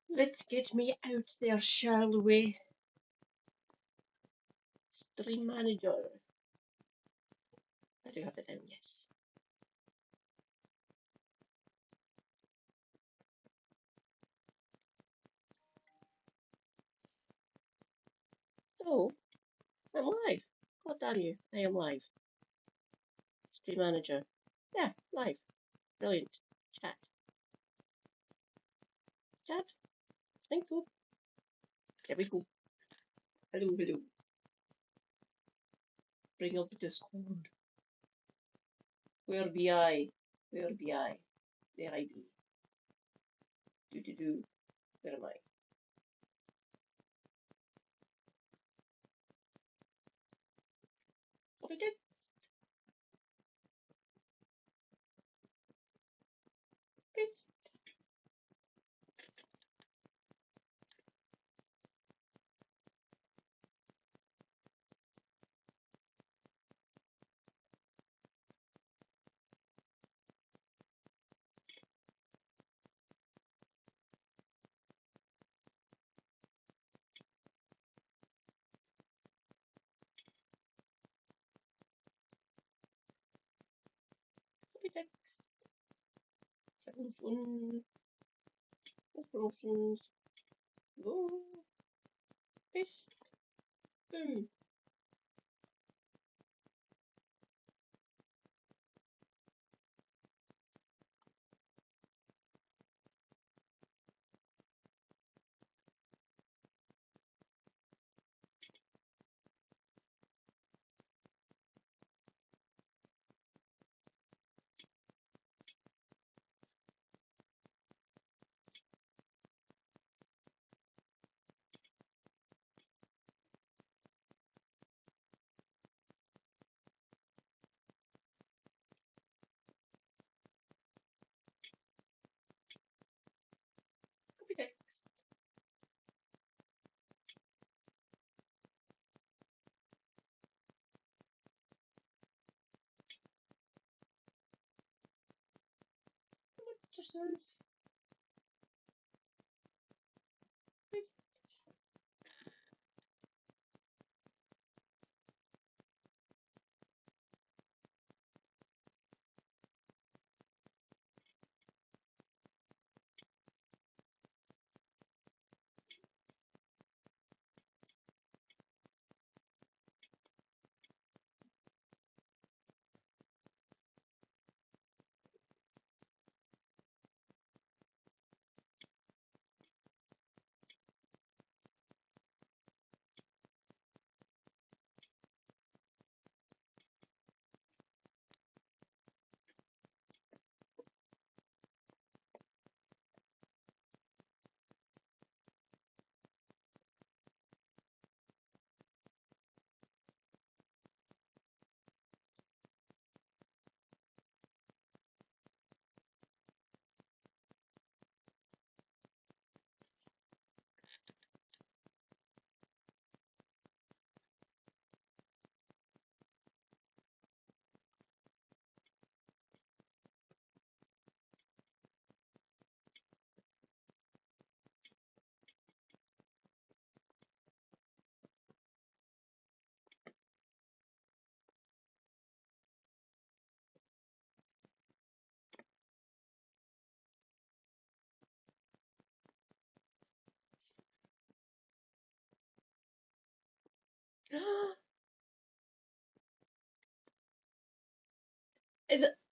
Let's get me out there, shall we? Stream manager. I do have it down, yes. Oh, I'm live. God damn you, I am live. Stream manager. Yeah, live. Brilliant. Chat. Chat. Thank you. There we go. Hello, hello. Bring up the Discord. Where be I? Where be I? There I be. Do do do. Where am I? What I did? This. What I did? Promotion. Promotions. Go. This. Boom. Copy text. Just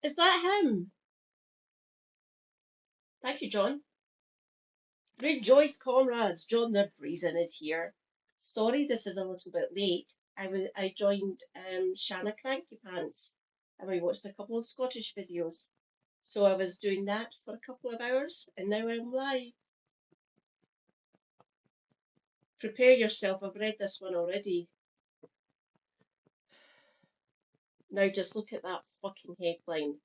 is that him? Thank you, John. Rejoice, comrades! John the Brazen is here. Sorry, this is a little bit late. I joined Shanna Cranky Pants, and we watched a couple of Scottish videos. So I was doing that for a couple of hours, and now I'm live. Prepare yourself. I've read this one already. Now just look at that fucking headline.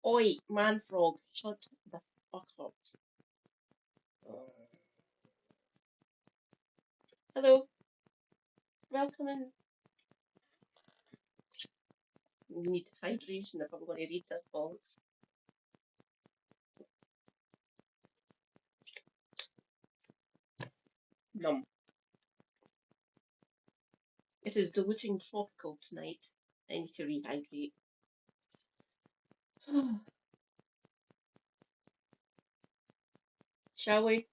Oi, man frog, shut the fuck up. Hello, welcome in. We need hydration if I'm going to read this bollocks. Num. It is diluting tropical tonight. I need to rehydrate. Shall we?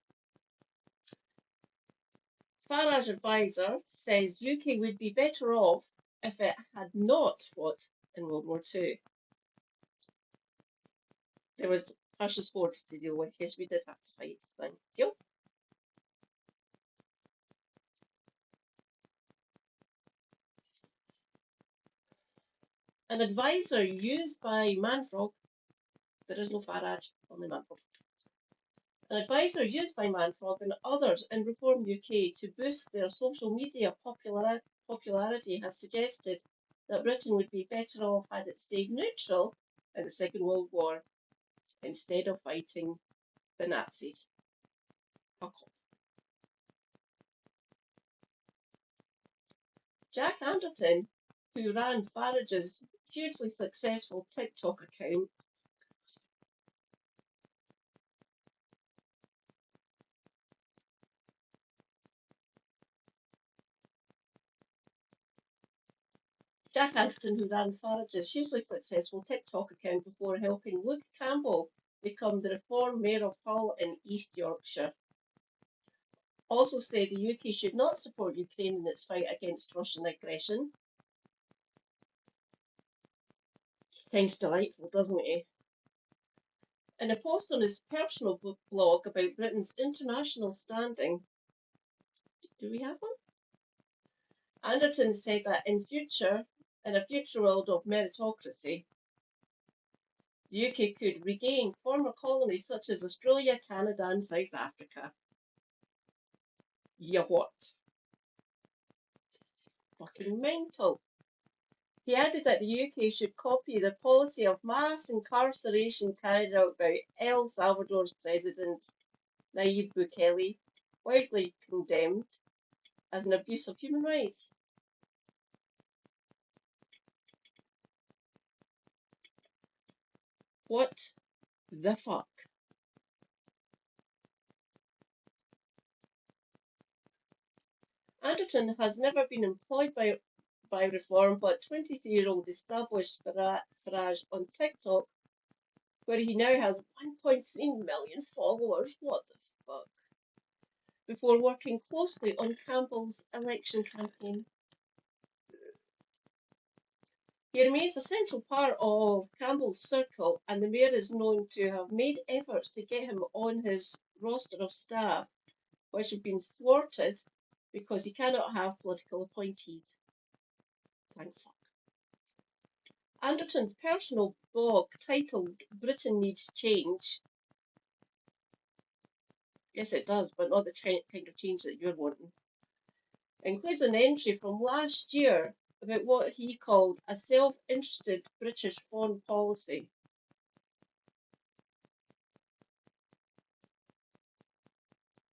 Farage advisor says UK would be better off if it had not fought in World War Two. There was precious sports to deal with. Yes, we did have to fight. Thank you. An advisor used by Manfrog, there is no Farage, only Manfrog. An advisor used by Manfrog and others in Reform UK to boost their social media popularity has suggested that Britain would be better off had it stayed neutral in the Second World War instead of fighting the Nazis. Fuck off. Jack Anderton, who ran Farage's hugely successful TikTok account, Jack Anderton, who ran Farage's hugely successful TikTok account before helping Luke Campbell become the Reform Mayor of Hull in East Yorkshire, also said the UK should not support Ukraine in its fight against Russian aggression. Sounds delightful, doesn't it? In a post on his personal blog about Britain's international standing, do we have one? Anderton said that in a future world of meritocracy, the UK could regain former colonies such as Australia, Canada, and South Africa. Yeah, what? It's fucking mental. He added that the UK should copy the policy of mass incarceration carried out by El Salvador's president, Nayib Bukele, widely condemned as an abuse of human rights. What the fuck? Anderton has never been employed by Reform, but 23-year-old established Farage on TikTok, where he now has 1.3 million followers. What the fuck? Before working closely on Campbell's election campaign. He remains a central part of Campbell's circle, and the mayor is known to have made efforts to get him on his roster of staff, which have been thwarted because he cannot have political appointees. Thank fuck. Anderton's personal blog, titled Britain Needs Change, yes it does, but not the kind of change that you're wanting, includes an entry from last year about what he called a self-interested British foreign policy.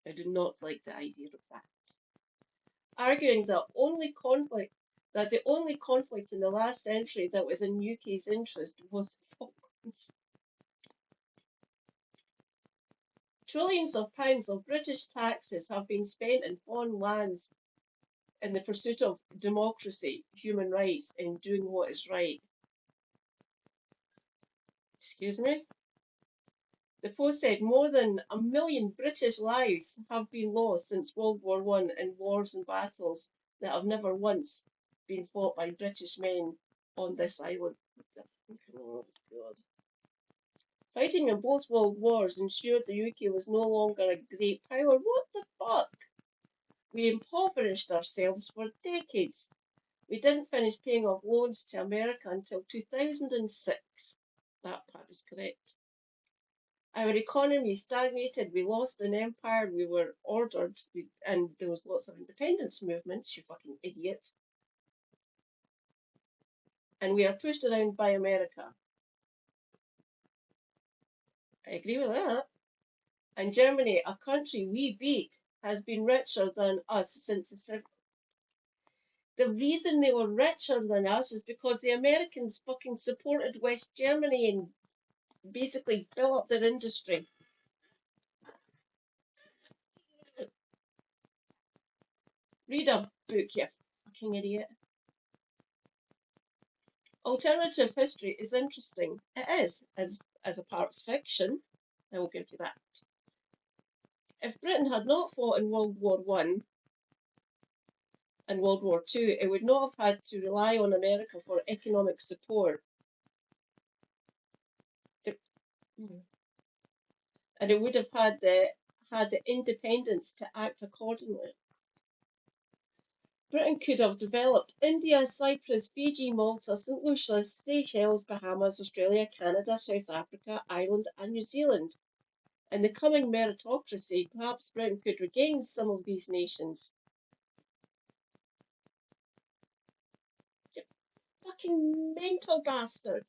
I do not like the idea of that. Arguing that the only conflict in the last century that was in UK's interest was the Falklands. Trillions of pounds of British taxes have been spent in foreign lands in the pursuit of democracy, human rights, and doing what is right. Excuse me? The post said more than 1 million British lives have been lost since World War One in wars and battles that have never once been fought by British men on this island. Oh, God. Fighting in both world wars ensured the UK was no longer a great power. What the fuck? We impoverished ourselves for decades. We didn't finish paying off loans to America until 2006. That part is correct. Our economy stagnated. We lost an empire. We were ordered, and there was lots of independence movements. You fucking idiot. And we are pushed around by America. I agree with that. And Germany, a country we beat, has been richer than us since the reason they were richer than us is because the Americans fucking supported West Germany and basically built up their industry. Read a book, you fucking idiot. Alternative history is interesting. It is, as a part of fiction. I will give you that. If Britain had not fought in World War One and World War Two, it would not have had to rely on America for economic support. It, and it would have had the independence to act accordingly. Britain could have developed India, Cyprus, Fiji, Malta, St. Lucia, Seychelles, Bahamas, Australia, Canada, South Africa, Ireland, and New Zealand. In the coming meritocracy, perhaps Britain could regain some of these nations. You fucking mental bastard.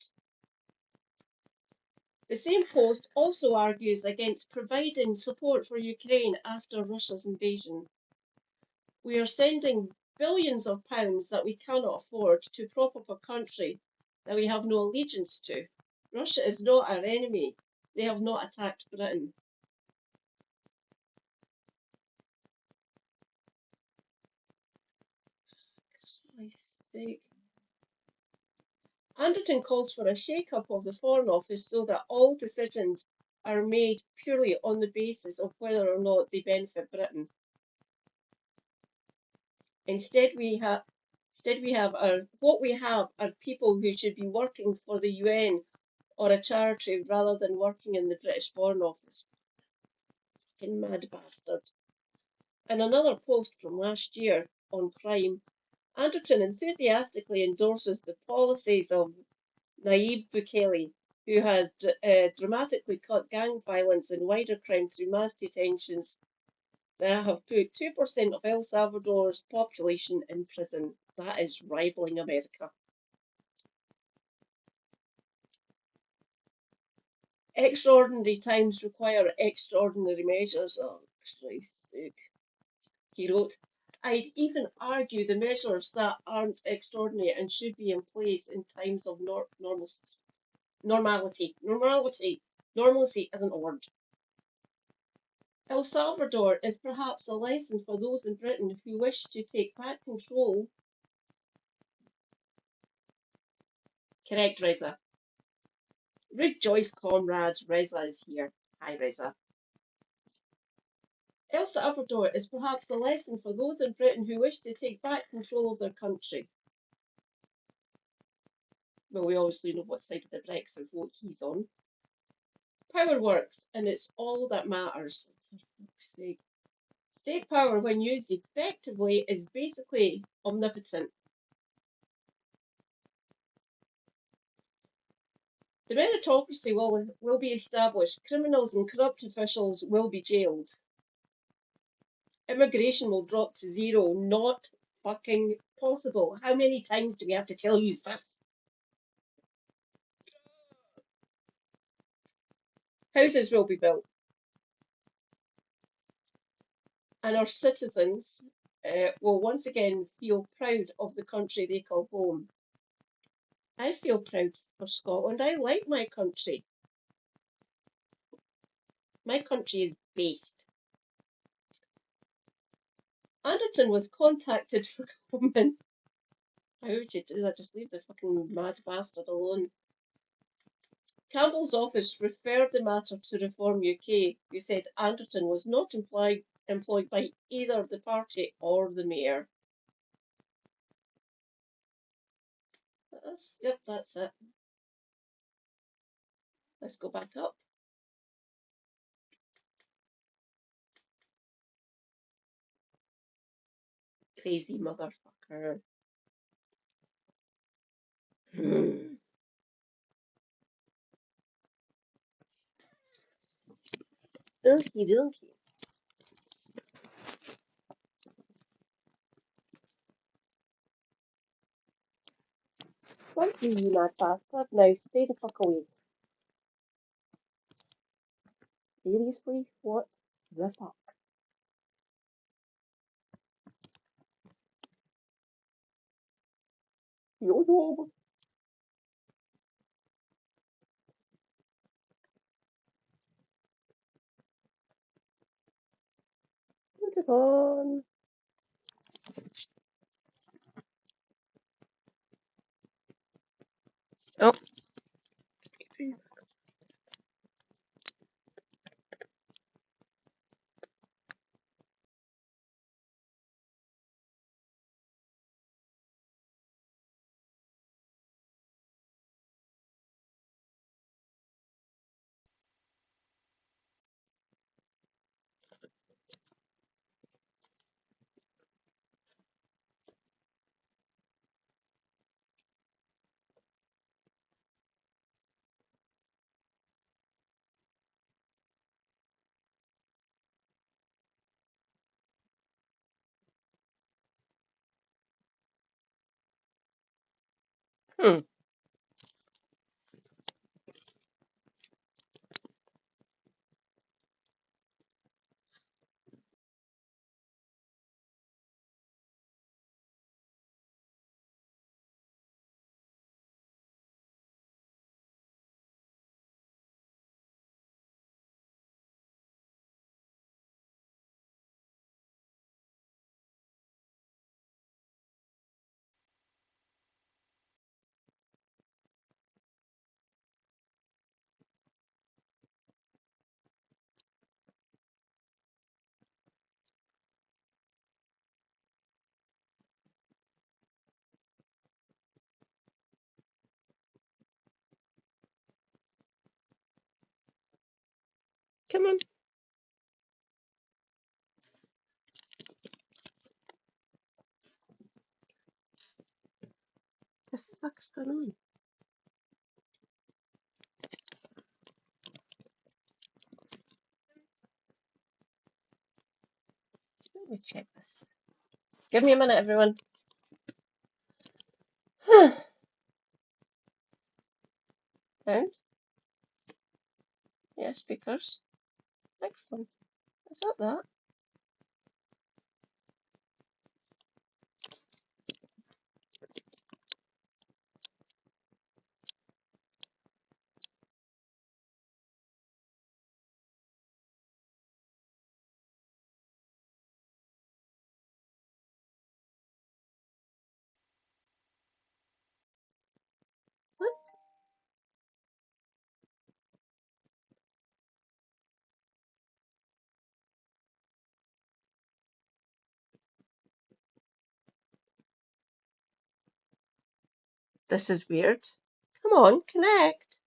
The same post also argues against providing support for Ukraine after Russia's invasion. We are sending billions of pounds that we cannot afford to prop up a country that we have no allegiance to. Russia is not our enemy. They have not attacked Britain. Christ's sake. Anderton calls for a shake-up of the Foreign Office so that all decisions are made purely on the basis of whether or not they benefit Britain. Instead, we have what we have are people who should be working for the UN or a charity rather than working in the British Foreign Office. Fucking mad bastard. In another post from last year on crime, Anderton enthusiastically endorses the policies of Nayib Bukele, who has dramatically cut gang violence and wider crime through mass detentions that have put 2% of El Salvador's population in prison. That is rivaling America. Extraordinary times require extraordinary measures. Oh, Christ's sake. He wrote, I'd even argue the measures that aren't extraordinary and should be in place in times of normalcy. Normalcy isn't a word. El Salvador is perhaps a lesson for those in Britain who wish to take back control. Correct, Reza. Rejoice, comrades. Reza is here. Hi, Reza. El Salvador is perhaps a lesson for those in Britain who wish to take back control of their country. Well, we obviously know what side of the Brexit vote he's on. Power works, and it's all that matters. For fuck's sake. State power, when used effectively, is basically omnipotent. The meritocracy will be established. Criminals and corrupt officials will be jailed. Immigration will drop to zero. Not fucking possible. How many times do we have to tell you this? Houses will be built. And our citizens will once again feel proud of the country they call home. I feel proud for Scotland. I like my country. My country is based. Anderton was contacted for comment. How would you do that? Just leave the fucking mad bastard alone. Campbell's office referred the matter to Reform UK, who said Anderton was not employed by either the party or the mayor. Yep, that's it. Let's go back up. Crazy motherfucker. Okie dokie. Thank you, you mad bastard. Now stay the fuck away. Seriously? What the fuck? Yo, yo. Put it on. Oh. Hmm. Come on. The fuck's going on? Let me check this. Give me a minute, everyone. Sound? Yeah, speakers. Microphone. Is that that? What? This is weird. Come on, connect.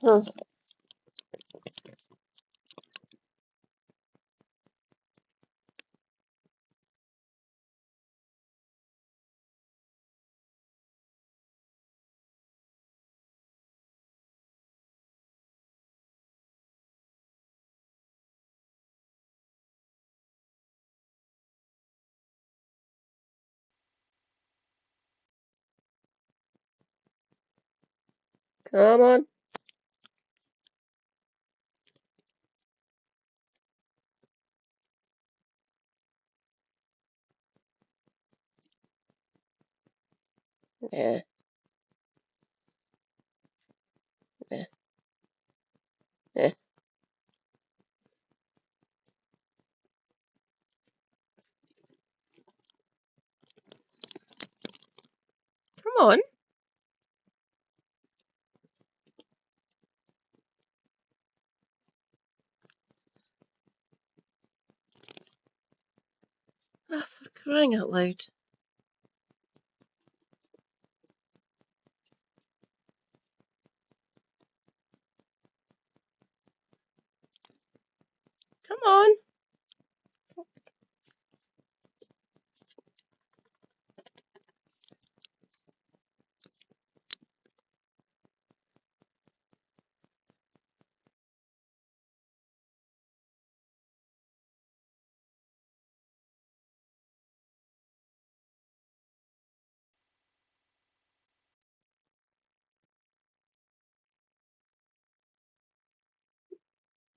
Hmm. Come on. Yeah, yeah, yeah. Come on. Oh, for crying out loud. Come on.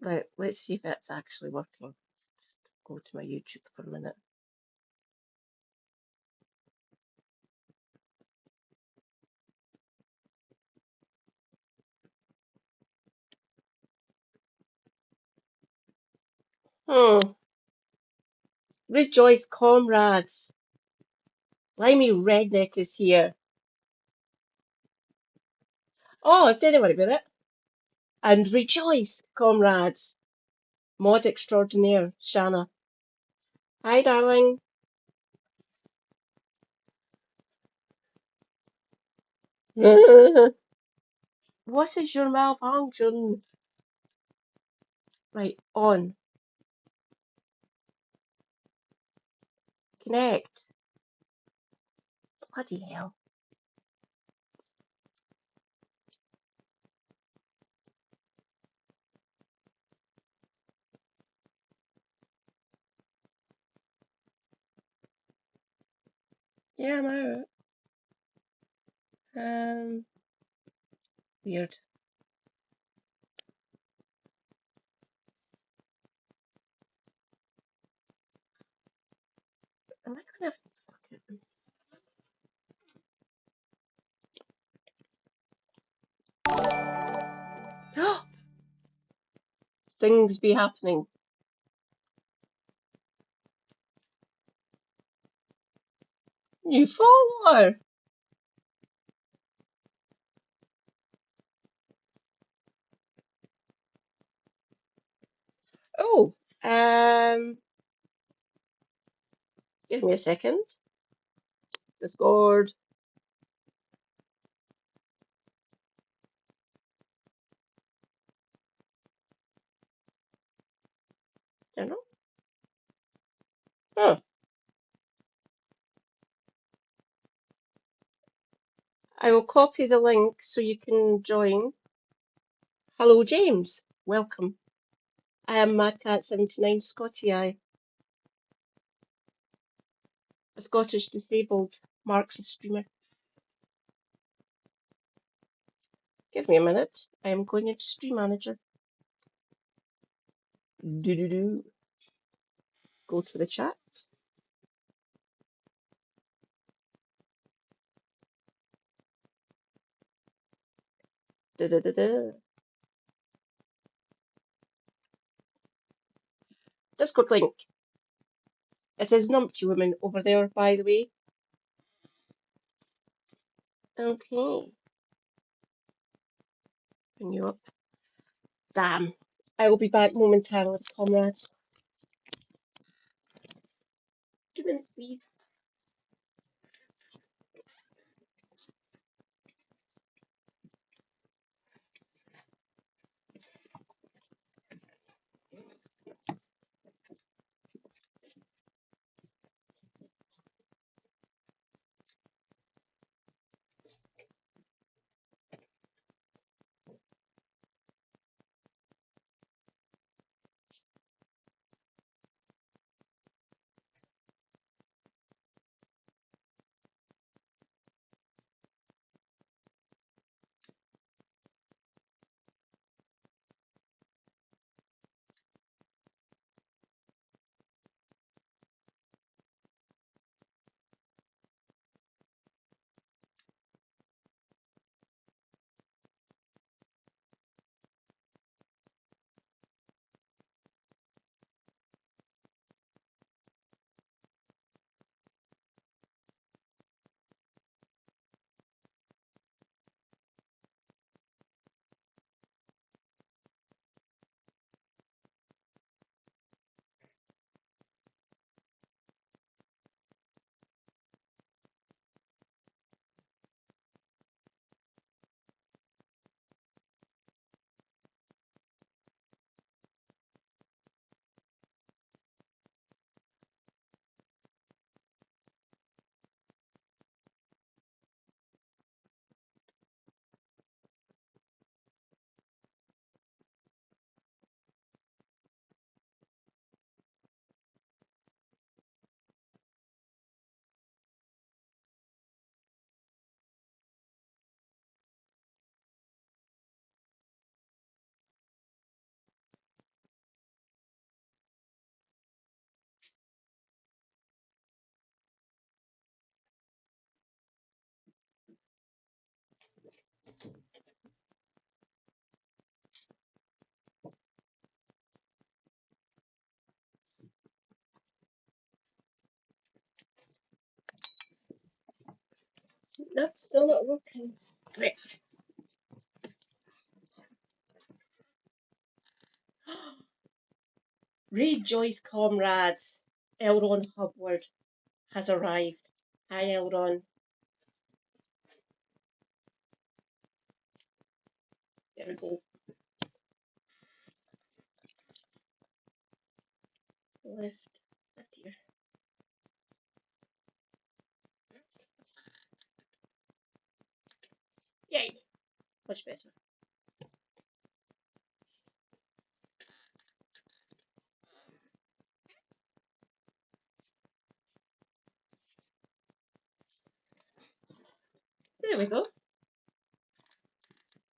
Right, let's see if it's actually working. Let's just go to my YouTube for a minute. Hmm. Rejoice, comrades. Blimey Redneck is here. Oh, don't worry about it. And rejoice, comrades. Mod extraordinaire, Shanna. Hi, darling. What is your malfunction? Right, on. Connect. Bloody hell. Yeah, I'm out. Weird. Am I gonna fucking... Things be happening. You follower! Oh, give me a second. Discord. Don't know. Huh. I will copy the link so you can join. Hello, James. Welcome. I am MadCat79 Scotty I. A Scottish disabled Marxist streamer. Give me a minute. I am going into Stream Manager. Do. Go to the chat. Da. Discord link. It is Numpty Woman over there, by the way. Okay. Bring you up. Damn. I will be back momentarily, comrades. 2 minutes, please. Nope, still not working. Great. Rejoice, comrades. Elron Hubward has arrived. Hi, Elron. There we go. Left. Oh dear. Yay. Much better. There we go.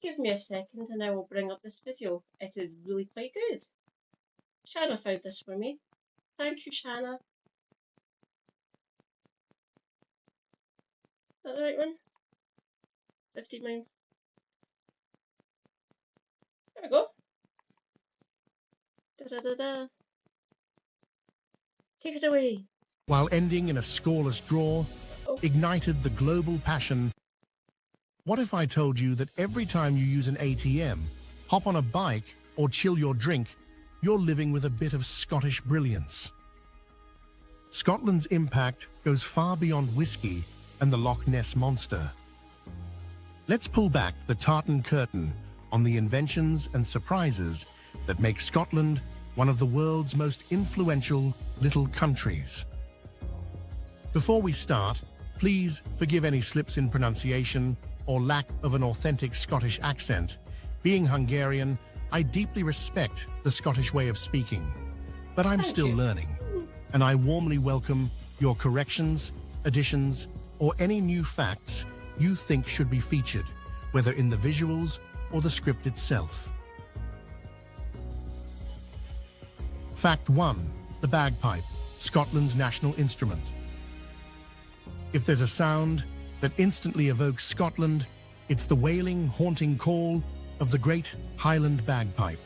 Give me a second and I will bring up this video. It is really quite good. Shanna found this for me. Thank you, Shanna. Is that the right one? 15 minutes. There we go. Da da da da. Take it away. While ending in a scoreless draw, ignited the global passion. What if I told you that every time you use an ATM, hop on a bike, or chill your drink, you're living with a bit of Scottish brilliance? Scotland's impact goes far beyond whiskey and the Loch Ness Monster. Let's pull back the tartan curtain on the inventions and surprises that make Scotland one of the world's most influential little countries. Before we start, please forgive any slips in pronunciation or lack of an authentic Scottish accent. Being Hungarian, I deeply respect the Scottish way of speaking, but I'm still learning, and I warmly welcome your corrections, additions, or any new facts you think should be featured, whether in the visuals or the script itself. Fact 1. The bagpipe, Scotland's national instrument. If there's a sound that instantly evokes Scotland, it's the wailing, haunting call of the great Highland bagpipe.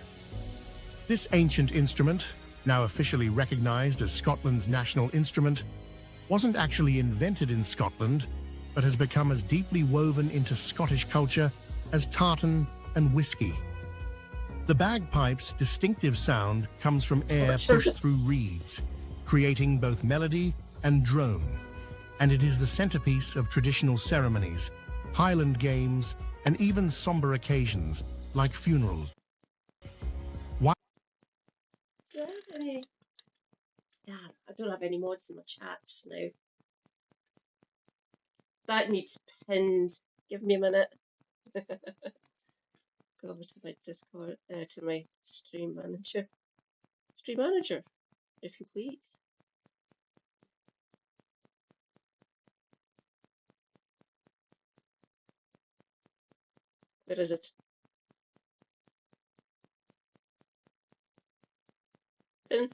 This ancient instrument, now officially recognized as Scotland's national instrument, wasn't actually invented in Scotland, but has become as deeply woven into Scottish culture as tartan and whiskey. The bagpipe's distinctive sound comes from air pushed through reeds, creating both melody and drone, and it is the centerpiece of traditional ceremonies, Highland games, and even somber occasions like funerals. Why? Damn, I don't have any mods in my chat just now. That needs pinned. Give me a minute. Go over to my Discord, to my stream manager. Stream manager, if you please. Where is it? Pin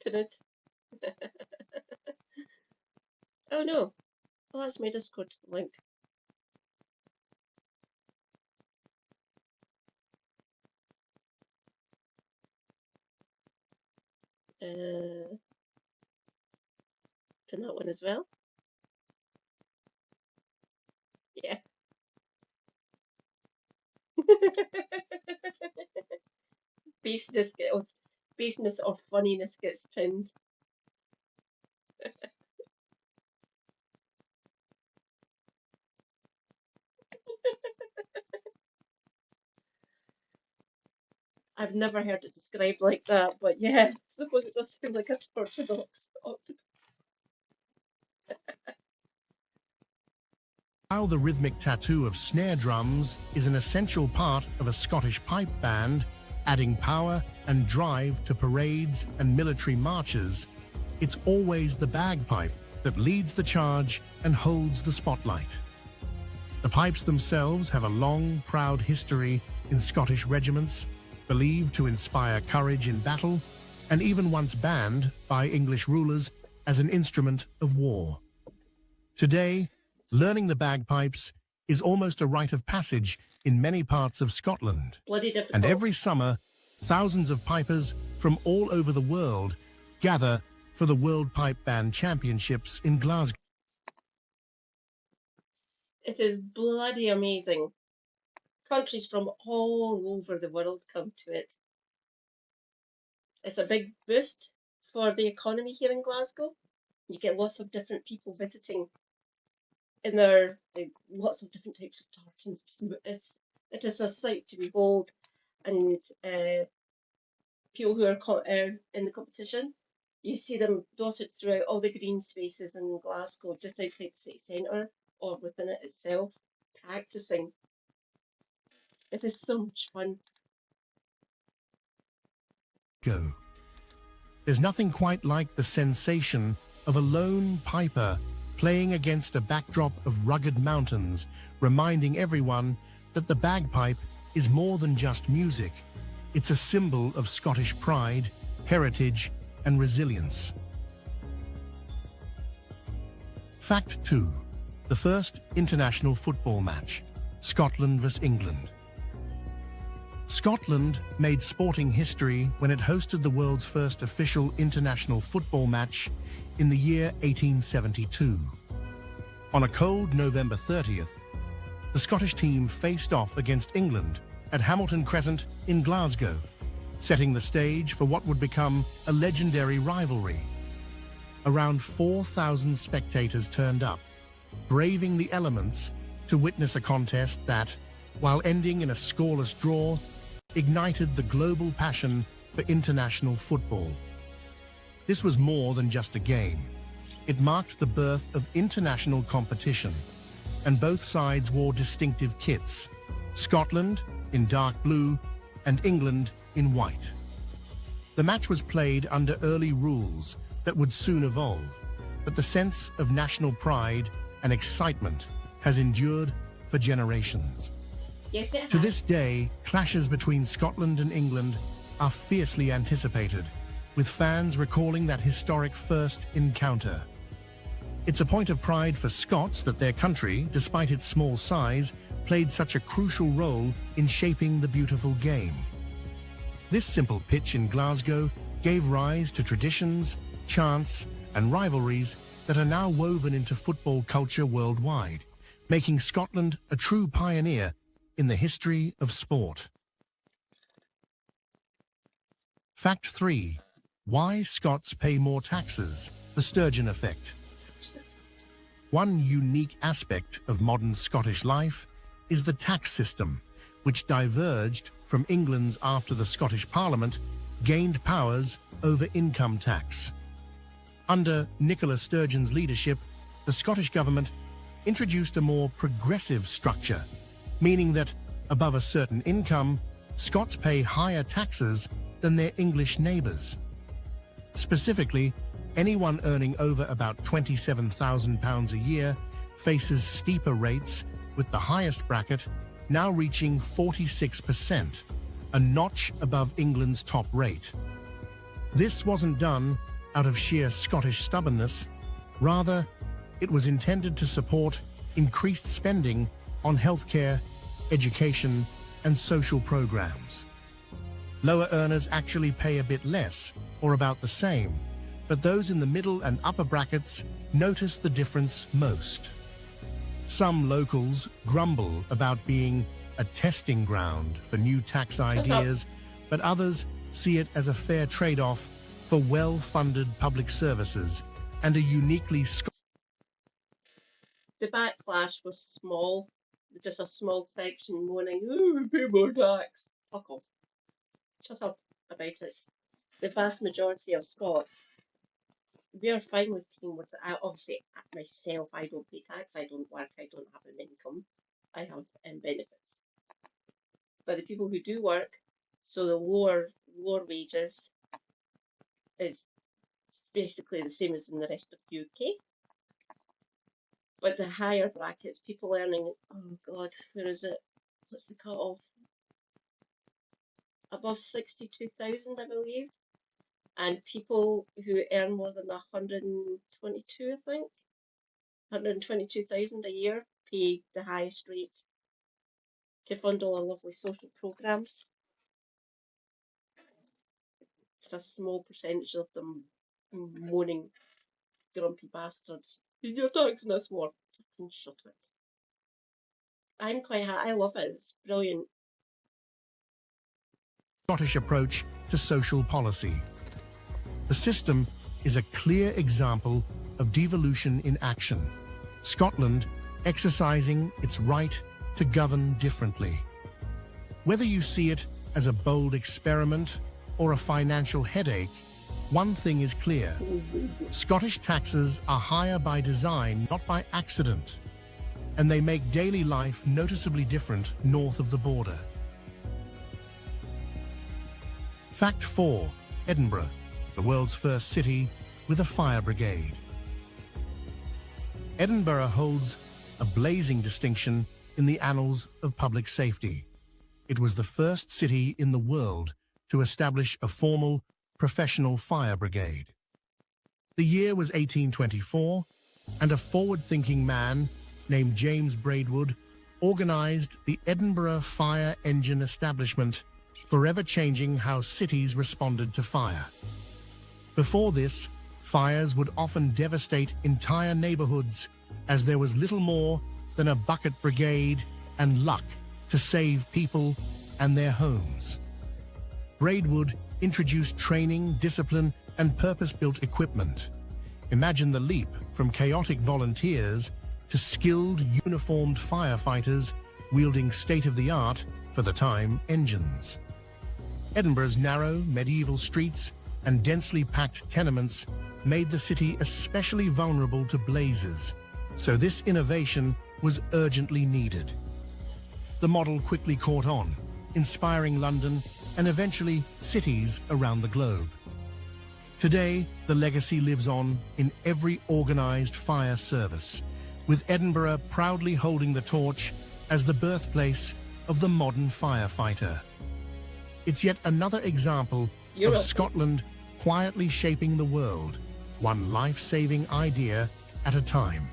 it. Oh no. Oh, that's my Discord link. Pin that one as well. Yeah. Beastness or funniness gets pinned. I've never heard it described like that, but yeah, I suppose it does sound like a orthodox. While the rhythmic tattoo of snare drums is an essential part of a Scottish pipe band, adding power and drive to parades and military marches, it's always the bagpipe that leads the charge and holds the spotlight. The pipes themselves have a long, proud history in Scottish regiments, believed to inspire courage in battle, and even once banned by English rulers as an instrument of war. Today, learning the bagpipes is almost a rite of passage in many parts of Scotland. And every summer, thousands of pipers from all over the world gather for the World Pipe Band Championships in Glasgow. It is bloody amazing. Countries from all over the world come to it. It's a big boost for the economy here in Glasgow. You get lots of different people visiting in there, lots of different types of tartans. It is a sight to behold, and people who are in the competition, you see them dotted throughout all the green spaces in Glasgow, just outside the city centre or within it itself, practicing. It is so much fun. Go. There's nothing quite like the sensation of a lone piper playing against a backdrop of rugged mountains, reminding everyone that the bagpipe is more than just music. It's a symbol of Scottish pride, heritage, and resilience. Fact 2. The first international football match, Scotland vs England. Scotland made sporting history when it hosted the world's first official international football match in the year 1872. On a cold November 30th, the Scottish team faced off against England at Hamilton Crescent in Glasgow, setting the stage for what would become a legendary rivalry. Around 4,000 spectators turned up, braving the elements to witness a contest that, while ending in a scoreless draw, ignited the global passion for international football. This was more than just a game. It marked the birth of international competition, and both sides wore distinctive kits, Scotland in dark blue and England in white. The match was played under early rules that would soon evolve, but the sense of national pride and excitement has endured for generations. Yes, it To has. this day, clashes between Scotland and England are fiercely anticipated, with fans recalling that historic first encounter. It's a point of pride for Scots that their country, despite its small size, played such a crucial role in shaping the beautiful game. This simple pitch in Glasgow gave rise to traditions, chants, and rivalries that are now woven into football culture worldwide, making Scotland a true pioneer in the history of sport. Fact 3. Why Scots pay more taxes, the Sturgeon effect. One unique aspect of modern Scottish life is the tax system, which diverged from England's after the Scottish Parliament gained powers over income tax. Under Nicola Sturgeon's leadership, the Scottish government introduced a more progressive structure, meaning that, above a certain income, Scots pay higher taxes than their English neighbours. Specifically, anyone earning over about £27,000 a year faces steeper rates, with the highest bracket now reaching 46%, a notch above England's top rate. This wasn't done out of sheer Scottish stubbornness. Rather, it was intended to support increased spending on healthcare, education, and social programs. Lower earners actually pay a bit less, or about the same, but those in the middle and upper brackets notice the difference most. Some locals grumble about being a testing ground for new tax ideas, but others see it as a fair trade-off for well-funded public services and a uniquely The backlash was small, just a small section moaning, "Oh, we pay more tax." Fuck off. Shut up about it. The vast majority of Scots, we are fine with paying more tax. Obviously, myself, I don't pay tax. I don't work. I don't have an income. I have benefits. But the people who do work, so the lower wages, is basically the same as in the rest of the UK. But the higher brackets, people earning, oh God, where is it? What's the cut off? Above 62,000, I believe. And people who earn more than 122, I think, 122,000 a year, pay the highest rate to fund all our lovely social programmes. It's a small percentage of them moaning, grumpy bastards. You're taxing us more. Fucking shut it. I'm quite happy. I love it. It's brilliant. Scottish approach to social policy. The system is a clear example of devolution in action. Scotland exercising its right to govern differently. Whether you see it as a bold experiment or a financial headache, one thing is clear. Scottish taxes are higher by design, not by accident, and they make daily life noticeably different north of the border. Fact 4. Edinburgh, the world's first city with a fire brigade. Edinburgh holds a blazing distinction in the annals of public safety. It was the first city in the world to establish a formal, professional fire brigade. The year was 1824, and a forward-thinking man named James Braidwood organized the Edinburgh Fire Engine Establishment, forever changing how cities responded to fire. Before this, fires would often devastate entire neighborhoods, as there was little more than a bucket brigade and luck to save people and their homes. Braidwood introduced training, discipline, and purpose-built equipment. Imagine the leap from chaotic volunteers to skilled, uniformed firefighters wielding state-of-the-art, for the time, engines. Edinburgh's narrow, medieval streets and densely packed tenements made the city especially vulnerable to blazes, so this innovation was urgently needed. The model quickly caught on, inspiring London and eventually cities around the globe. Today, the legacy lives on in every organized fire service, with Edinburgh proudly holding the torch as the birthplace of the modern firefighter. It's yet another example of Scotland quietly shaping the world, one life-saving idea at a time.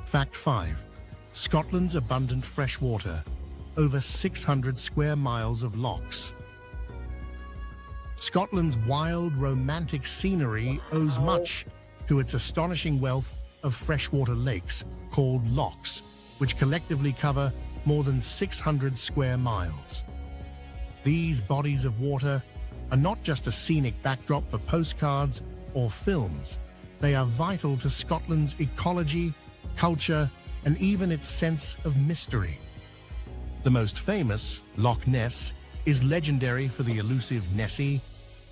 Fact 5. Scotland's abundant fresh water, over 600 square miles of lochs. Scotland's wild, romantic scenery owes much to its astonishing wealth of freshwater lakes, called lochs, which collectively cover more than 600 square miles. These bodies of water are not just a scenic backdrop for postcards or films. They are vital to Scotland's ecology, culture, and even its sense of mystery. The most famous, Loch Ness, is legendary for the elusive Nessie,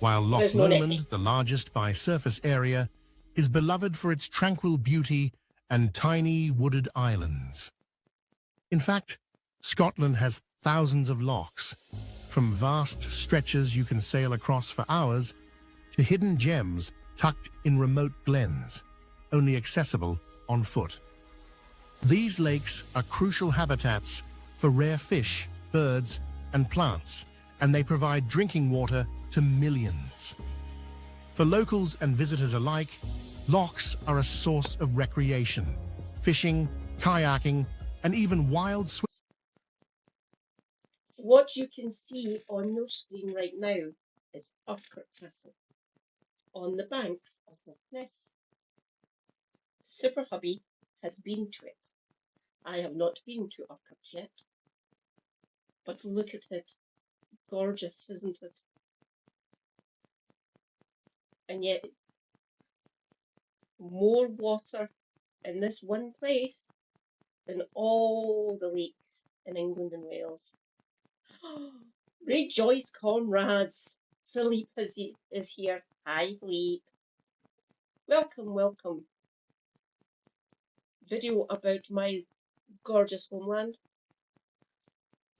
while Loch Lomond, the largest by surface area, is beloved for its tranquil beauty and tiny wooded islands. In fact, Scotland has thousands of lochs, from vast stretches you can sail across for hours to hidden gems tucked in remote glens, only accessible on foot. These lakes are crucial habitats for rare fish, birds, and plants, and they provide drinking water to millions. For locals and visitors alike, lochs are a source of recreation, fishing, kayaking, and even wild swimming. What you can see on your screen right now is Urquhart Castle on the banks of Loch Ness. Super Hubby has been to it. I have not been to Urquhart yet, but look at it. Gorgeous, isn't it? And yet, more water in this one place than all the lakes in England and Wales. Rejoice, comrades! Philippe is here. Hi, Philippe. Welcome, welcome. Video about my gorgeous homeland.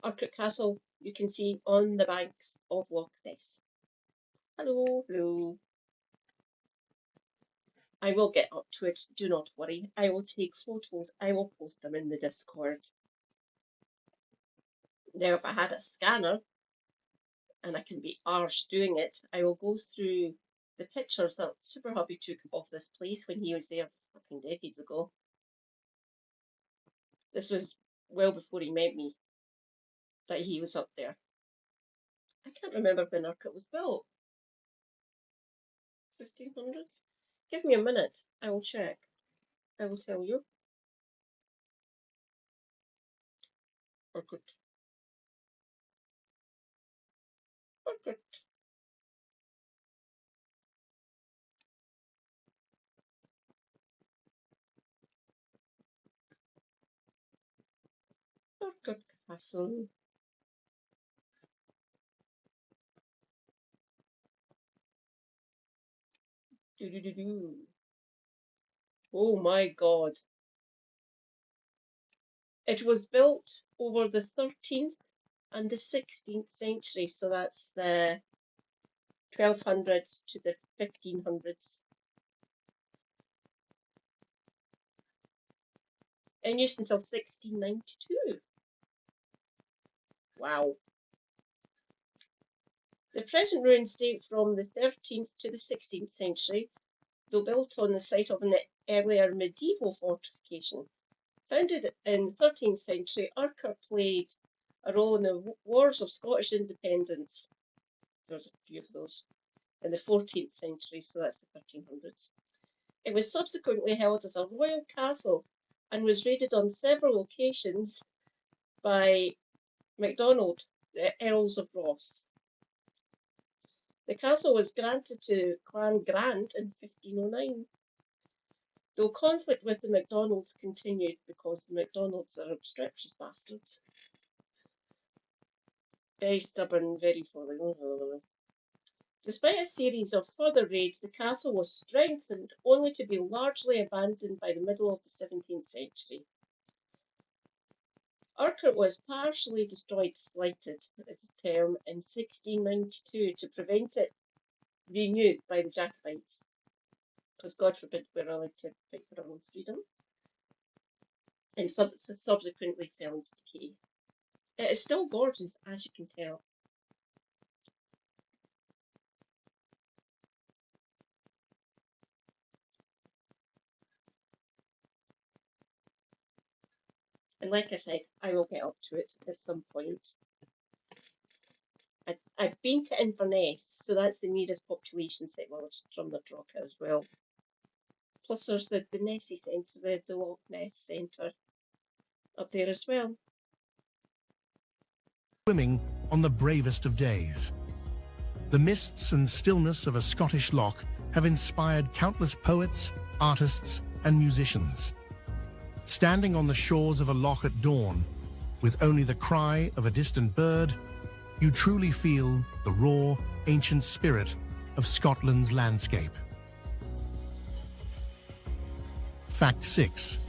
Urquhart Castle, you can see on the banks of Loch Ness. Hello, hello. I will get up to it, do not worry. I will take photos, I will post them in the Discord. Now, if I had a scanner, and I can be arsed doing it, I will go through the pictures that Super Hubby took of this place when he was there fucking decades ago. This was well before he met me, that he was up there. I can't remember when Urquhart was built. 1500s? Give me a minute, I will check. I will tell you. Or good. Or good. Or good castle. Do do do do. Oh my God. It was built over the 13th and the 16th century, so that's the 1200s to the 1500s. In use until 1692. Wow. The present ruins date from the 13th to the 16th century, though built on the site of an earlier medieval fortification. Founded in the 13th century, Urquhart played a role in the Wars of Scottish Independence. There's a few of those. In the 14th century, so that's the 1300s. It was subsequently held as a royal castle and was raided on several occasions by MacDonald, the Earls of Ross. The castle was granted to Clan Grant in 1509, though conflict with the MacDonalds continued because the MacDonalds are obstreperous bastards. Very stubborn, very following. Despite a series of further raids, the castle was strengthened only to be largely abandoned by the middle of the 17th century. Urquhart was partially destroyed, slighted is the term, in 1692 to prevent it renewed by the Jacobites, because God forbid we're allowed to fight for our own freedom, and subsequently fell into decay. It is still gorgeous, as you can tell. And like I said, I will get up to it at some point. I've been to Inverness, so that's the nearest population centre from the Drogheda as well. Plus there's the Nessie Centre, the Loch Ness Centre up there as well. Swimming on the bravest of days. The mists and stillness of a Scottish loch have inspired countless poets, artists, and musicians. Standing on the shores of a loch at dawn, with only the cry of a distant bird, you truly feel the raw, ancient spirit of Scotland's landscape. Fact 6.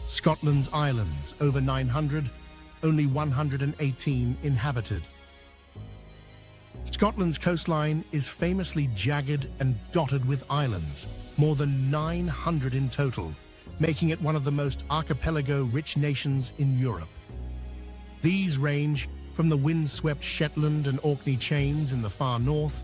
Scotland's islands, over 900, only 118 inhabited. Scotland's coastline is famously jagged and dotted with islands, more than 900 in total, making it one of the most archipelago-rich nations in Europe. These range from the wind-swept Shetland and Orkney chains in the far north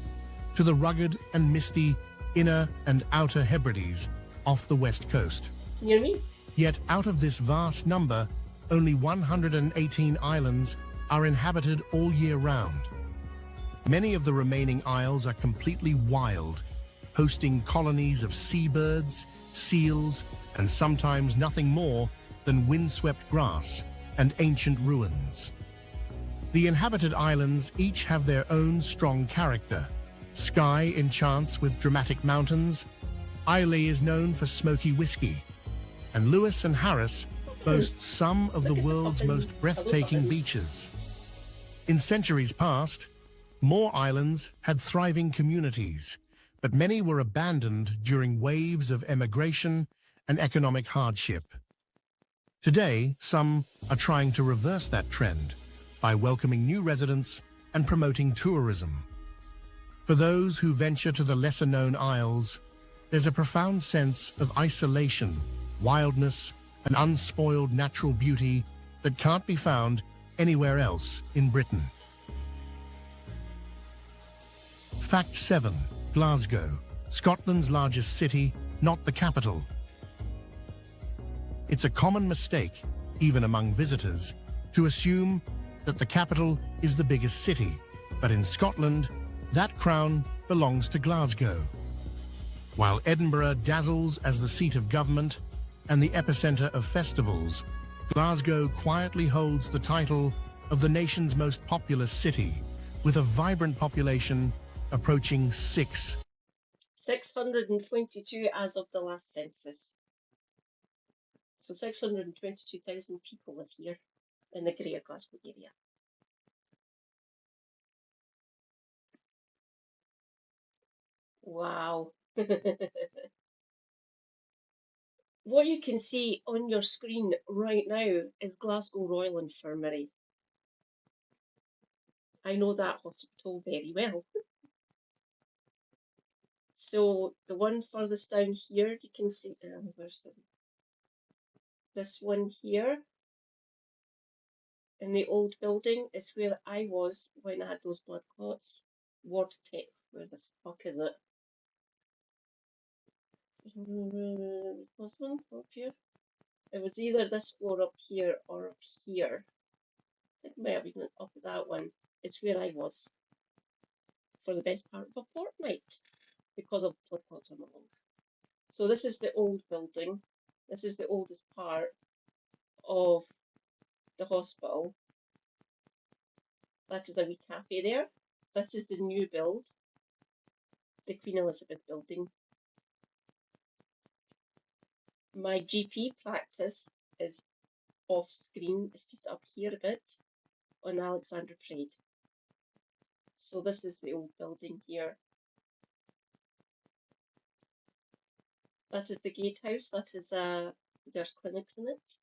to the rugged and misty Inner and Outer Hebrides off the west coast. Near me? Yet out of this vast number, only 118 islands are inhabited all year round. Many of the remaining isles are completely wild, hosting colonies of seabirds, seals, and sometimes nothing more than windswept grass and ancient ruins. The inhabited islands each have their own strong character. Skye enchants with dramatic mountains, Islay is known for smoky whiskey, and Lewis and Harris boast some of the world's most breathtaking beaches. In centuries past, more islands had thriving communities, but many were abandoned during waves of emigration and economic hardship. Today, some are trying to reverse that trend by welcoming new residents and promoting tourism. For those who venture to the lesser-known isles, there's a profound sense of isolation, wildness, and unspoiled natural beauty that can't be found anywhere else in Britain. Fact 7. Glasgow, Scotland's largest city, not the capital. It's a common mistake, even among visitors, to assume that the capital is the biggest city, but in Scotland, that crown belongs to Glasgow. While Edinburgh dazzles as the seat of government and the epicenter of festivals, Glasgow quietly holds the title of the nation's most populous city, with a vibrant population approaching 622 as of the last census. So 622,000 people live here in the Greater Glasgow area. Wow. What you can see on your screen right now is Glasgow Royal Infirmary. I know that hospital very well. So the one furthest down here, you can see, where's this one here in the old building is where I was when I had those blood clots. Ward Tech, where the fuck is it? This one up here. It was either this floor up here or up here. It may have been up that one. It's where I was for the best part of a fortnight because of blood clots on my lung. So this is the old building. This is the oldest part of the hospital. That is a wee cafe there. This is the new build, the Queen Elizabeth building. My GP practice is off screen. It's just up here a bit on Alexander Trade. So this is the old building here. That is the gatehouse. That is there's clinics in it.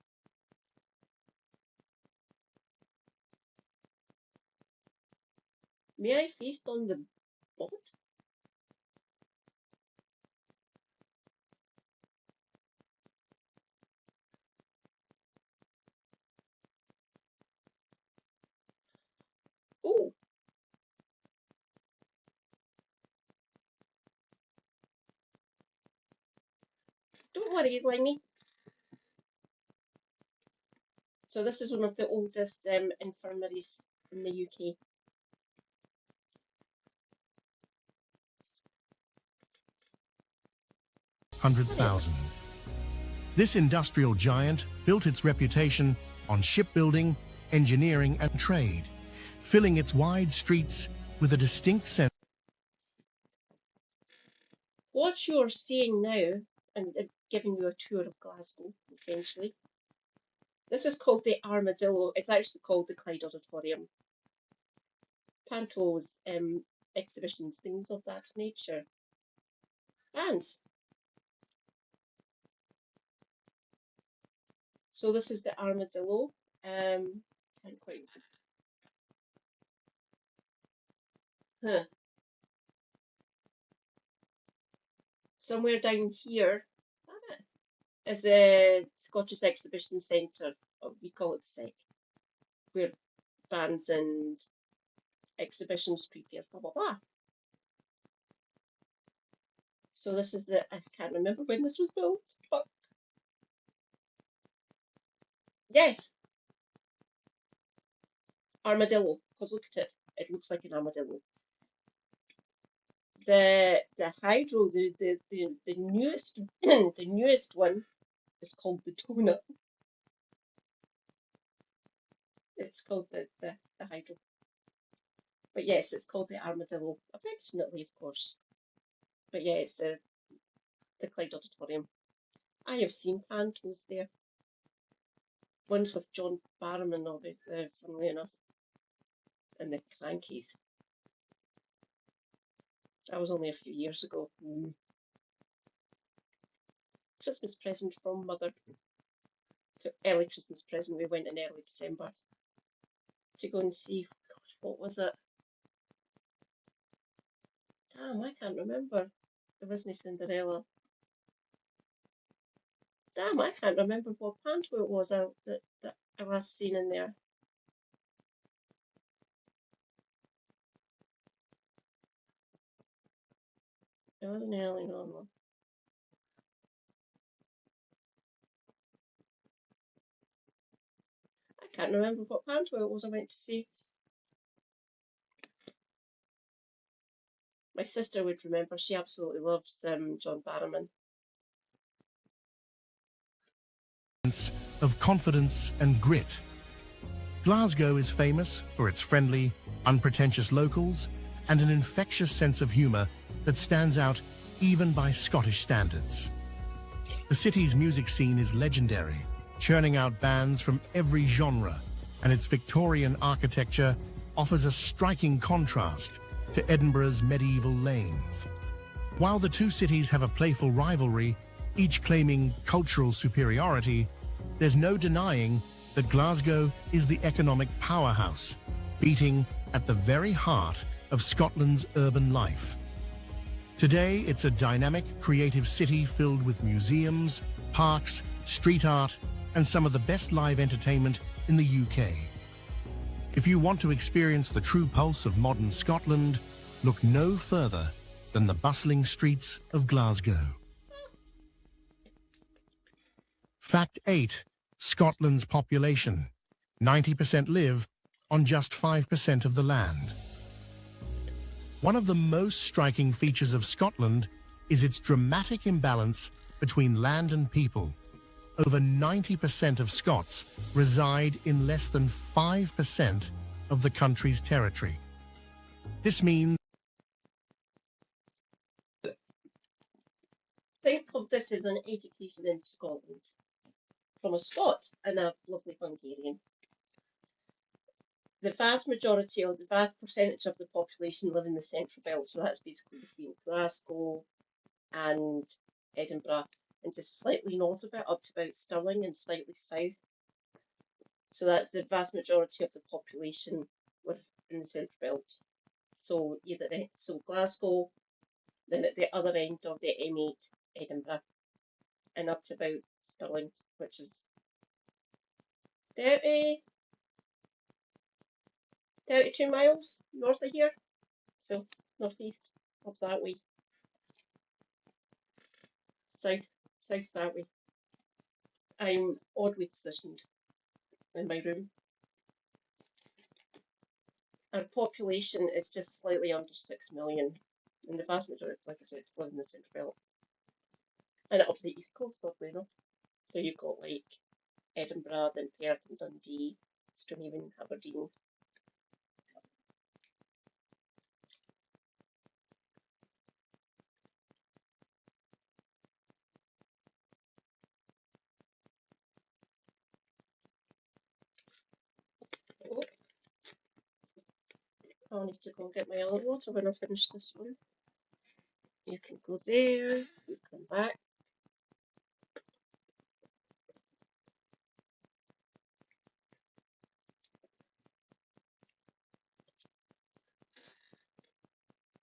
May I feast on the what? Oh, don't worry, Lingy. So this is one of the oldest infirmaries in the UK. Whatever. 100,000. This industrial giant built its reputation on shipbuilding, engineering, and trade, filling its wide streets with a distinct sense. What you're seeing now, and giving you a tour of Glasgow, essentially. This is called the Armadillo. It's actually called the Clyde Auditorium. Pantos, exhibitions, things of that nature. Bands. So this is the Armadillo. Can't quite. Huh. Somewhere down here is the Scottish Exhibition Centre. We call it SEC, where bands and exhibitions prepare, blah, blah, blah. So this is I can't remember when this was built, but yes, armadillo, because look at it, it looks like an armadillo. The hydro, the newest the newest one is called the tuna. It's called the hydro. But yes, it's called the armadillo, affectionately, of course. But yeah, it's the Clyde Auditorium. I have seen pantos there. One's with John Barrowman of it, funnily enough, and the Crankies. That was only a few years ago. Christmas present from Mother. So early Christmas present. We went in early December to go and see. Gosh, what was it? Damn, I can't remember. It wasn't Cinderella. Damn, I can't remember what panto it was that I last seen in there. It wasn't early on. I can't remember what panto it was I went to see. My sister would remember. She absolutely loves John Barrowman. Of confidence and grit. Glasgow is famous for its friendly, unpretentious locals and an infectious sense of humor that stands out even by Scottish standards. The city's music scene is legendary, churning out bands from every genre, and its Victorian architecture offers a striking contrast to Edinburgh's medieval lanes. While the two cities have a playful rivalry, each claiming cultural superiority, there's no denying that Glasgow is the economic powerhouse, beating at the very heart of Scotland's urban life. Today, it's a dynamic, creative city filled with museums, parks, street art, and some of the best live entertainment in the UK. If you want to experience the true pulse of modern Scotland, look no further than the bustling streets of Glasgow. Fact 8. Scotland's population. 90% live on just 5% of the land. One of the most striking features of Scotland is its dramatic imbalance between land and people. Over 90% of Scots reside in less than 5% of the country's territory. This means Think of this as an education in Scotland from a Scot and a lovely Hungarian. The vast percentage of the population live in the central belt, so that's basically between Glasgow and Edinburgh, and just slightly north of it, up to about Stirling and slightly south. So that's the vast majority of the population live in the central belt. So Glasgow, then at the other end of the M8, Edinburgh, and up to about Stirling, which is 32 miles north of here, so northeast of that way, south that way. I'm oddly positioned in my room. Our population is just slightly under 6 million, and the vast majority, like I said, live in the central belt and up the east coast, oddly enough. So you've got like Edinburgh, then Perth and Dundee, Stirling, Aberdeen. Oh, I'll need to go and get my other water when I finish this one. You can go there, you come back.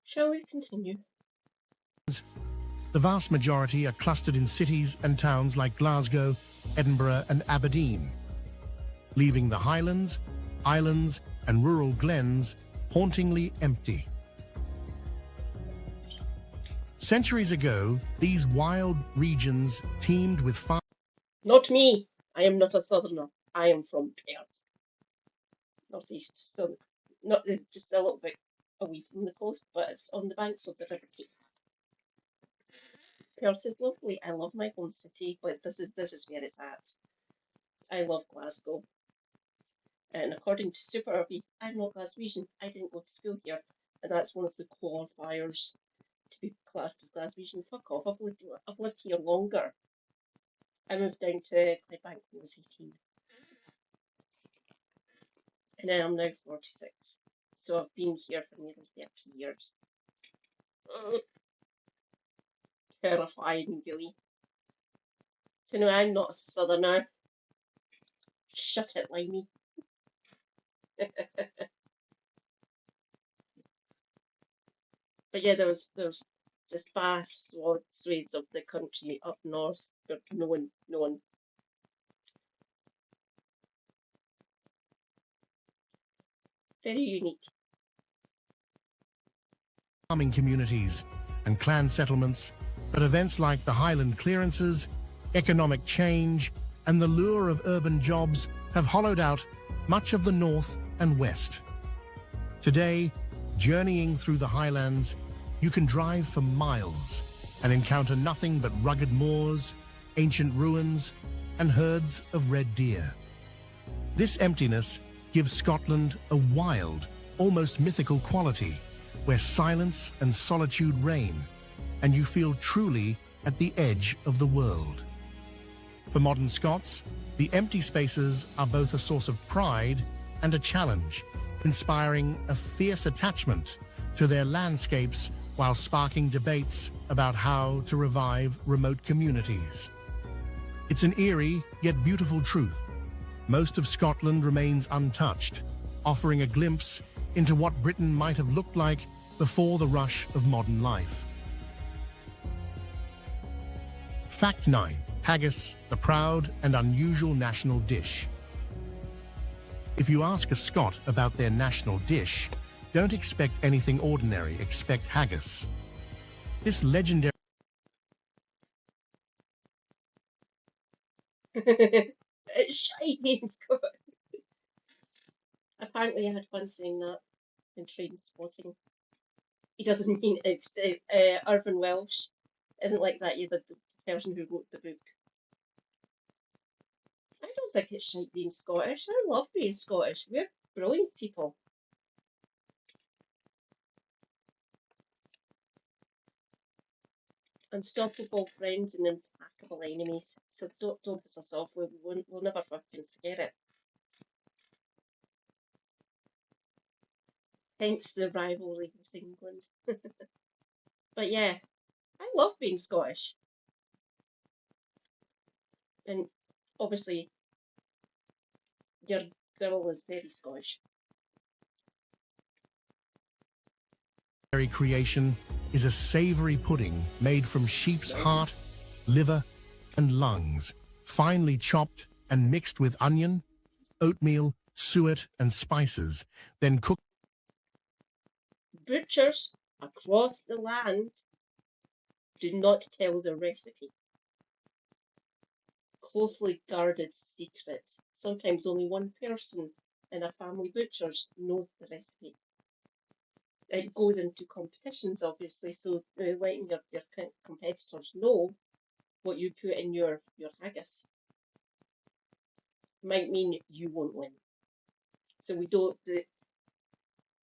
Shall we continue? the vast majority are clustered in cities and towns like Glasgow, Edinburgh and Aberdeen, leaving the highlands, islands and rural glens hauntingly empty. Centuries ago, these wild regions teemed with farm. Not me. I am not a southerner. I am from Perth, northeast. So not just a little bit away from the coast, but it's on the banks of the River Tay. Perth is lovely. I love my home city, but this is where it's at. I love Glasgow. And according to Super Rugby, I'm not Glaswegian. I didn't go to school here, and that's one of the qualifiers to be classed as Glaswegian. Fuck off! I've lived here longer. I moved down to Clydebank when I was 18, and I am now 46. So I've been here for nearly 30 years. Terrifying, really. So no, I'm not a southerner. Shut it, Limey. But yeah, there's just vast swathes of the country up north, but no one. Very unique. Farming communities and clan settlements, but events like the Highland clearances, economic change, and the lure of urban jobs have hollowed out much of the north and west. Today, journeying through the highlands, you can drive for miles and encounter nothing but rugged moors, ancient ruins, and herds of red deer. This emptiness gives Scotland a wild, almost mythical quality, where silence and solitude reign, and you feel truly at the edge of the world. For modern Scots, the empty spaces are both a source of pride and a challenge, inspiring a fierce attachment to their landscapes while sparking debates about how to revive remote communities. It's an eerie yet beautiful truth. Most of Scotland remains untouched, offering a glimpse into what Britain might have looked like before the rush of modern life. Fact 9. Haggis, the proud and unusual national dish. If you ask a Scot about their national dish, don't expect anything ordinary, expect haggis. This legendary It's shite being Scottish. Apparently I had fun saying that in train spotting. He doesn't mean it's Irvin Welsh. Isn't like that either, the person who wrote the book. I don't think it's shite being Scottish. I love being Scottish. We're brilliant people. Unstoppable friends and implacable enemies. So don't piss us off. We'll never fucking forget it. Hence the rivalry with England. But yeah, I love being Scottish. And obviously, your girl is very Scottish. creation is a savory pudding made from sheep's heart, liver, and lungs, finely chopped and mixed with onion, oatmeal, suet, and spices, then cooked. Butchers across the land do not tell the recipe. Closely guarded secret. Sometimes only one person in a family butcher's knows the recipe. It goes into competitions, obviously, so letting your competitors know what you put in your haggis might mean you won't win. So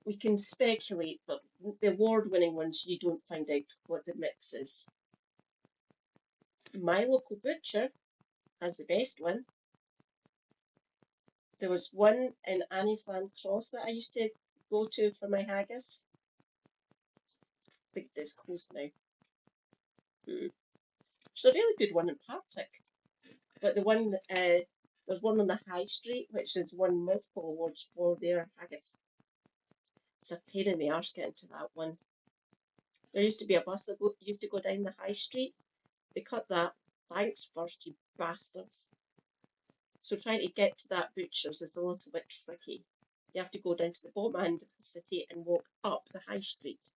we can speculate, but the award-winning ones, you don't find out what the mix is. My local butcher has the best one. There was one in Anniesland Cross that I used to go to for my haggis. I think it's closed now. It's a really good one in Partick. But there's one on the High Street, which has won multiple awards for their haggis. It's a pain in the arse getting to that one. There used to be a bus that used to go down the High Street. They cut that. Thanks first, you bastards. So trying to get to that butcher's is a little bit tricky. You have to go down to the bottom end of the city and walk up the High Street.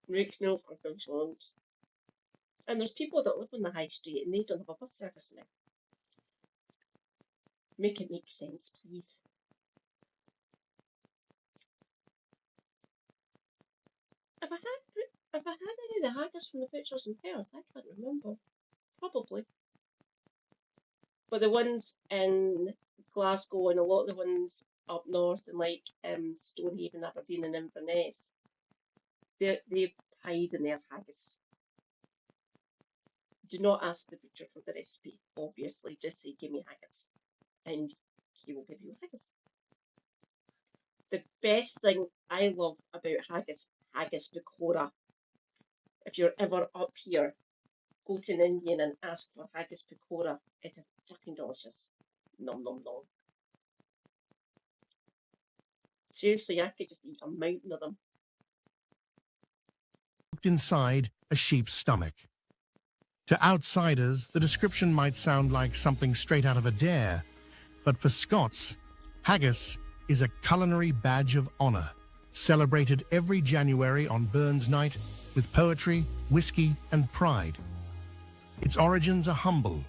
Makes no fucking sense. And there's people that live on the High Street and they don't have a bus service now. Make it make sense, please. Have I had any of the haggis from the butchers in Perth? I can't remember. Probably. But the ones in Glasgow and a lot of the ones up north in like Stonehaven, Aberdeen and Inverness, they hide in their haggis. Do not ask the butcher for the recipe, obviously. Just say, give me haggis. And he will give you haggis. The best thing I love about haggis pakora. If you're ever up here, go to an Indian and ask for haggis pakora. It is fucking delicious. Nom nom nom. Seriously, I could just eat a mountain of them. Cooked inside a sheep's stomach. To outsiders, the description might sound like something straight out of a dare, but for Scots, haggis is a culinary badge of honour, celebrated every January on Burns Night with poetry, whiskey and pride. Its origins are humble,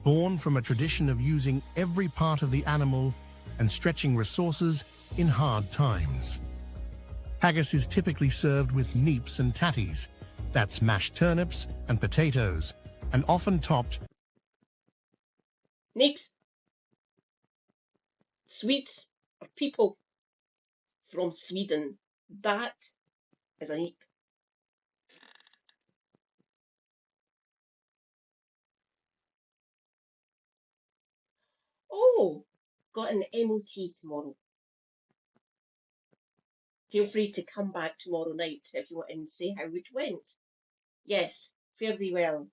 born from a tradition of using every part of the animal and stretching resources in hard times. Haggis is typically served with neeps and tatties, that's mashed turnips and potatoes, and often topped. Neeps. Swedes are people from Sweden. That is a neat. Oh, got an MOT tomorrow. Feel free to come back tomorrow night if you want and say how it went. Yes, fairly well.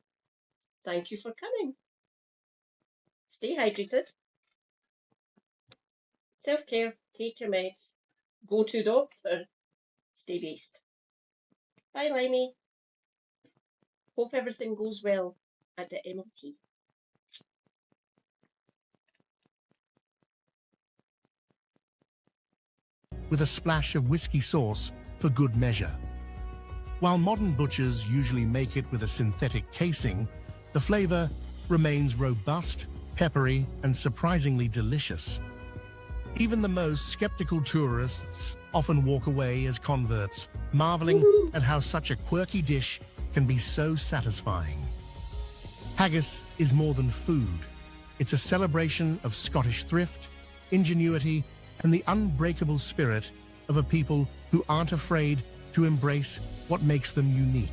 Thank you for coming. Stay hydrated. Self-care. Take your meds. Go to doctor. Stay based. Bye, Limey. Hope everything goes well at the MOT. With a splash of whiskey sauce for good measure. While modern butchers usually make it with a synthetic casing, the flavor remains robust, peppery, and surprisingly delicious. Even the most skeptical tourists often walk away as converts, marveling at how such a quirky dish can be so satisfying. Haggis is more than food. It's a celebration of Scottish thrift, ingenuity, and the unbreakable spirit of a people who aren't afraid to embrace what makes them unique.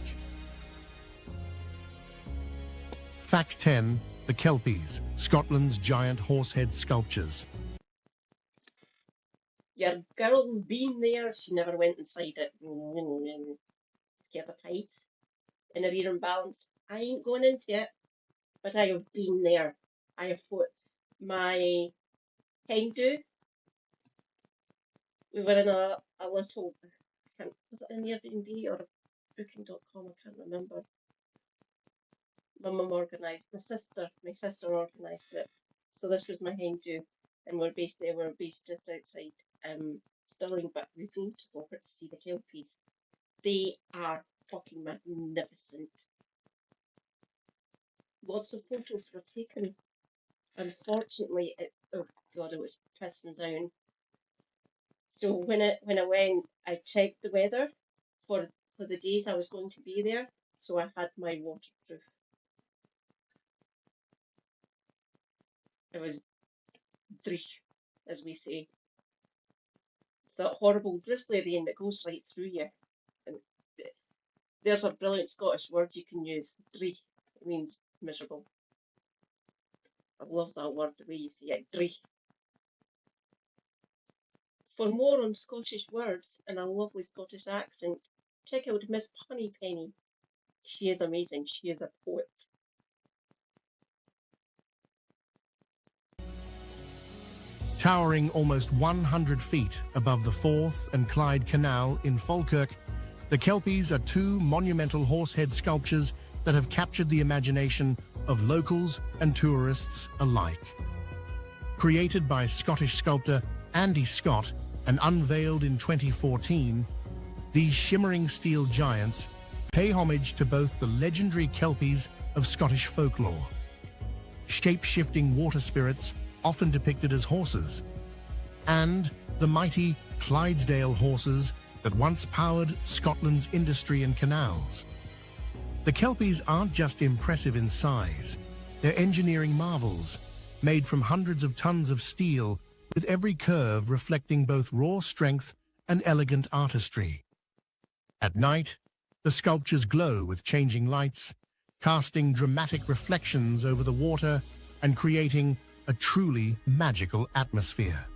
Fact 10. The Kelpies, Scotland's giant horsehead sculptures. Your girl's been there. She never went inside it. Give a pint in her ear and balance. I ain't going into it, but I have been there. I have fought my hen do. We were in a little, was it an Airbnb or a booking.com? I can't remember. My mum organised, my sister organised it. So this was my hen do, and we're based just outside Stirling, but we drove to Falkirk to see the Kelpies. They are fucking magnificent. Lots of photos were taken. Unfortunately, oh god, it was pissing down. So when I went, I checked the weather for the days I was going to be there. So I had my waterproof. It was dreich, as we say. It's that horrible drizzly rain that goes right through you. And there's a brilliant Scottish word you can use. Dreich. It means miserable. I love that word, the way you say it. Dreich. For more on Scottish words and a lovely Scottish accent, check out Miss Punnypenny. She is amazing. She is a poet. Towering almost 100 feet above the Forth and Clyde Canal in Falkirk, the Kelpies are two monumental horsehead sculptures that have captured the imagination of locals and tourists alike. Created by Scottish sculptor Andy Scott and unveiled in 2014, these shimmering steel giants pay homage to both the legendary Kelpies of Scottish folklore, shape-shifting water spirits often depicted as horses, and the mighty Clydesdale horses that once powered Scotland's industry and canals. The Kelpies aren't just impressive in size, they're engineering marvels, made from hundreds of tons of steel, with every curve reflecting both raw strength and elegant artistry. At night, the sculptures glow with changing lights, casting dramatic reflections over the water and creating a truly magical atmosphere.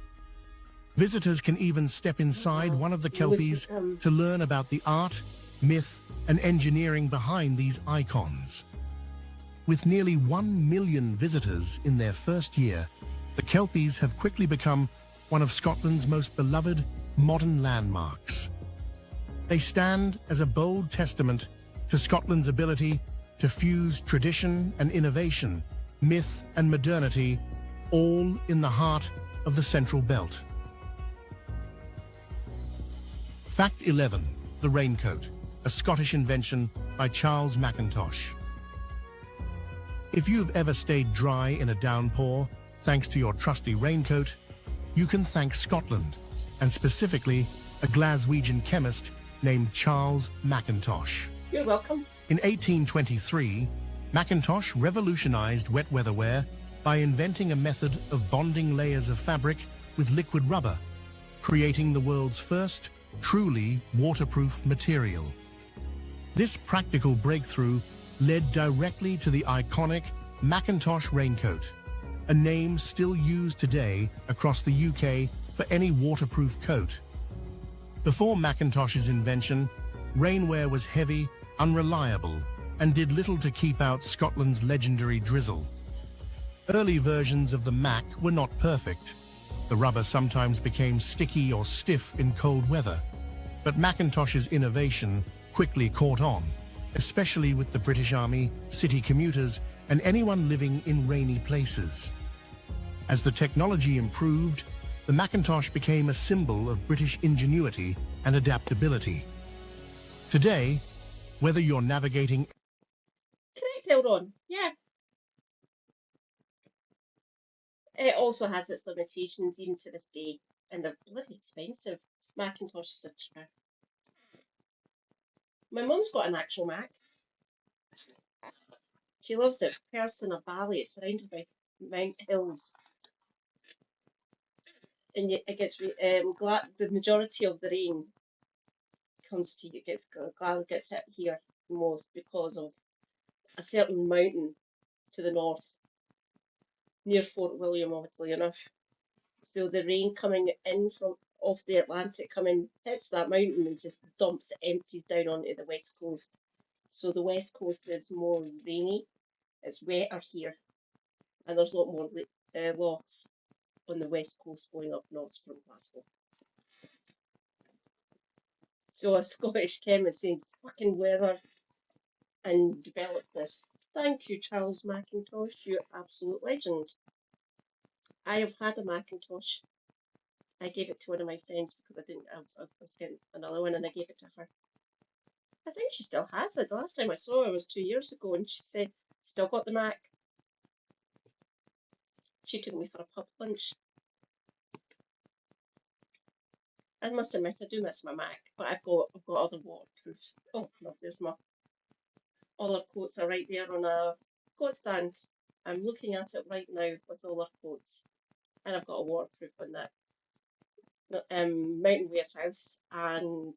Visitors can even step inside one of the Kelpies to learn about the art, myth, and engineering behind these icons. With nearly 1 million visitors in their first year, the Kelpies have quickly become one of Scotland's most beloved modern landmarks. They stand as a bold testament to Scotland's ability to fuse tradition and innovation, myth and modernity, all in the heart of the Central Belt. Fact 11. The raincoat, a Scottish invention by Charles Mackintosh. If you've ever stayed dry in a downpour, thanks to your trusty raincoat, you can thank Scotland, and specifically a Glaswegian chemist named Charles Mackintosh. You're welcome. In 1823, Mackintosh revolutionized wet weather wear by inventing a method of bonding layers of fabric with liquid rubber, creating the world's first truly waterproof material. This practical breakthrough led directly to the iconic Macintosh raincoat, a name still used today across the UK for any waterproof coat. Before Macintosh's invention, rainwear was heavy, unreliable, and did little to keep out Scotland's legendary drizzle. Early versions of the Mac were not perfect. The rubber sometimes became sticky or stiff in cold weather, but Macintosh's innovation quickly caught on, especially with the British Army, city commuters, and anyone living in rainy places. As the technology improved, the Macintosh became a symbol of British ingenuity and adaptability. Today, whether you're navigating... Hold on. Yeah. It also has its limitations even to this day, and they're bloody expensive. Macintoshes are cheaper. My mum's got an actual Mac. She lives it. Perth in a valley. It's surrounded by hills, and it gets the majority of the rain comes to you. Gets hit here the most because of a certain mountain to the north near Fort William, oddly enough. So the rain coming in from off the Atlantic hits that mountain and just empties down onto the west coast. So the west coast is more rainy. It's wetter here, and there's a lot more loss on the west coast going up north from Glasgow. So a Scottish chemist saying fucking weather and developed this. Thank you, Charles Macintosh, you absolute legend. I have had a Macintosh. I gave it to one of my friends because I was getting another one and I gave it to her. I think she still has it. The last time I saw her was 2 years ago and she said, still got the Mac. She took me for a pub lunch. I must admit, I do miss my Mac, but I've got other waterproof. Oh, no, there's my other coats are right there on a coat stand. I'm looking at it right now with all our coats, and I've got a waterproof on that mountain warehouse and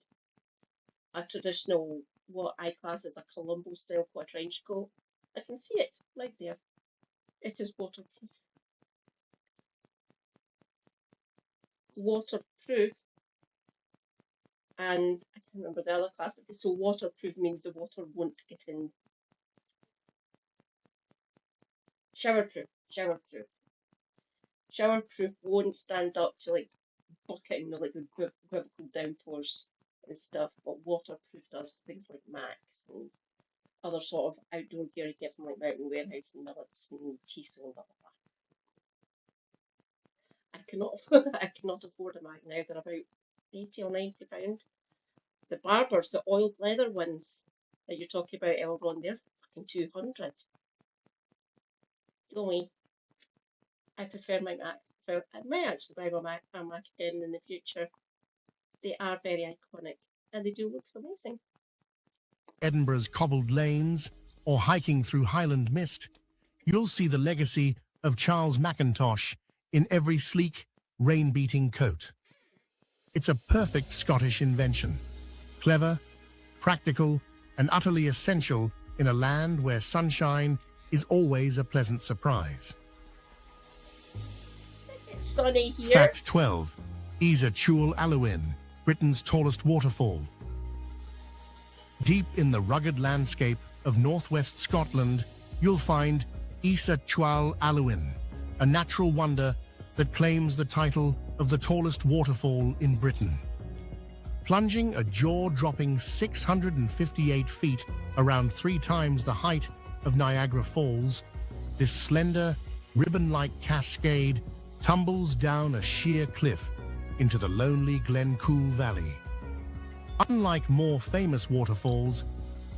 a traditional what I class as a Colombo style quadrangle coat. I can see it right there. It is waterproof. Waterproof, and I can't remember the other class. So waterproof means the water won't get in. Showerproof. Showerproof won't stand up to like bucketing the like the biblical downpours and stuff, but waterproof does things like Macs and other sort of outdoor gear you get from like Mountain Warehouse and Millets and Teasel and blah blah blah. I cannot afford a Mac now. They're about £80 or £90. The barbers, the oiled leather ones that you're talking about earlier on, they're fucking 200. Only I prefer my Mac. So I may actually buy my Mac again in the future. They are very iconic and they do look amazing. Edinburgh's cobbled lanes or hiking through Highland mist, you'll see the legacy of Charles Macintosh in every sleek, rain-beating coat. It's a perfect Scottish invention, clever, practical, and utterly essential in a land where sunshine is always a pleasant surprise. It's sunny here. Fact 12. Isa Chual Alwyn, Britain's tallest waterfall. Deep in the rugged landscape of northwest Scotland, you'll find Isa Chual Alwyn, a natural wonder that claims the title of the tallest waterfall in Britain. Plunging a jaw-dropping 658 feet, around 3 times the height of Niagara Falls, this slender, ribbon-like cascade tumbles down a sheer cliff into the lonely Glencoul Valley. Unlike more famous waterfalls,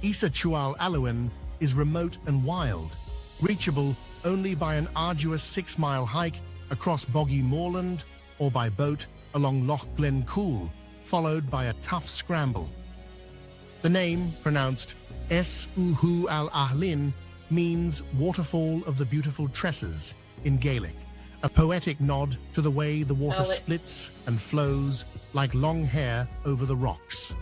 Isa Chual Alwyn is remote and wild, reachable only by an arduous 6-mile hike across boggy moorland or by boat along Loch Glencoul, followed by a tough scramble. The name, pronounced S-Uhu al-Ahlin, means waterfall of the beautiful tresses in Gaelic, a poetic nod to the way the water Alex. splits and flows like long hair over the rocks.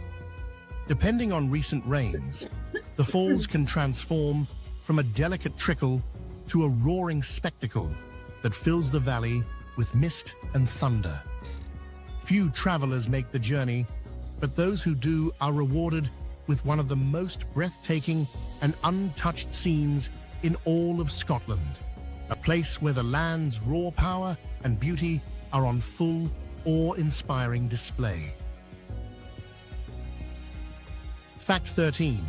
Depending on recent rains, the falls can transform from a delicate trickle to a roaring spectacle that fills the valley with mist and thunder. Few travelers make the journey, but those who do are rewarded with one of the most breathtaking and untouched scenes in all of Scotland, a place where the land's raw power and beauty are on full, awe-inspiring display. Fact 13.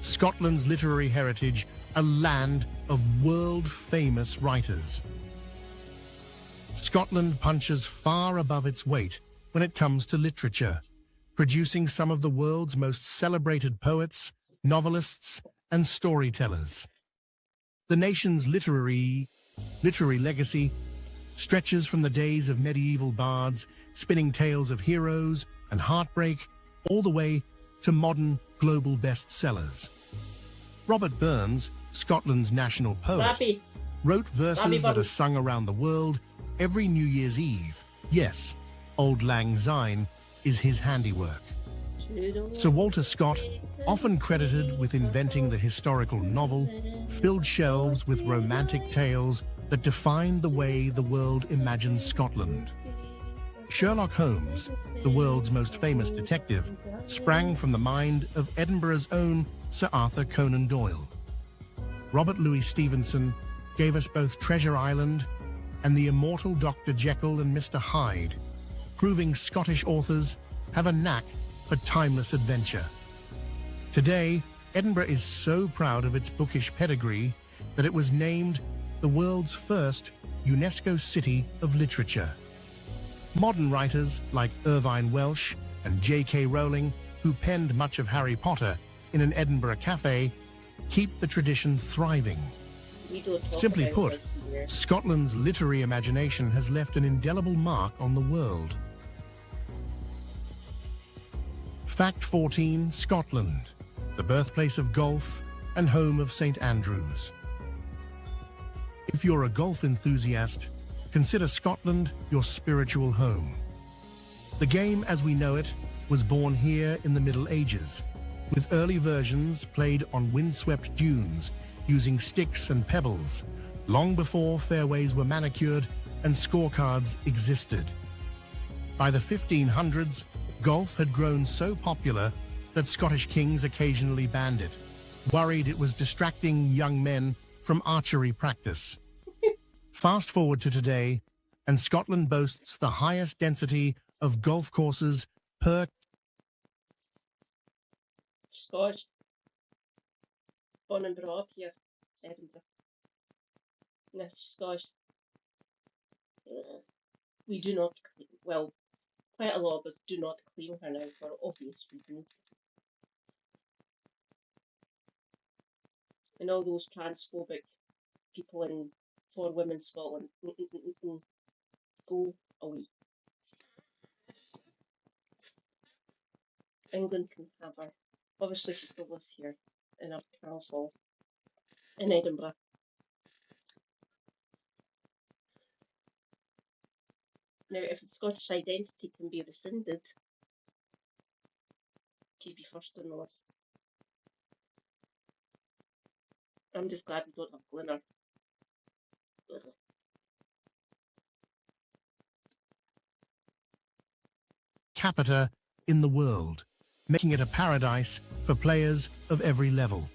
Scotland's literary heritage, a land of world-famous writers. Scotland punches far above its weight when it comes to literature, producing some of the world's most celebrated poets, novelists, and storytellers. The nation's literary legacy stretches from the days of medieval bards spinning tales of heroes and heartbreak all the way to modern global bestsellers. Robert Burns, Scotland's national poet, wrote verses that are sung around the world every New Year's Eve. Yes, Auld Lang Syne is his handiwork. Sir Walter Scott, often credited with inventing the historical novel, filled shelves with romantic tales that defined the way the world imagines Scotland. Sherlock Holmes, the world's most famous detective, sprang from the mind of Edinburgh's own Sir Arthur Conan Doyle. Robert Louis Stevenson gave us both Treasure Island and the immortal Dr. Jekyll and Mr. Hyde, proving Scottish authors have a knack for timeless adventure. Today, Edinburgh is so proud of its bookish pedigree that it was named the world's first UNESCO City of Literature. Modern writers like Irvine Welsh and J.K. Rowling, who penned much of Harry Potter in an Edinburgh cafe, keep the tradition thriving. Simply put, Scotland's literary imagination has left an indelible mark on the world. Fact 14. Scotland, the birthplace of golf and home of St. Andrews. If you're a golf enthusiast, consider Scotland your spiritual home. The game as we know it was born here in the Middle Ages, with early versions played on windswept dunes using sticks and pebbles, long before fairways were manicured and scorecards existed. By the 1500s, golf had grown so popular that Scottish kings occasionally banned it, worried it was distracting young men from archery practice. Fast forward to today, and Scotland boasts the highest density of golf courses per Scotch. Born and brought up here, Edinburgh. This Scotch. We do not, well, quite a lot of us do not claim her now for obvious reasons. And all those transphobic people in For Women Scotland, go away. England can have her. Obviously she still lives here in our castle in Edinburgh. Now, if the Scottish identity can be rescinded, she'd be first on the list. I'm just glad we don't have Glenner. capita in the world, making it a paradise for players of every level.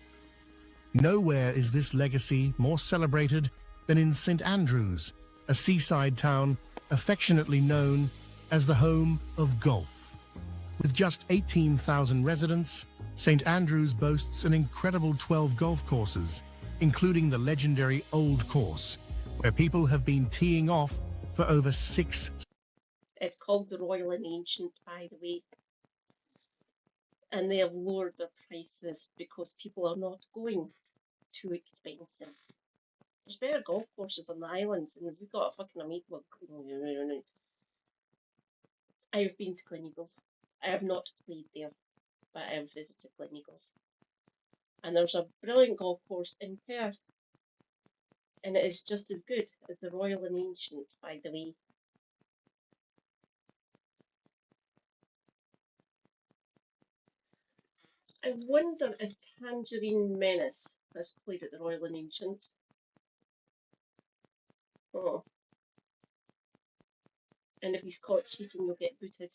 Nowhere is this legacy more celebrated than in St. Andrews, a seaside town affectionately known as the home of golf. With just 18,000 residents, St. Andrews boasts an incredible 12 golf courses, including the legendary Old Course, where people have been teeing off for over 6. It's called the Royal and Ancient, by the way. And they have lowered their prices because people are not going too expensive. There's better golf courses on the islands, and we've got a fucking amazing one. I've been to Gleneagles. I have not played there, but I have visited Gleneagles. And there's a brilliant golf course in Perth. and it is just as good as the Royal and Ancient, by the way. I wonder if Tangerine Menace has played at the Royal and Ancient. Oh, and if he's caught cheating, he'll get booted.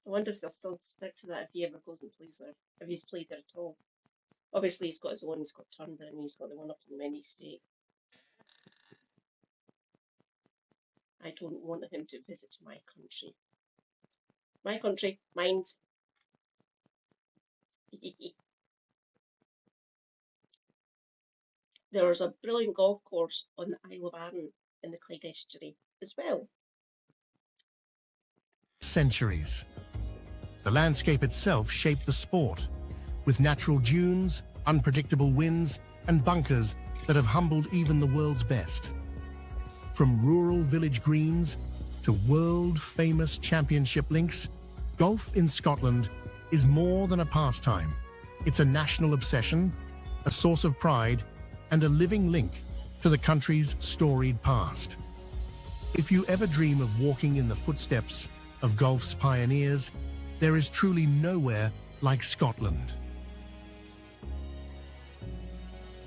I wonder if they'll still stick to that if he ever goes and plays there, if he's played there at all. Obviously, he's got his own, he's got Turnbull, and he's got the one up in Many State. I don't want him to visit my country. My country, mine's. There's a brilliant golf course on the Isle of Arran in the Clyde Estuary as well. Centuries. The landscape itself shaped the sport, with natural dunes, unpredictable winds, and bunkers that have humbled even the world's best. From rural village greens to world-famous championship links, golf in Scotland is more than a pastime. It's a national obsession, a source of pride, and a living link to the country's storied past. If you ever dream of walking in the footsteps of golf's pioneers, there is truly nowhere like Scotland.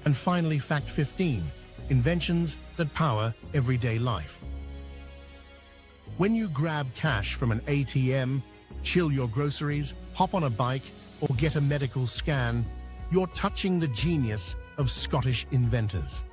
And finally, fact 15, inventions that power everyday life. When you grab cash from an ATM, chill your groceries, hop on a bike, or get a medical scan, you're touching the genius of Scottish inventors.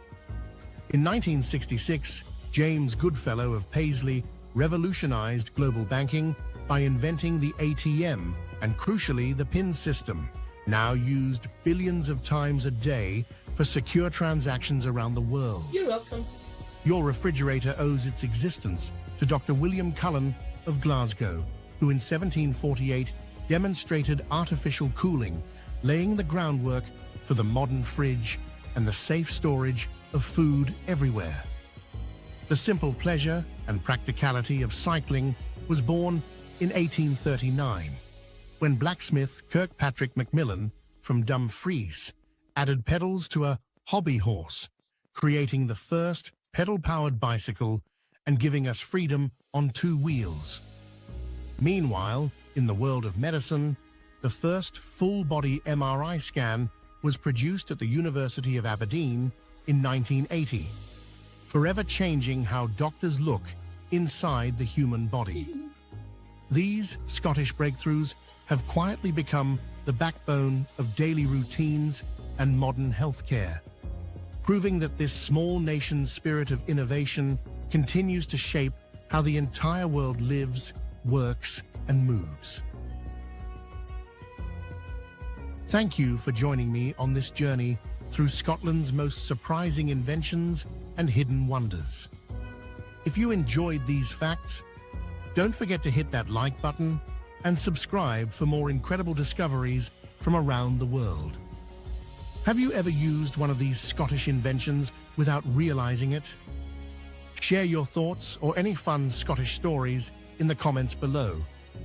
In 1966, James Goodfellow of Paisley revolutionized global banking by inventing the ATM and, crucially, the PIN system, now used billions of times a day for secure transactions around the world. You're welcome. Your refrigerator owes its existence to Dr. William Cullen of Glasgow, who in 1748 demonstrated artificial cooling, laying the groundwork for the modern fridge and the safe storage of food everywhere. The simple pleasure and practicality of cycling was born in 1839, when blacksmith Kirkpatrick Macmillan from Dumfries added pedals to a hobby horse, creating the first pedal-powered bicycle and giving us freedom on two wheels. Meanwhile, in the world of medicine, the first full-body MRI scan was produced at the University of Aberdeen in 1980, forever changing how doctors look inside the human body. These Scottish breakthroughs have quietly become the backbone of daily routines and modern healthcare, proving that this small nation's spirit of innovation continues to shape how the entire world lives, works, and moves. Thank you for joining me on this journey through Scotland's most surprising inventions and hidden wonders. If you enjoyed these facts, don't forget to hit that like button and subscribe for more incredible discoveries from around the world. Have you ever used one of these Scottish inventions without realizing it? Share your thoughts or any fun Scottish stories in the comments below.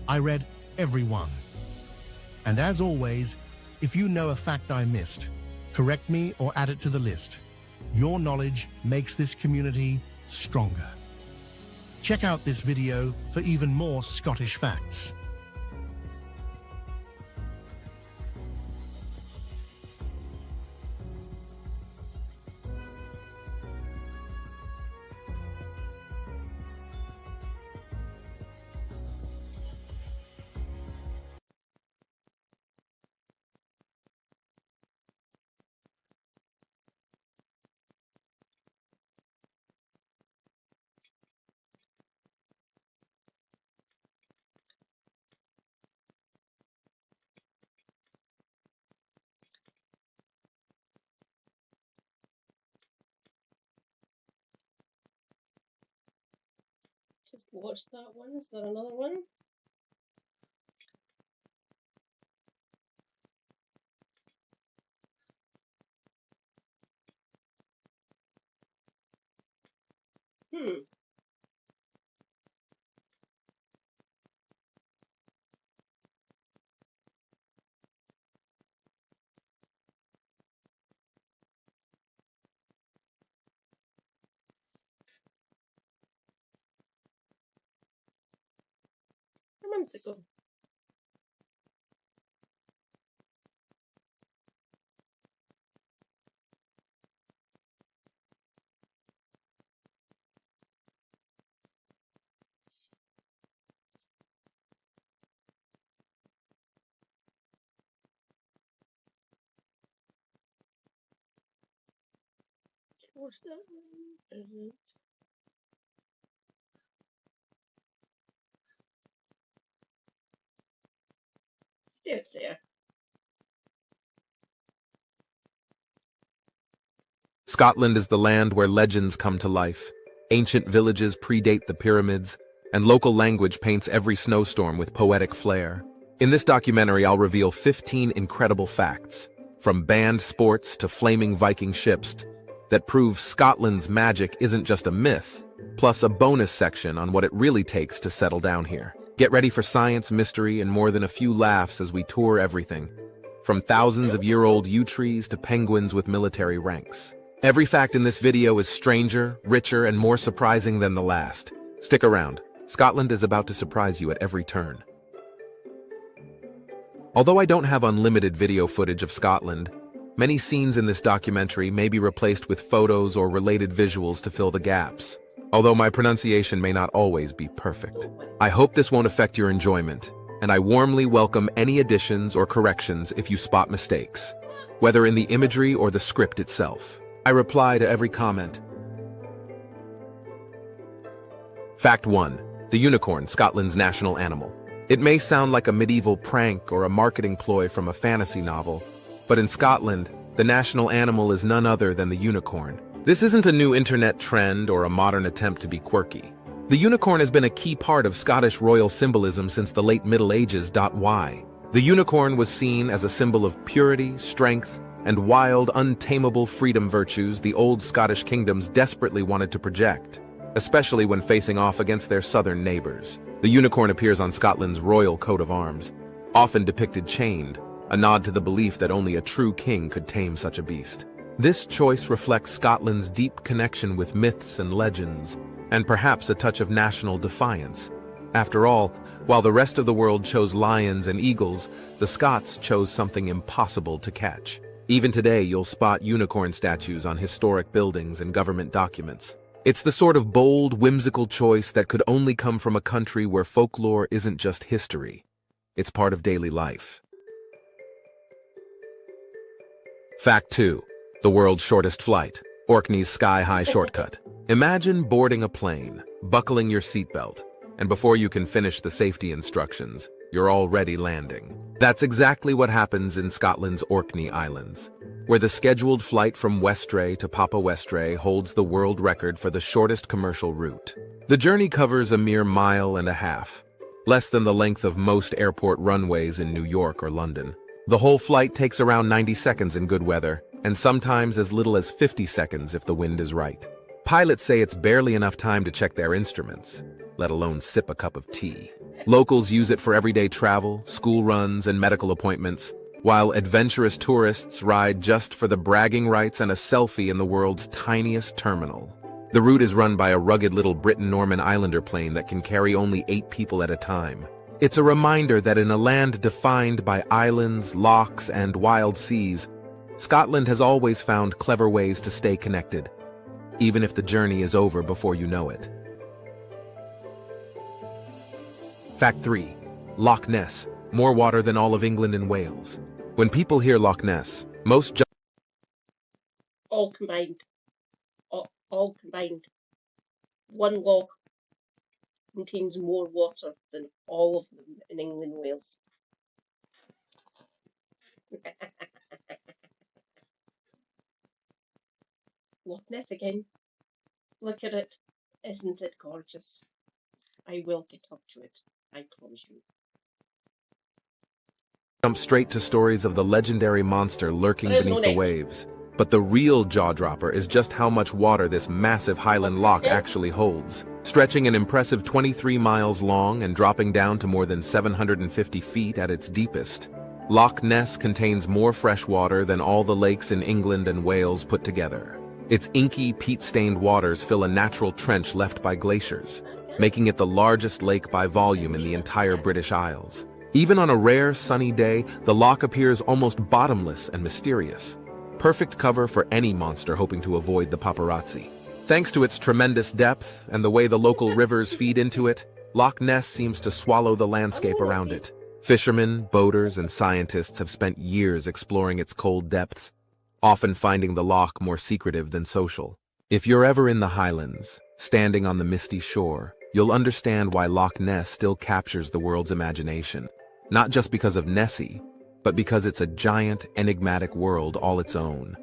I read every one. And as always, if you know a fact I missed, correct me or add it to the list. Your knowledge makes this community stronger. Check out this video for even more Scottish facts. Just watched that one. Is there another one? Hmm. to go. What's that? It's there. Scotland is the land where legends come to life. Ancient villages predate the pyramids, and local language paints every snowstorm with poetic flair. In this documentary, I'll reveal 15 incredible facts, from banned sports to flaming Viking ships, that prove Scotland's magic isn't just a myth, plus a bonus section on what it really takes to settle down here. Get ready for science, mystery, and more than a few laughs as we tour everything, from thousands of year-old yew trees to penguins with military ranks. Every fact in this video is stranger, richer, and more surprising than the last. Stick around. Scotland is about to surprise you at every turn. Although I don't have unlimited video footage of Scotland, many scenes in this documentary may be replaced with photos or related visuals to fill the gaps, although my pronunciation may not always be perfect. I hope this won't affect your enjoyment, and I warmly welcome any additions or corrections if you spot mistakes, whether in the imagery or the script itself. I reply to every comment. Fact 1. The unicorn, Scotland's national animal. It may sound like a medieval prank or a marketing ploy from a fantasy novel, but in Scotland, the national animal is none other than the unicorn. This isn't a new internet trend or a modern attempt to be quirky. The unicorn has been a key part of Scottish royal symbolism since the late Middle Ages. Why? The unicorn was seen as a symbol of purity, strength, and wild, untamable freedom virtues the old Scottish kingdoms desperately wanted to project, especially when facing off against their southern neighbors. The unicorn appears on Scotland's royal coat of arms, often depicted chained, a nod to the belief that only a true king could tame such a beast. This choice reflects Scotland's deep connection with myths and legends, and perhaps a touch of national defiance. After all, while the rest of the world chose lions and eagles, the Scots chose something impossible to catch. Even today, you'll spot unicorn statues on historic buildings and government documents. It's the sort of bold, whimsical choice that could only come from a country where folklore isn't just history. It's part of daily life. Fact 2. The world's shortest flight. Orkney's sky-high shortcut. Imagine boarding a plane, buckling your seatbelt, and before you can finish the safety instructions, you're already landing. That's exactly what happens in Scotland's Orkney Islands, where the scheduled flight from Westray to Papa Westray holds the world record for the shortest commercial route. The journey covers a mere mile and a half, less than the length of most airport runways in New York or London. The whole flight takes around 90 seconds in good weather, and sometimes as little as 50 seconds if the wind is right. Pilots say it's barely enough time to check their instruments, let alone sip a cup of tea. Locals use it for everyday travel, school runs, and medical appointments, while adventurous tourists ride just for the bragging rights and a selfie in the world's tiniest terminal. The route is run by a rugged little Britten-Norman Islander plane that can carry only 8 people at a time. It's a reminder that in a land defined by islands, lochs, and wild seas, Scotland has always found clever ways to stay connected, even if the journey is over before you know it. Fact 3. Loch Ness, more water than all of England and Wales. When people hear Loch Ness, most All combined. All combined. One loch contains more water than all of them in England and Wales. Loch Ness again. Look at it. Isn't it gorgeous? I will get up to it. I promise you. jump straight to stories of the legendary monster lurking beneath the waves. But the real jaw-dropper is just how much water this massive Highland loch actually holds. Stretching an impressive 23 miles long and dropping down to more than 750 feet at its deepest, Loch Ness contains more fresh water than all the lakes in England and Wales put together. Its inky, peat-stained waters fill a natural trench left by glaciers, making it the largest lake by volume in the entire British Isles. Even on a rare, sunny day, the loch appears almost bottomless and mysterious. Perfect cover for any monster hoping to avoid the paparazzi. Thanks to its tremendous depth and the way the local rivers feed into it, Loch Ness seems to swallow the landscape around it. Fishermen, boaters, and scientists have spent years exploring its cold depths, often finding the loch more secretive than social. If you're ever in the Highlands, standing on the misty shore, you'll understand why Loch Ness still captures the world's imagination. Not just because of Nessie, but because it's a giant, enigmatic world all its own.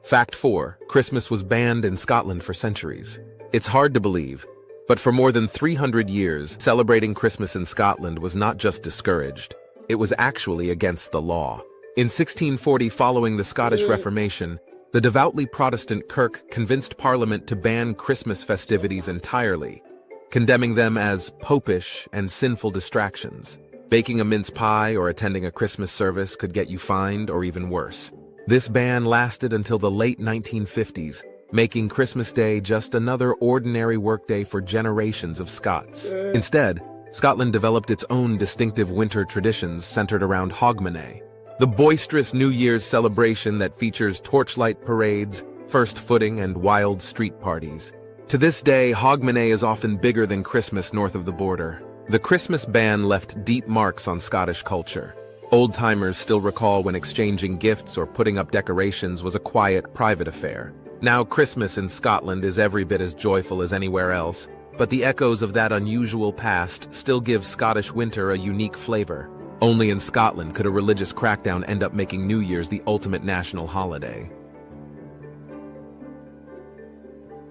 Fact 4. Christmas was banned in Scotland for centuries. It's hard to believe, but for more than 300 years, celebrating Christmas in Scotland was not just discouraged, it was actually against the law. In 1640, following the Scottish Reformation, the devoutly Protestant Kirk convinced Parliament to ban Christmas festivities entirely, condemning them as popish and sinful distractions. Baking a mince pie or attending a Christmas service could get you fined or even worse. This ban lasted until the late 1950s, making Christmas Day just another ordinary workday for generations of Scots. Instead, Scotland developed its own distinctive winter traditions centered around Hogmanay, the boisterous New Year's celebration that features torchlight parades, first footing, and wild street parties. To this day, Hogmanay is often bigger than Christmas north of the border. The Christmas ban left deep marks on Scottish culture. Old-timers still recall when exchanging gifts or putting up decorations was a quiet, private affair. Now Christmas in Scotland is every bit as joyful as anywhere else, but the echoes of that unusual past still give Scottish winter a unique flavor. Only in Scotland could a religious crackdown end up making New Year's the ultimate national holiday.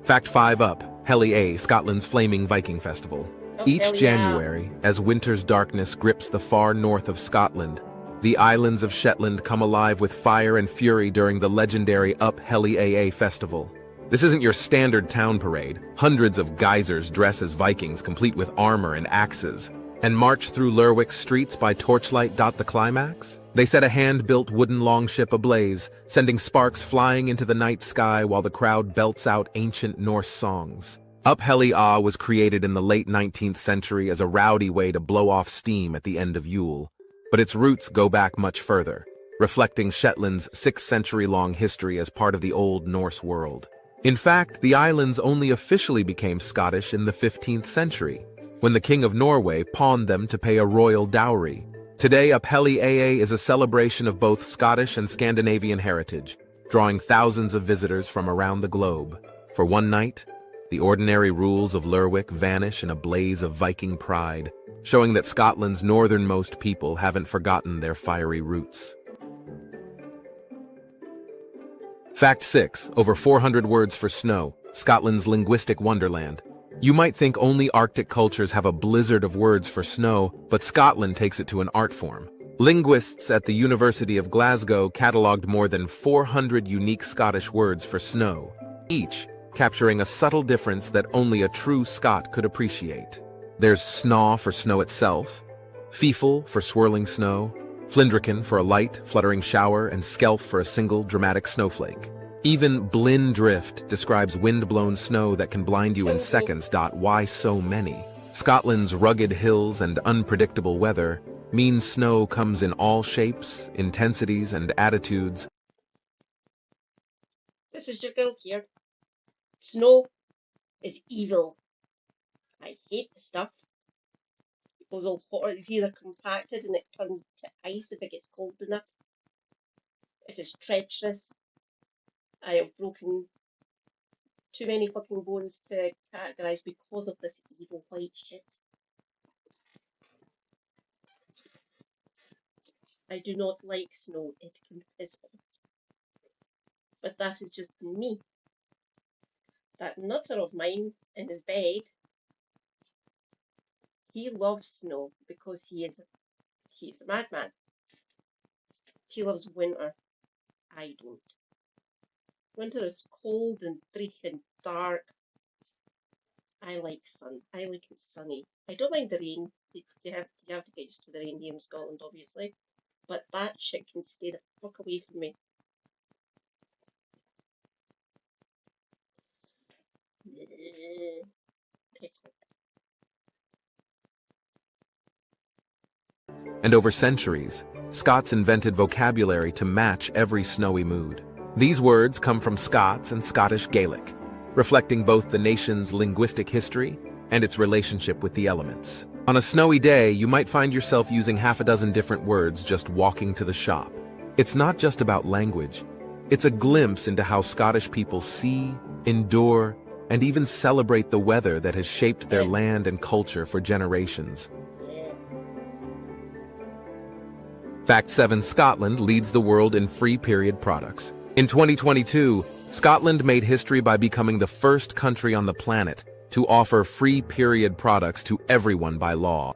Fact 5 up, Hellscape, Scotland's flaming Viking festival. Each January, as winter's darkness grips the far north of Scotland, the islands of Shetland come alive with fire and fury during the legendary Up Hellscape festival. This isn't your standard town parade. Hundreds of geysers dress as Vikings, complete with armor and axes, and march through Lerwick's streets by torchlight. The climax? They set a hand-built wooden longship ablaze, sending sparks flying into the night sky while the crowd belts out ancient Norse songs. Up Hellscape was created in the late 19th century as a rowdy way to blow off steam at the end of Yule, but its roots go back much further, reflecting Shetland's 6th-century-long history as part of the Old Norse world. In fact, the islands only officially became Scottish in the 15th century, when the King of Norway pawned them to pay a royal dowry. Today, Up Hellscape is a celebration of both Scottish and Scandinavian heritage, drawing thousands of visitors from around the globe. For one night, the ordinary rules of Lerwick vanish in a blaze of Viking pride, showing that Scotland's northernmost people haven't forgotten their fiery roots. Fact 6. Over 400 words for snow, Scotland's linguistic wonderland. You might think only Arctic cultures have a blizzard of words for snow, but Scotland takes it to an art form. Linguists at the University of Glasgow catalogued more than 400 unique Scottish words for snow, each capturing a subtle difference that only a true Scot could appreciate. There's snaw for snow itself, feefle for swirling snow, flindrican for a light, fluttering shower, and skelf for a single, dramatic snowflake. Even blindrift describes wind-blown snow that can blind you in seconds. Why so many? Scotland's rugged hills and unpredictable weather means snow comes in all shapes, intensities, and attitudes. This is your girl here. Snow is evil. I hate the stuff. It goes all hot. It's either compacted and it turns to ice if it gets cold enough. It is treacherous. I have broken too many fucking bones to categorise because of this evil white shit. I do not like snow. It can piss me off. But that is just me. That nutter of mine in his bed, he loves snow because he is a madman. He loves winter. I don't. Winter is cold and bleak and dark. I like sun. I like it sunny. I don't mind the rain. You have to get used to the rain here in Scotland, obviously. But that shit can stay the fuck away from me. And over centuries, Scots invented vocabulary to match every snowy mood. These words come from Scots and Scottish Gaelic, reflecting both the nation's linguistic history and its relationship with the elements. On a snowy day, you might find yourself using half a dozen different words just walking to the shop. It's not just about language. It's a glimpse into how Scottish people see, endure, and even celebrate the weather that has shaped their land and culture for generations. Fact 7. Scotland leads the world in free period products. In 2022, Scotland made history by becoming the first country on the planet to offer free period products to everyone by law,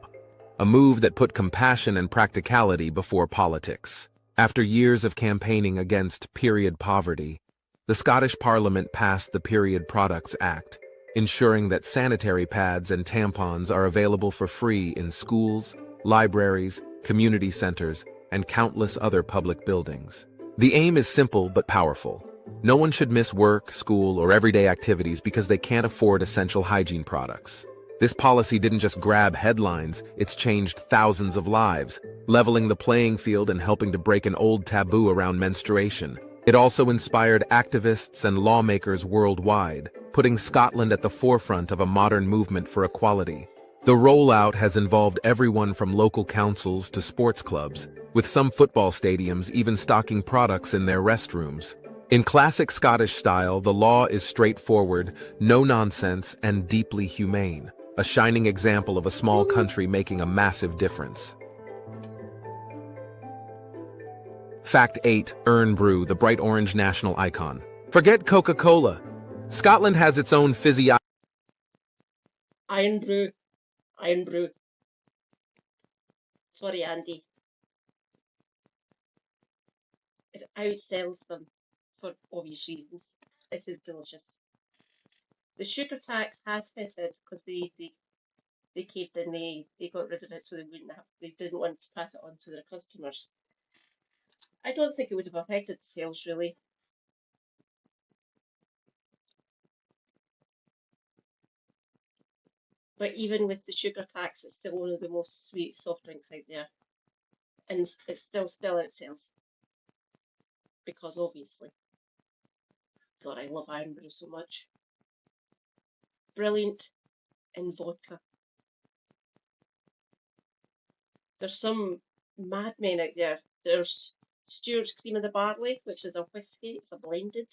a move that put compassion and practicality before politics. After years of campaigning against period poverty, the Scottish Parliament passed the Period Products Act, ensuring that sanitary pads and tampons are available for free in schools, libraries, community centers, and countless other public buildings. The aim is simple but powerful. No one should miss work, school, or everyday activities because they can't afford essential hygiene products. This policy didn't just grab headlines, it's changed thousands of lives, leveling the playing field and helping to break an old taboo around menstruation. It also inspired activists and lawmakers worldwide, putting Scotland at the forefront of a modern movement for equality. The rollout has involved everyone from local councils to sports clubs, with some football stadiums even stocking products in their restrooms. In classic Scottish style, the law is straightforward, no-nonsense, and deeply humane, a shining example of a small country making a massive difference. Fact 8. Irn-Bru, the bright orange national icon. Forget Coca-Cola. Scotland has its own fizzy Irn-Bru. Irn-Bru. Sorry, Andy. It outsells them for obvious reasons. It is delicious. The sugar tax has fitted because they caved in, they got rid of it so they didn't want to pass it on to their customers. I don't think it would have affected sales really. But even with the sugar tax, it's still one of the most sweet soft drinks out there. And it's still outsells. Because obviously. God, I love Irn-Bru so much. Brilliant in vodka. There's some madmen out there. There's Stewart's Cream of the Barley, which is a whiskey, it's a blended.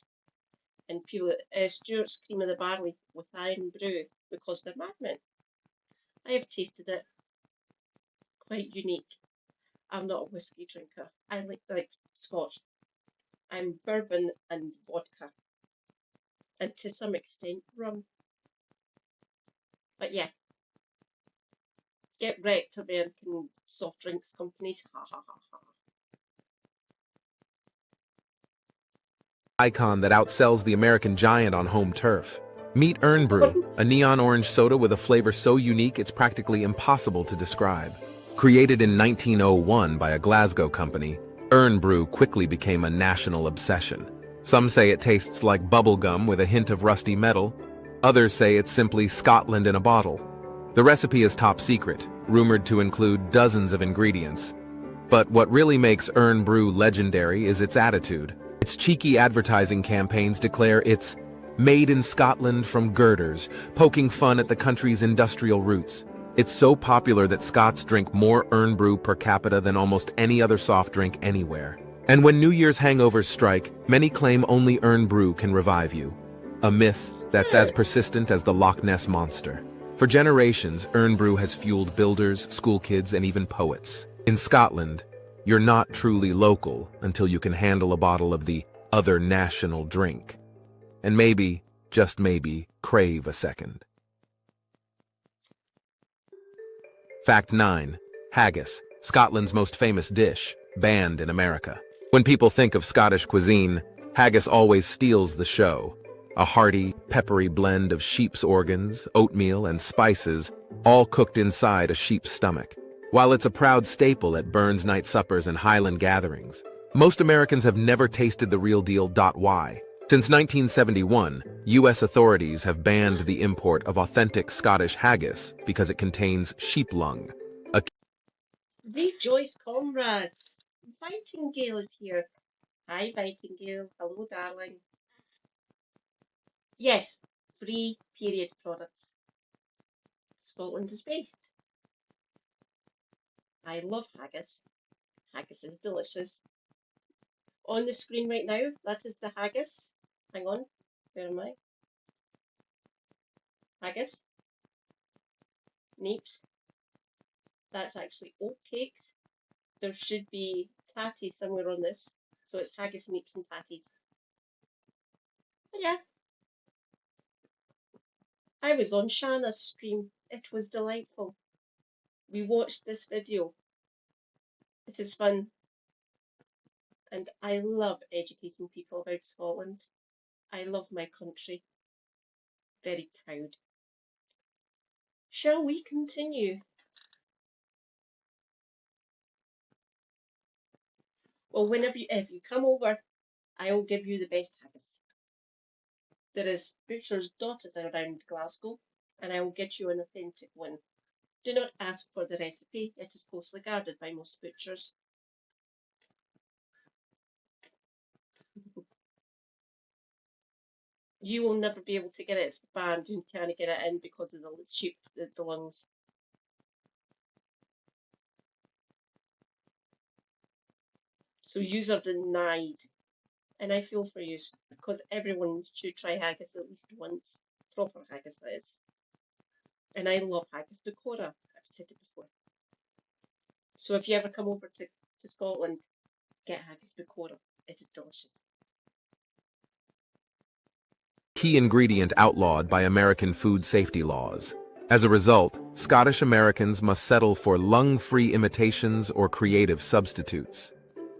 And people, Stewart's Cream of the Barley with Irn-Bru because they're madmen. I have tasted it. Quite unique. I'm not a whiskey drinker. I like Scotch. I'm bourbon and vodka. And to some extent rum. But yeah. Get wrecked, American soft drinks companies. Ha ha ha ha. icon that outsells the American giant on home turf. Meet Irn-Bru, a neon orange soda with a flavor so unique it's practically impossible to describe. Created in 1901 by a Glasgow company, Irn-Bru quickly became a national obsession. Some say it tastes like bubblegum with a hint of rusty metal. Others say it's simply Scotland in a bottle. The recipe is top secret, rumored to include dozens of ingredients. But what really makes Irn-Bru legendary is its attitude. Its cheeky advertising campaigns declare it's made in Scotland from girders, poking fun at the country's industrial roots. It's so popular that Scots drink more Irn-Bru per capita than almost any other soft drink anywhere. And when New Year's hangovers strike, many claim only Irn-Bru can revive you. A myth that's as persistent as the Loch Ness Monster. For generations, Irn-Bru has fueled builders, school kids, and even poets. In Scotland, you're not truly local until you can handle a bottle of the other national drink. And maybe, just maybe, crave a second. Fact 9. Haggis, Scotland's most famous dish, banned in America. When people think of Scottish cuisine, haggis always steals the show. A hearty, peppery blend of sheep's organs, oatmeal, and spices, all cooked inside a sheep's stomach. While it's a proud staple at Burns night suppers and Highland gatherings, most Americans have never tasted the real deal. Why? Since 1971, U.S. authorities have banned the import of authentic Scottish haggis because it contains sheep lung. Rejoice, comrades! Fightingale is here. Hi, Fightingale. Hello, darling. Yes, free period products. Scotland is based. I love haggis. Haggis is delicious. On the screen right now, that is the haggis. Hang on, where am I? Haggis. Neat. That's actually oatcakes. There should be tatties somewhere on this. So it's haggis, meats and tatties. But yeah, I was on Shanna's stream. It was delightful. We watched this video. It is fun. And I love educating people about Scotland. I love my country. Very proud. Shall we continue? Well, if you come over, I will give you the best haggis. There is butchers dotted around Glasgow, and I will get you an authentic one. Do not ask for the recipe, it is closely guarded by most butchers. You will never be able to get it, it's banned, you can't get it in because of the sheep, the lungs. So yous are denied. And I feel for you because everyone should try haggis at least once. Proper haggis, that is. And I love haggis bacora. I've said it before. So if you ever come over to Scotland, get haggis bacora. It is delicious. Key ingredient outlawed by American food safety laws. As a result, Scottish Americans must settle for lung-free imitations or creative substitutes.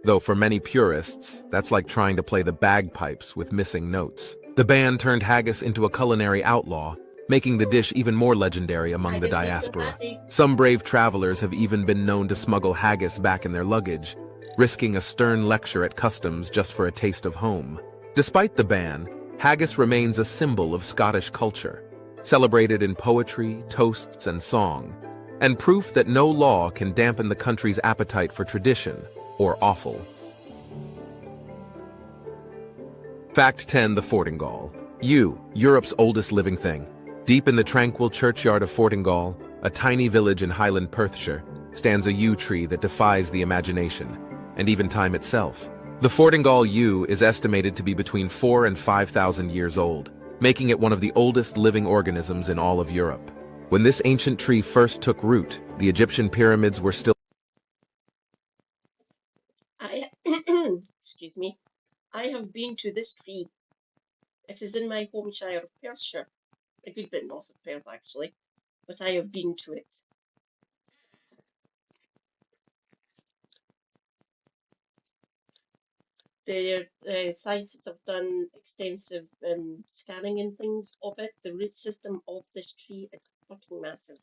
Though for many purists, that's like trying to play the bagpipes with missing notes. The ban turned haggis into a culinary outlaw, making the dish even more legendary among the diaspora. Some brave travelers have even been known to smuggle haggis back in their luggage, risking a stern lecture at customs just for a taste of home. Despite the ban, haggis remains a symbol of Scottish culture, celebrated in poetry, toasts, and song, and proof that no law can dampen the country's appetite for tradition or offal. Fact 10. The Fortingall. Europe's oldest living thing. Deep in the tranquil churchyard of Fortingall, a tiny village in Highland Perthshire, stands a yew tree that defies the imagination, and even time itself. The Fortingall yew is estimated to be between 4,000 and 5,000 years old, making it one of the oldest living organisms in all of Europe. When this ancient tree first took root, the Egyptian pyramids were still Excuse me. I have been to this tree. It is in my home shire of Perthshire, a good bit north of Perth actually, but I have been to it. The scientists have done extensive scanning and things of it. The root system of this tree is fucking massive.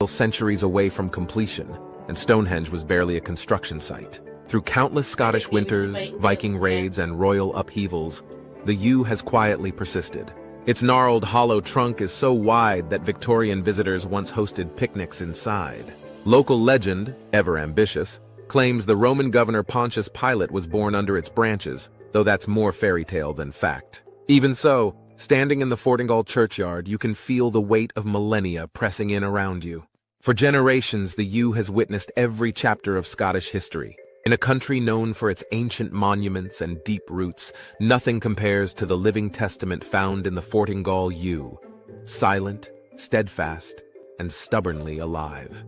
centuries away from completion, and Stonehenge was barely a construction site. Through countless Scottish winters, Viking raids, and royal upheavals, the yew has quietly persisted. Its gnarled, hollow trunk is so wide that Victorian visitors once hosted picnics inside. Local legend, ever ambitious, claims the Roman governor Pontius Pilate was born under its branches, though that's more fairy tale than fact. Even so, standing in the Fortingall churchyard, you can feel the weight of millennia pressing in around you. For generations, the yew has witnessed every chapter of Scottish history. In a country known for its ancient monuments and deep roots, nothing compares to the living testament found in the Fortingall yew, silent, steadfast, and stubbornly alive.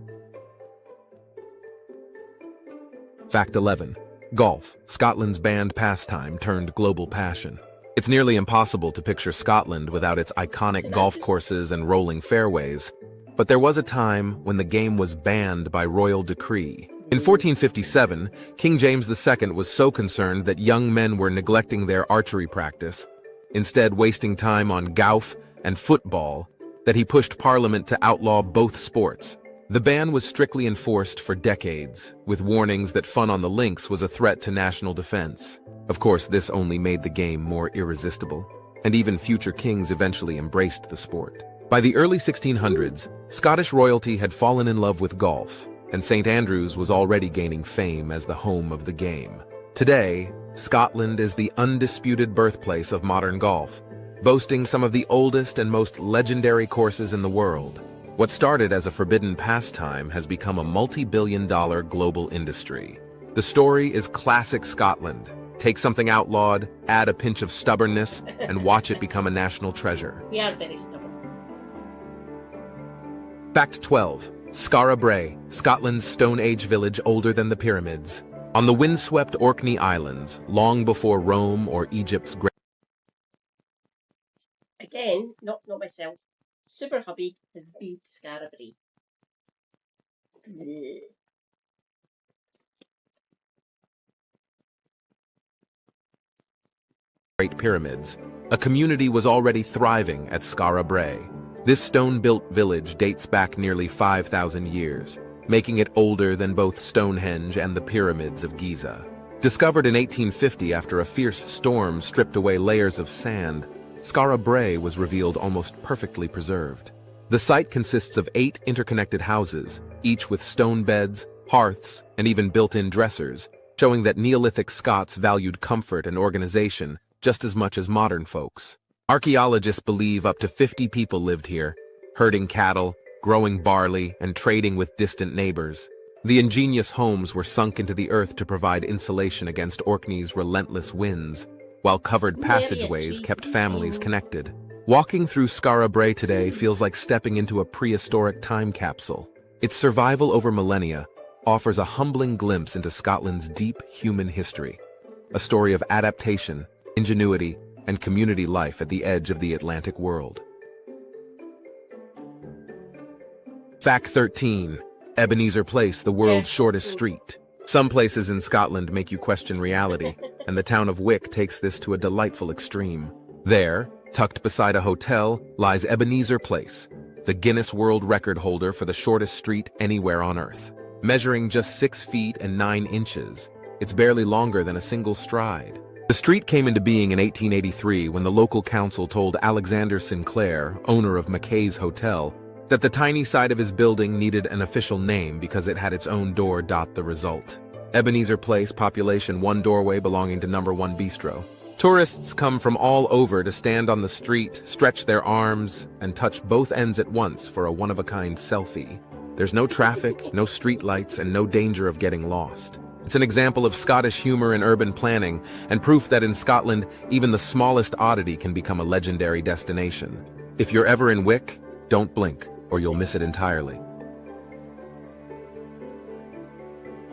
Fact 11. Golf, Scotland's banned pastime turned global passion. It's nearly impossible to picture Scotland without its iconic golf courses and rolling fairways. But there was a time when the game was banned by royal decree. In 1457, King James II was so concerned that young men were neglecting their archery practice, instead wasting time on golf and football, that he pushed Parliament to outlaw both sports. The ban was strictly enforced for decades, with warnings that fun on the links was a threat to national defense. Of course, this only made the game more irresistible, and even future kings eventually embraced the sport. By the early 1600s, Scottish royalty had fallen in love with golf, and St. Andrews was already gaining fame as the home of the game. Today, Scotland is the undisputed birthplace of modern golf, boasting some of the oldest and most legendary courses in the world. What started as a forbidden pastime has become a multi-billion-dollar global industry. The story is classic Scotland. Take something outlawed, add a pinch of stubbornness, and watch it become a national treasure. We are very stubborn. Fact 12. Skara Brae, Scotland's Stone Age village older than the pyramids. On the windswept Orkney Islands, long before Rome or Egypt's great... Again, not myself. Super hubby has been Skara Brae. Great Pyramids, a community was already thriving at Skara Brae. This stone-built village dates back nearly 5,000 years, making it older than both Stonehenge and the pyramids of Giza. Discovered in 1850 after a fierce storm stripped away layers of sand, Skara Brae was revealed almost perfectly preserved. The site consists of 8 interconnected houses, each with stone beds, hearths, and even built-in dressers, showing that Neolithic Scots valued comfort and organization just as much as modern folks. Archaeologists believe up to 50 people lived here, herding cattle, growing barley, and trading with distant neighbors. The ingenious homes were sunk into the earth to provide insulation against Orkney's relentless winds, while covered passageways kept families connected. Walking through Skara Brae today feels like stepping into a prehistoric time capsule. Its survival over millennia offers a humbling glimpse into Scotland's deep human history, a story of adaptation, ingenuity, and community life at the edge of the Atlantic world. Fact 13. Ebenezer Place, the world's shortest street. Some places in Scotland make you question reality, and the town of Wick takes this to a delightful extreme. There, tucked beside a hotel, lies Ebenezer Place, the Guinness World Record holder for the shortest street anywhere on Earth. Measuring just 6 feet and 9 inches, it's barely longer than a single stride. The street came into being in 1883 when the local council told Alexander Sinclair, owner of Mackay's Hotel, that the tiny side of his building needed an official name because it had its own door. The result. Ebenezer Place, population 1 doorway belonging to number 1 bistro. Tourists come from all over to stand on the street, stretch their arms, and touch both ends at once for a one-of-a-kind selfie. There's no traffic, no street lights, and no danger of getting lost. It's an example of Scottish humor in urban planning, and proof that in Scotland, even the smallest oddity can become a legendary destination. If you're ever in Wick, don't blink, or you'll miss it entirely.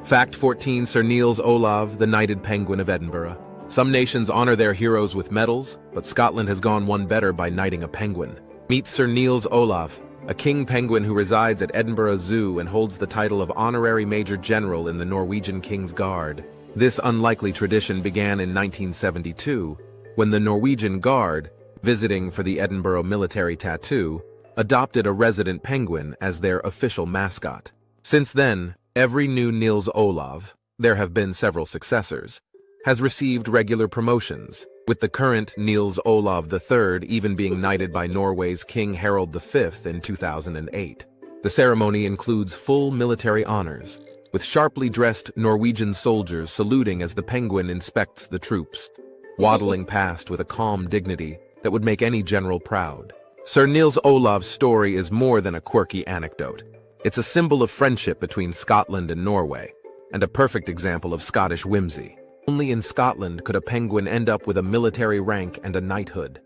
Fact 14. Sir Niels Olav, the knighted penguin of Edinburgh. Some nations honor their heroes with medals, but Scotland has gone one better by knighting a penguin. Meet Sir Niels Olav, a king penguin who resides at Edinburgh Zoo and holds the title of Honorary Major General in the Norwegian King's Guard. This unlikely tradition began in 1972, when the Norwegian Guard, visiting for the Edinburgh military tattoo, adopted a resident penguin as their official mascot. Since then, every new Niels Olav, there have been several successors, has received regular promotions, with the current Niels Olav III even being knighted by Norway's King Harald V in 2008. The ceremony includes full military honors, with sharply dressed Norwegian soldiers saluting as the penguin inspects the troops, waddling past with a calm dignity that would make any general proud. Sir Niels Olav's story is more than a quirky anecdote. It's a symbol of friendship between Scotland and Norway, and a perfect example of Scottish whimsy. Only in Scotland could a penguin end up with a military rank and a knighthood.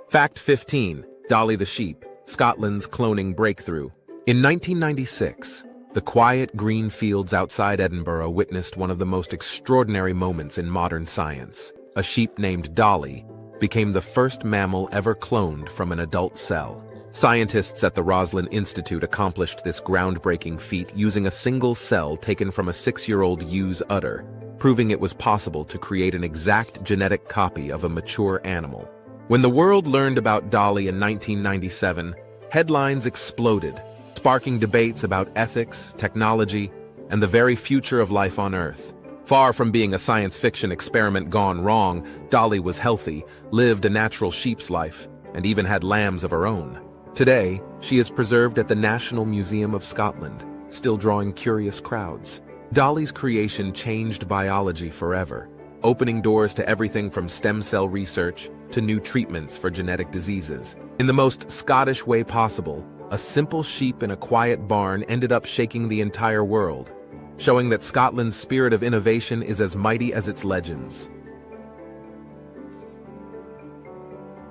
Fact 15. Dolly the sheep, Scotland's cloning breakthrough. In 1996, the quiet green fields outside Edinburgh witnessed one of the most extraordinary moments in modern science. A sheep named Dolly became the first mammal ever cloned from an adult cell. Scientists at the Roslin Institute accomplished this groundbreaking feat using a single cell taken from a 6-year-old ewe's udder, proving it was possible to create an exact genetic copy of a mature animal. When the world learned about Dolly in 1997, Headlines exploded, sparking debates about ethics, technology, and the very future of life on Earth. Far from being a science fiction experiment gone wrong, Dolly was healthy, lived a natural sheep's life, and even had lambs of her own. Today, she is preserved at the National Museum of Scotland, still drawing curious crowds. Dolly's creation changed biology forever, opening doors to everything from stem cell research to new treatments for genetic diseases. In the most Scottish way possible, a simple sheep in a quiet barn ended up shaking the entire world, showing that Scotland's spirit of innovation is as mighty as its legends.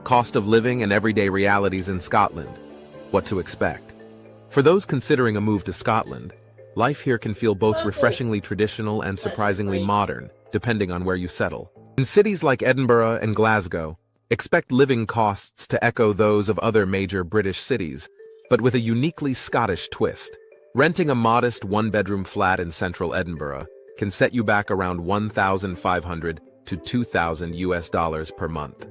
Cost of living and everyday realities in Scotland. What to expect. For those considering a move to Scotland, life here can feel both refreshingly traditional and surprisingly modern, depending on where you settle. In cities like Edinburgh and Glasgow, expect living costs to echo those of other major British cities, but with a uniquely Scottish twist. Renting a modest one-bedroom flat in central Edinburgh can set you back around $1,500 to $2,000 per month,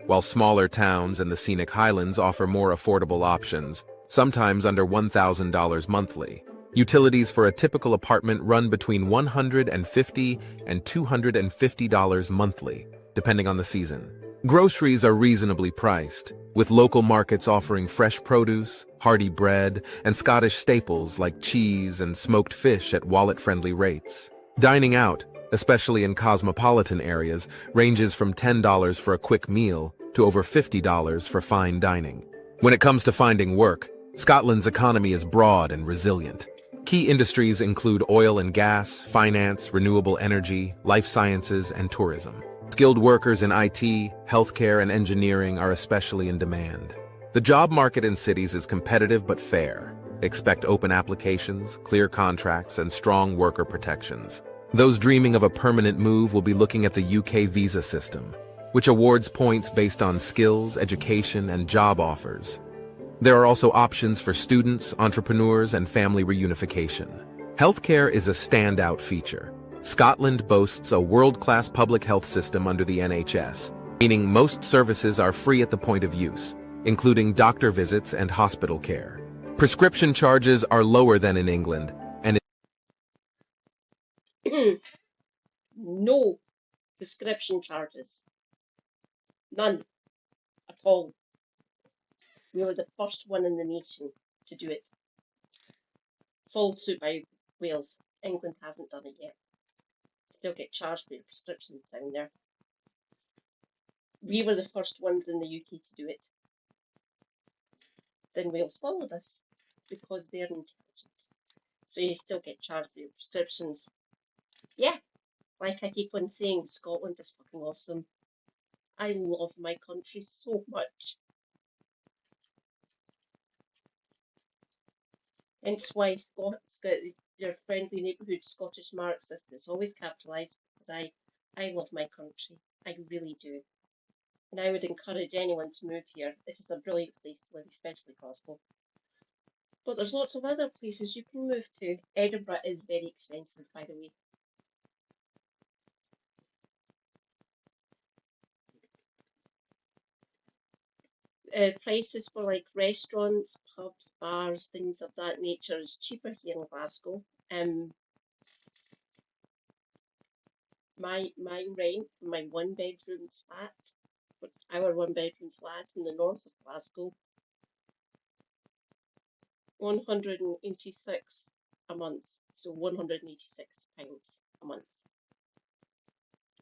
while smaller towns and the scenic Highlands offer more affordable options, sometimes under $1,000 monthly. Utilities for a typical apartment run between $150 and $250 monthly, depending on the season. Groceries are reasonably priced, with local markets offering fresh produce, hearty bread, and Scottish staples like cheese and smoked fish at wallet-friendly rates. Dining out, especially in cosmopolitan areas, ranges from $10 for a quick meal to over $50 for fine dining. When it comes to finding work, Scotland's economy is broad and resilient. Key industries include oil and gas, finance, renewable energy, life sciences, and tourism. Skilled workers in IT, healthcare, and engineering are especially in demand. The job market in cities is competitive but fair. Expect open applications, clear contracts, and strong worker protections. Those dreaming of a permanent move will be looking at the UK visa system, which awards points based on skills, education, and job offers. There are also options for students, entrepreneurs, and family reunification. Healthcare is a standout feature. Scotland boasts a world-class public health system under the NHS, meaning most services are free at the point of use, including doctor visits and hospital care. Prescription charges are lower than in England, and No prescription charges. None at all. We were the first one in the nation to do it. Followed suit by Wales. England hasn't done it yet. Still get charged for your prescriptions down there. We were the first ones in the UK to do it. Then Wales followed us because they're intelligent. So you still get charged for your prescriptions. Yeah, like I keep on saying, Scotland is fucking awesome. I love my country so much. Hence why your friendly neighbourhood Scottish Marxist is always capitalised because I love my country. I really do. And I would encourage anyone to move here. It is a brilliant place to live, especially Glasgow. But there's lots of other places you can move to. Edinburgh is very expensive, by the way. Prices for like restaurants, pubs, bars, things of that nature is cheaper here in Glasgow. My rent for my one bedroom flat, for our one bedroom flat in the north of Glasgow, £186 a month, so £186 a month.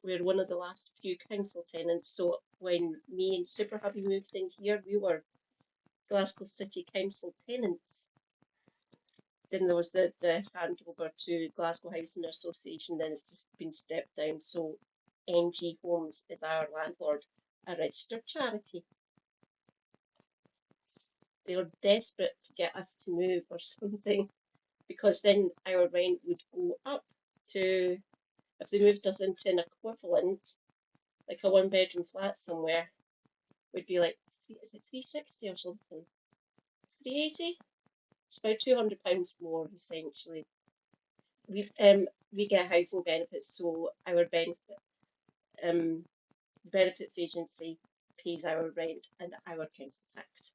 We're one of the last few council tenants, so when me and Super Hubby moved in here, we were Glasgow City Council tenants. Then there was the handover to Glasgow Housing Association, then it's just been stepped down, so NG Homes is our landlord, a registered charity. They were desperate to get us to move or something, because then our rent would go up to, if they moved us into an equivalent, like a one bedroom flat somewhere, would be like, is it 360 or something? 380? It's about £200 more essentially. We get housing benefits, so our benefits agency pays our rent and our council tax.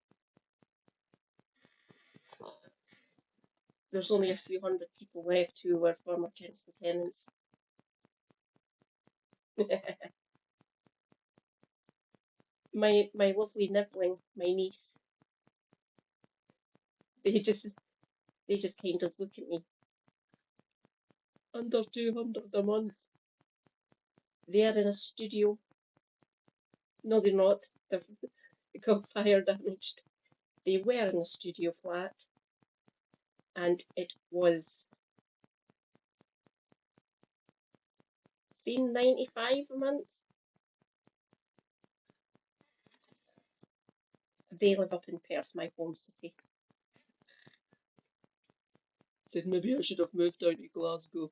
There's only a few hundred people left who were former council tenants. My lovely nibbling, my niece, they just kind of look at me. Under 200 a month. They're in a studio. No, they're not. They've got fire damaged. They were in a studio flat, and it was £3.95 a month. They live up in Perth, my home city. Said maybe I should have moved down to Glasgow.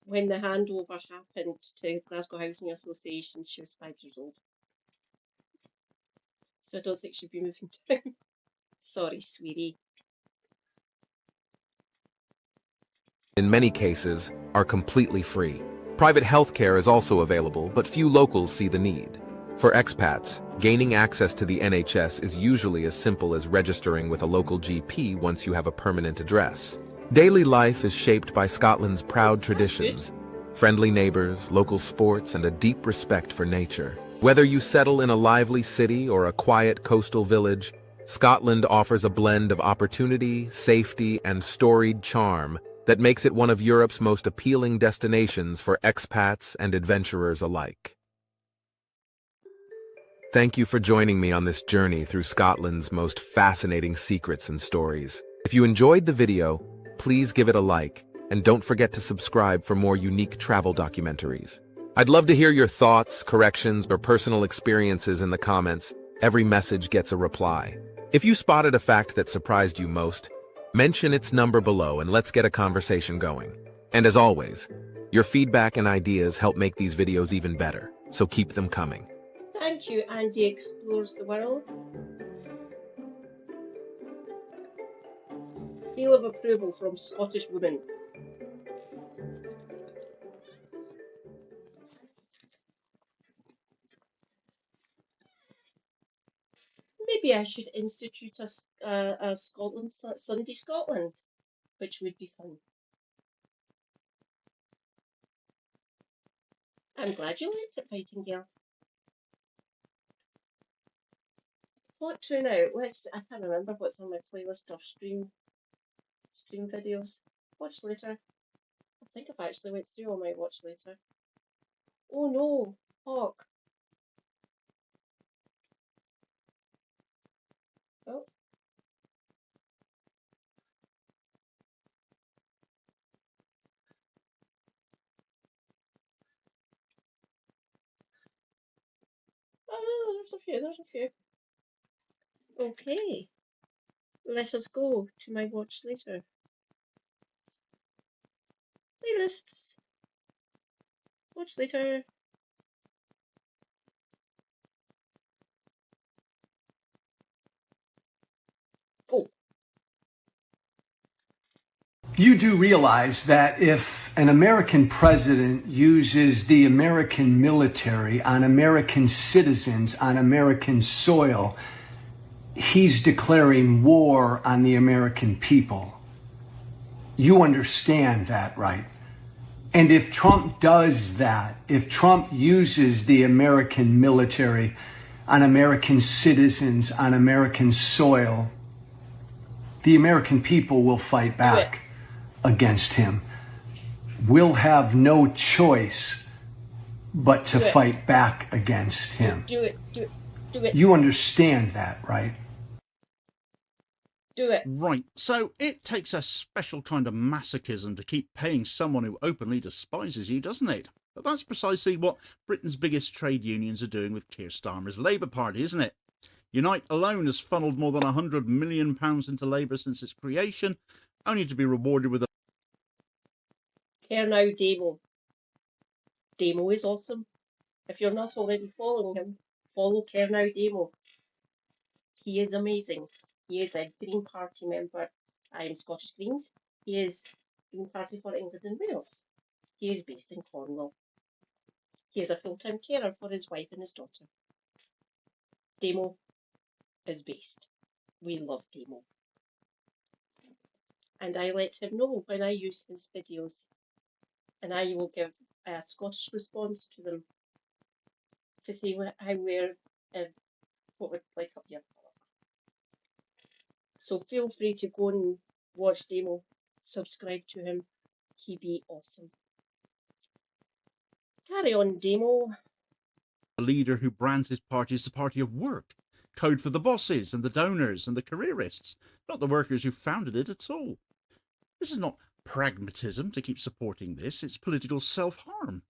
When the handover happened to Glasgow Housing Association, she was 5 years old. So I don't think she'd be moving down. Sorry, sweetie. In many cases, are completely free. Private healthcare is also available, but few locals see the need. For expats, gaining access to the NHS is usually as simple as registering with a local GP once you have a permanent address. Daily life is shaped by Scotland's proud traditions, friendly neighbors, local sports, and a deep respect for nature. Whether you settle in a lively city or a quiet coastal village, Scotland offers a blend of opportunity, safety, and storied charm that makes it one of Europe's most appealing destinations for expats and adventurers alike. Thank you for joining me on this journey through Scotland's most fascinating secrets and stories. If you enjoyed the video, please give it a like, and don't forget to subscribe for more unique travel documentaries. I'd love to hear your thoughts, corrections, or personal experiences in the comments. Every message gets a reply. If you spotted a fact that surprised you most, mention its number below and let's get a conversation going. And as always, your feedback and ideas help make these videos even better, so keep them coming. Thank you, Andy Explores the World. Seal of approval from Scottish woman. Maybe I should institute a Scotland Sunday Scotland, which would be fun. I'm glad you liked it, Nightingale. What to now? I can't remember what's on my playlist of stream videos. Watch later. I think I've actually went through all my watch later. Oh no, Hawk. Oh, oh, there's a few. Okay, let us go to my watch later. Playlists. Watch later. Oh, You do realize that if an American president uses the American military on American citizens on American soil, he's declaring war on the American people. You understand that, right? And if Trump does that, if Trump uses the American military on American citizens on American soil, the American people will fight back against him. We'll have no choice but to fight back against him. do it. You understand that, right? Do it. Right, so it takes a special kind of masochism to keep paying someone who openly despises you, doesn't it? But that's precisely what Britain's biggest trade unions are doing with Keir Starmer's Labour Party, isn't it? Unite alone has funneled more than £100 million into Labour since its creation, only to be rewarded with a Care Now Demo. Demo is awesome. If you're not already following him, follow Care Now Demo. He is amazing. He is a Green Party member in Scottish Greens. He is Green Party for England and Wales. He is based in Cornwall. He is a full-time carer for his wife and his daughter. Demo is based. We love Demo. and I let him know when I use his videos, and I will give a Scottish response to them to see how we're what we're like up here. So feel free to go and watch Demo, subscribe to him. He be awesome. Carry on, Demo. A leader who brands his party as the party of work, code for the bosses and the donors and the careerists, not the workers who founded it at all. This is not pragmatism to keep supporting this, it's political self-harm.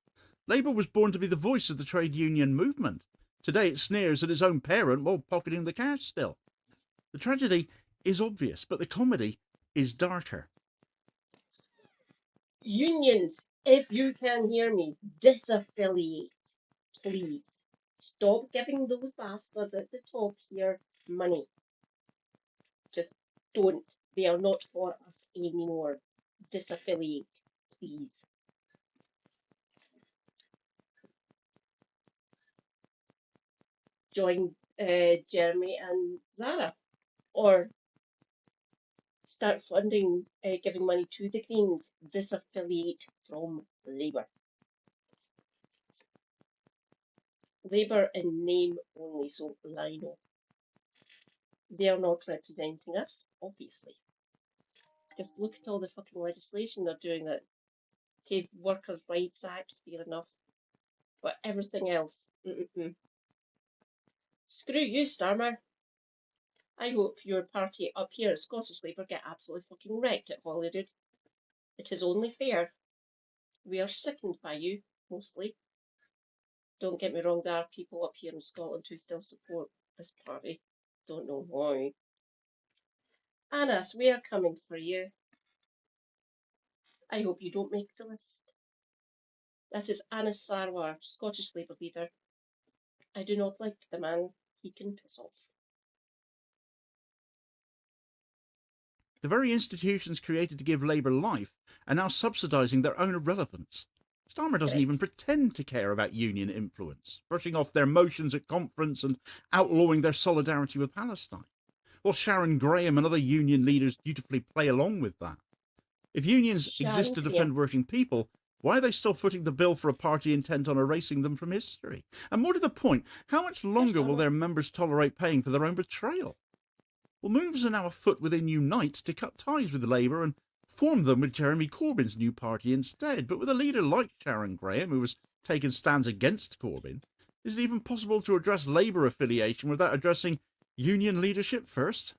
Labour was born to be the voice of the trade union movement. Today it sneers at its own parent while pocketing the cash still. The tragedy is obvious, but the comedy is darker. Unions, if you can hear me, disaffiliate, please. Stop giving those bastards at the top here money. Just don't. They are not for us anymore. Disaffiliate, please. Join Jeremy and Zara, or start funding, giving money to the Greens. Disaffiliate from Labour. Labour in name only, so Lino. They are not representing us, obviously. Just look at all the fucking legislation they're doing that take Workers' Rights Act, fair enough. But everything else, Screw you, Starmer. I hope your party up here at Scottish Labour get absolutely fucking wrecked at Holyrood. It is only fair. We are sickened by you, mostly. Don't get me wrong, there are people up here in Scotland who still support this party. Don't know why. Anas, we are coming for you. I hope you don't make the list. That is Anas Sarwar, Scottish Labour leader. I do not like the man. He can piss off. The very institutions created to give Labour life are now subsidising their own irrelevance. Starmer doesn't even pretend to care about union influence, brushing off their motions at conference and outlawing their solidarity with Palestine, while Sharon Graham and other union leaders dutifully play along with that. If unions exist to defend working people, why are they still footing the bill for a party intent on erasing them from history? And more to the point, how much longer will their members tolerate paying for their own betrayal? Well, moves are now afoot within Unite to cut ties with Labour and form them with Jeremy Corbyn's new party instead. But with a leader like Sharon Graham, who has taken stands against Corbyn, is it even possible to address Labour affiliation without addressing union leadership first?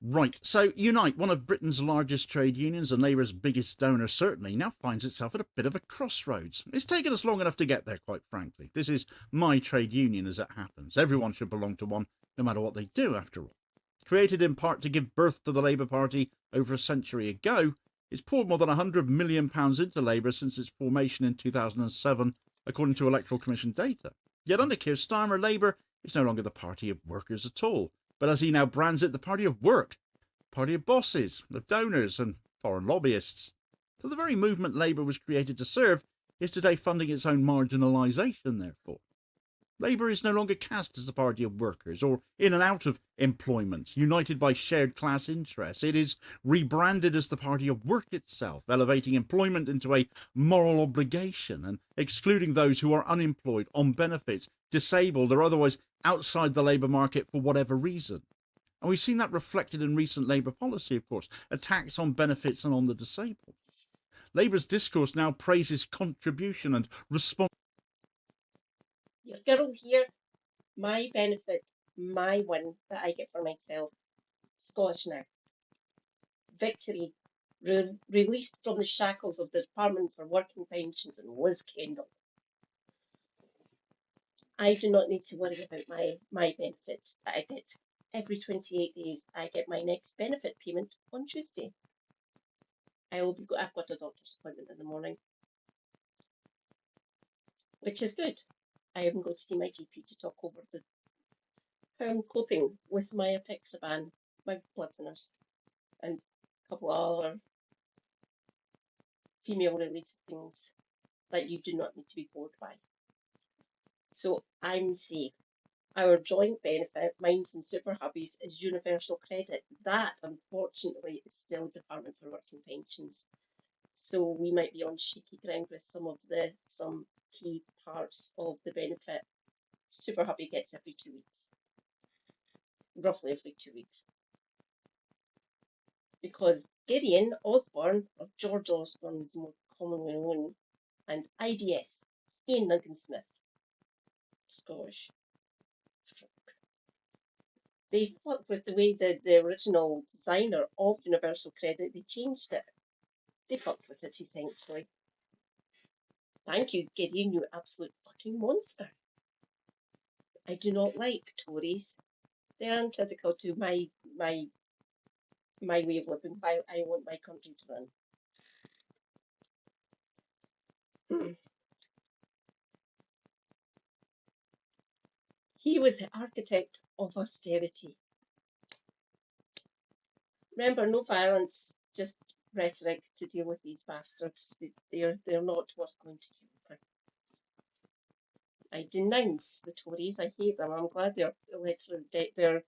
Right, so Unite, one of Britain's largest trade unions and Labour's biggest donor certainly, now finds itself at a bit of a crossroads. It's taken us long enough to get there, quite frankly. This is my trade union as it happens. Everyone should belong to one, no matter what they do, after all. Created in part to give birth to the Labour Party over a century ago, it's poured more than £100 million into Labour since its formation in 2007, according to Electoral Commission data. Yet under Keir Starmer, Labour is no longer the party of workers at all, but as he now brands it, the party of work, party of bosses, of donors and foreign lobbyists. So the very movement Labour was created to serve is today funding its own marginalisation, therefore. Labour is no longer cast as the party of workers or in and out of employment, united by shared class interests. It is rebranded as the party of work itself, elevating employment into a moral obligation and excluding those who are unemployed, on benefits, disabled or otherwise outside the labour market for whatever reason. And we've seen that reflected in recent Labour policy, of course, attacks on benefits and on the disabled. Labour's discourse now praises contribution and responsibility. Your girl here, my benefit, my win that I get for myself. Scottish now. Victory. Released from the shackles of the Department for Working Pensions and Liz Kendall. I do not need to worry about my benefit that I get. Every 28 days, I get my next benefit payment on Tuesday. I've got a doctor's appointment in the morning, which is good. I am going to see my GP to talk over how I'm coping with my apixaban, my blood thinners, and a couple of other female-related things that you do not need to be bored by. So I'm safe. Our joint benefit, mines and super hubbies, is universal credit. That, unfortunately, is still Department for Work and Pensions. So we might be on shaky ground with some key parts of the benefit. Super hubby gets every 2 weeks, roughly every 2 weeks, because Gideon Osborne, or George Osborne is more commonly known, and IDS, Ian Duncan Smith, Scottish. They fucked with the way that the original designer of Universal Credit, they changed it. They fucked with it essentially. Thank you, Gideon, you absolute fucking monster. I do not like Tories. They're antithetical to my way of living, how I want my country to run. He was the architect of austerity. Remember, no violence, just rhetoric to deal with these bastards. They're not worth going to jail for. I denounce the Tories. I hate them. I'm glad they're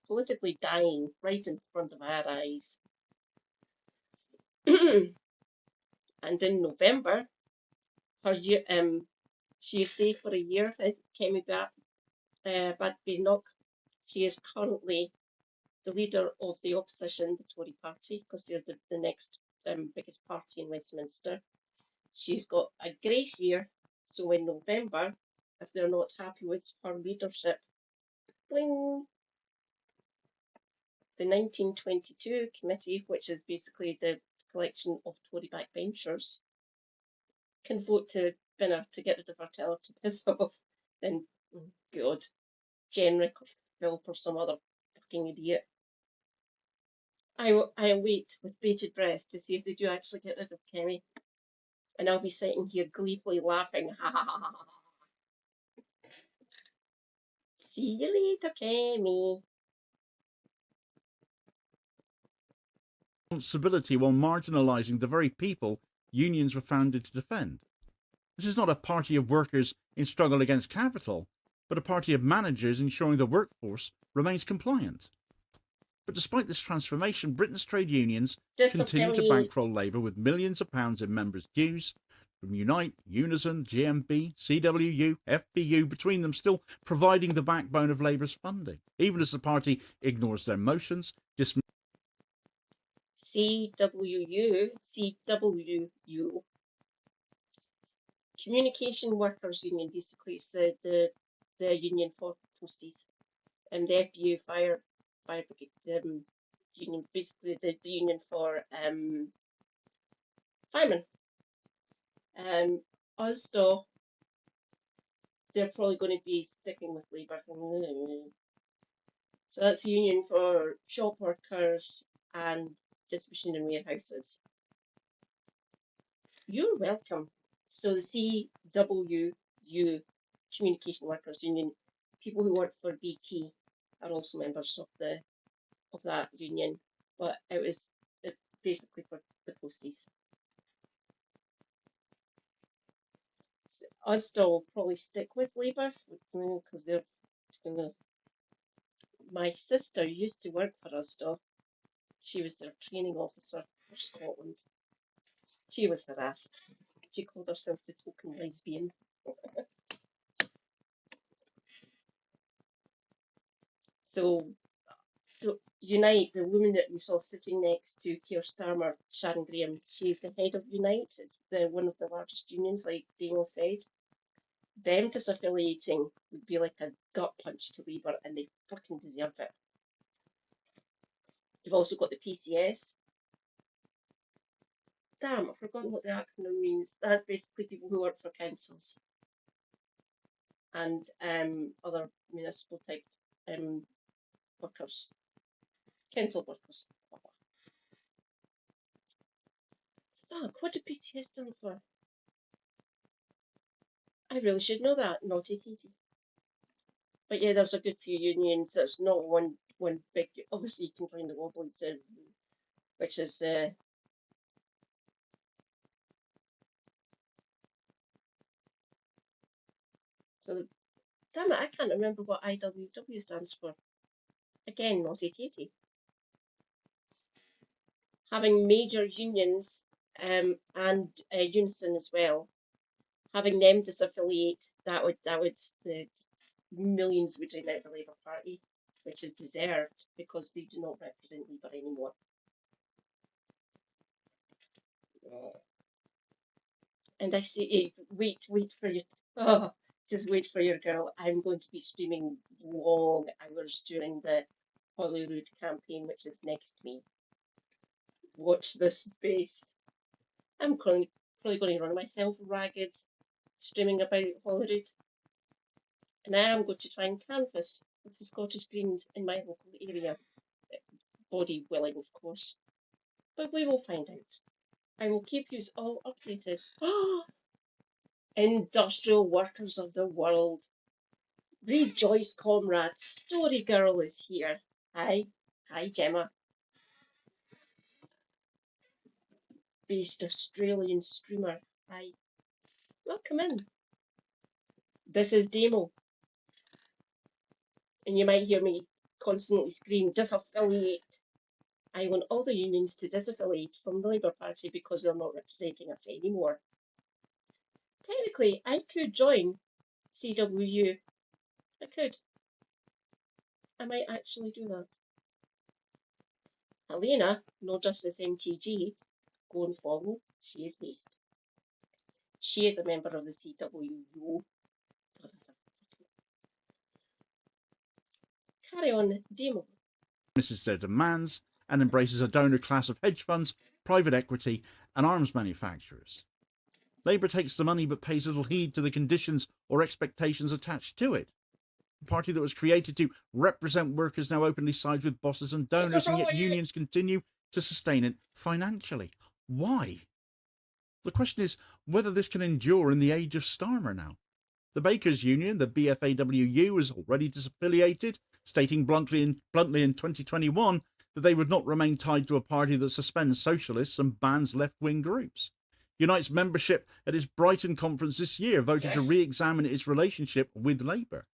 politically dying right in front of our eyes. And in November, she is safe for a year. Kemi Badenoch. She is currently the leader of the opposition, the Tory party, because they're the next biggest party in Westminster. She's got a grace year, so in November, if they're not happy with her leadership, bling, the 1922 committee, which is basically the collection of Tory backbenchers, can vote to to get rid of her, tell her to piss off, then God, Jenrick or Philip or some other fucking idiot. I wait with bated breath to see if they do actually get rid of Kemi. And I'll be sitting here gleefully laughing. Ha ha ha ha ha. See you later, Kemi. Responsibility while marginalising the very people unions were founded to defend. This is not a party of workers in struggle against capital, but a party of managers ensuring the workforce remains compliant. But despite this transformation, Britain's trade unions continue to Disaffiliate. bankroll Labour with millions of pounds in members' dues, from Unite, Unison, GMB, CWU, FPU, between them still providing the backbone of Labour's funding, even as the party ignores their motions, CWU, Communication Workers Union, basically is the union for posties, and the FPU fire union, basically the union for firemen. Also, they're probably going to be sticking with Labour. So that's a union for shop workers and distribution and warehouses. You're welcome. So the CWU, Communication Workers Union, people who work for BT are also members of that union, but it was basically for the posties. So Ulster will probably stick with Labour because they're gonna. My sister used to work for Ulster. She was their training officer for Scotland. She was harassed. She called herself the token lesbian. So Unite, the woman that we saw sitting next to Keir Starmer, Sharon Graham, she's the head of Unite. It's one of the largest unions, like Daniel said. Them disaffiliating would be like a gut punch to Labour, and they fucking deserve it. You've also got the PCS. Damn, I've forgotten what the acronym means. That's basically people who work for councils and other municipal type workers, council workers. Fuck, what did PCS stand for? I really should know that. Naughty Katie. But yeah, there's a good few unions. It's not one big. Obviously, you can find the Wobblies, which is so Damn it, I can't remember what IWW stands for. Again, naughty Katie. Having major unions and Unison as well, having them disaffiliate, that would the millions would drain out the Labour Party, which is deserved because they do not represent Labour anymore. And I say, wait for you. Oh, just wait for your girl. I'm going to be streaming long hours during the Holyrood campaign, which is next me. Watch this space. I'm probably going to run myself ragged streaming about Holyrood. And I am going to try and canvass with the Scottish Greens in my local area. Body willing, of course. But we will find out. I will keep you all updated. Industrial workers of the world. Rejoice, comrades. Story Girl is here. Hi. Hi, Gemma. Based Australian streamer. Hi. Welcome in. This is Demo. And you might hear me constantly scream, disaffiliate. I want all the unions to disaffiliate from the Labour Party because they're not representing us anymore. Technically, I could join CWU. I could. I might actually do that. Helena, no Justice MTG, go and follow. She is based. She is a member of the CWU. Carry on, Demo. Misses their demands and embraces a donor class of hedge funds, private equity, and arms manufacturers. Labour takes the money but pays little heed to the conditions or expectations attached to it. The party that was created to represent workers now openly sides with bosses and donors, and yet unions continue to sustain it financially. Why? The question is whether this can endure in the age of Starmer now. The Bakers Union, the BFAWU, is already disaffiliated, stating bluntly in 2021 that they would not remain tied to a party that suspends socialists and bans left-wing groups. Unite's membership at its Brighton conference this year voted to re-examine its relationship with Labour.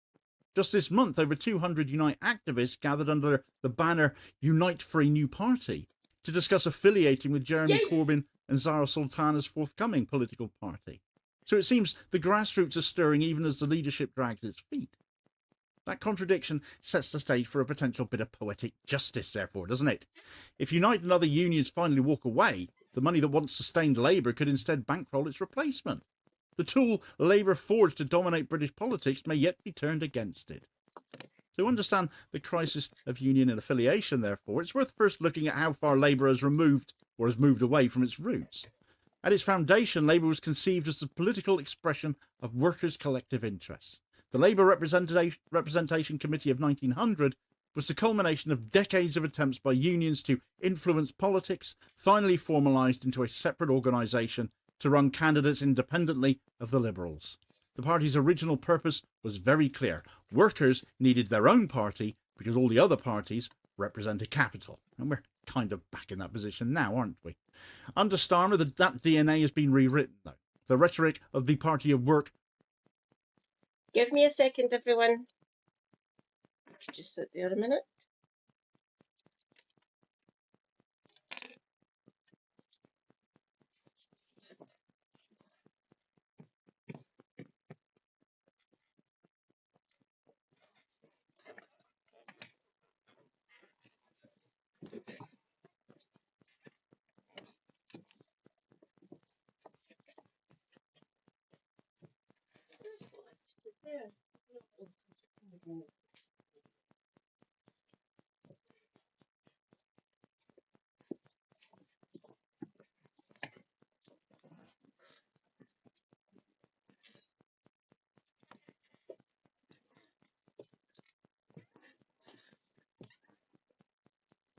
Just this month, over 200 Unite activists gathered under the banner Unite for a New Party to discuss affiliating with Jeremy Corbyn and Zara Sultana's forthcoming political party. So it seems the grassroots are stirring even as the leadership drags its feet. That contradiction sets the stage for a potential bit of poetic justice, therefore, doesn't it? If Unite and other unions finally walk away, the money that once sustained Labour could instead bankroll its replacement. The tool Labour forged to dominate British politics may yet be turned against it. To understand the crisis of union and affiliation, therefore, it's worth first looking at how far Labour has removed or has moved away from its roots. At its foundation, Labour was conceived as the political expression of workers' collective interests. The Labour Representation Committee of 1900 was the culmination of decades of attempts by unions to influence politics, finally formalised into a separate organisation to run candidates independently of the Liberals. The party's original purpose was very clear. Workers needed their own party because all the other parties represented capital. And we're kind of back in that position now, aren't we? Under Starmer, that DNA has been rewritten, though. The rhetoric of the Party of Work. Give me a second, everyone. Just sit there a minute.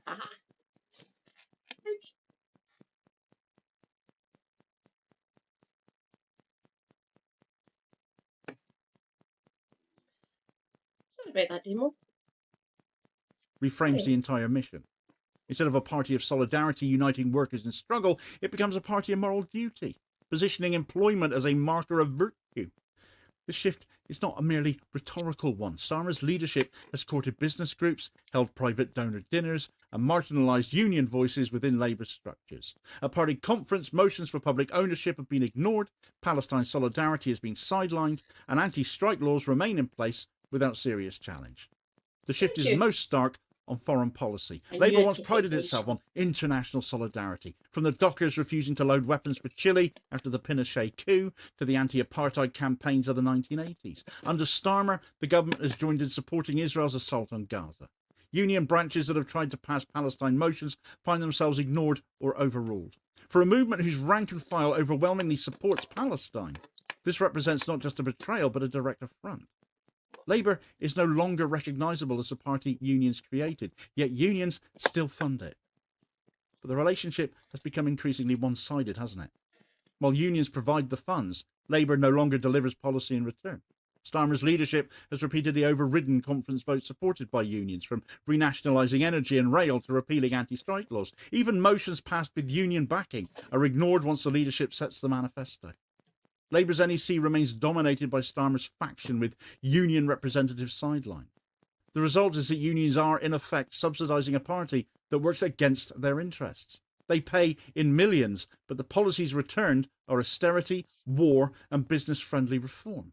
Aha. Sorry about that, Demo. Reframes the entire mission. Instead of a party of solidarity uniting workers in struggle, it becomes a party of moral duty, positioning employment as a marker of virtue. This shift is not a merely rhetorical one. Starmer's leadership has courted business groups, held private donor dinners, and marginalised union voices within Labour structures. At party conference, motions for public ownership have been ignored, Palestine solidarity has been sidelined, and anti-strike laws remain in place without serious challenge. The shift Thank is you. most stark on foreign policy. I knew Labour I'd once get prided it itself right. on international solidarity, from the dockers refusing to load weapons for Chile after the Pinochet coup to the anti-apartheid campaigns of the 1980s. Under Starmer, the government has joined in supporting Israel's assault on Gaza. Union branches that have tried to pass Palestine motions find themselves ignored or overruled. For a movement whose rank and file overwhelmingly supports Palestine, this represents not just a betrayal but a direct affront. Labour is no longer recognisable as the party unions created, yet unions still fund it. But the relationship has become increasingly one-sided, hasn't it? While unions provide the funds, Labour no longer delivers policy in return. Starmer's leadership has repeatedly overridden conference votes supported by unions, from renationalising energy and rail to repealing anti-strike laws. Even motions passed with union backing are ignored once the leadership sets the manifesto. Labour's NEC remains dominated by Starmer's faction, with union representatives sidelined. The result is that unions are, in effect, subsidising a party that works against their interests. They pay in millions, but the policies returned are austerity, war, and business-friendly reform.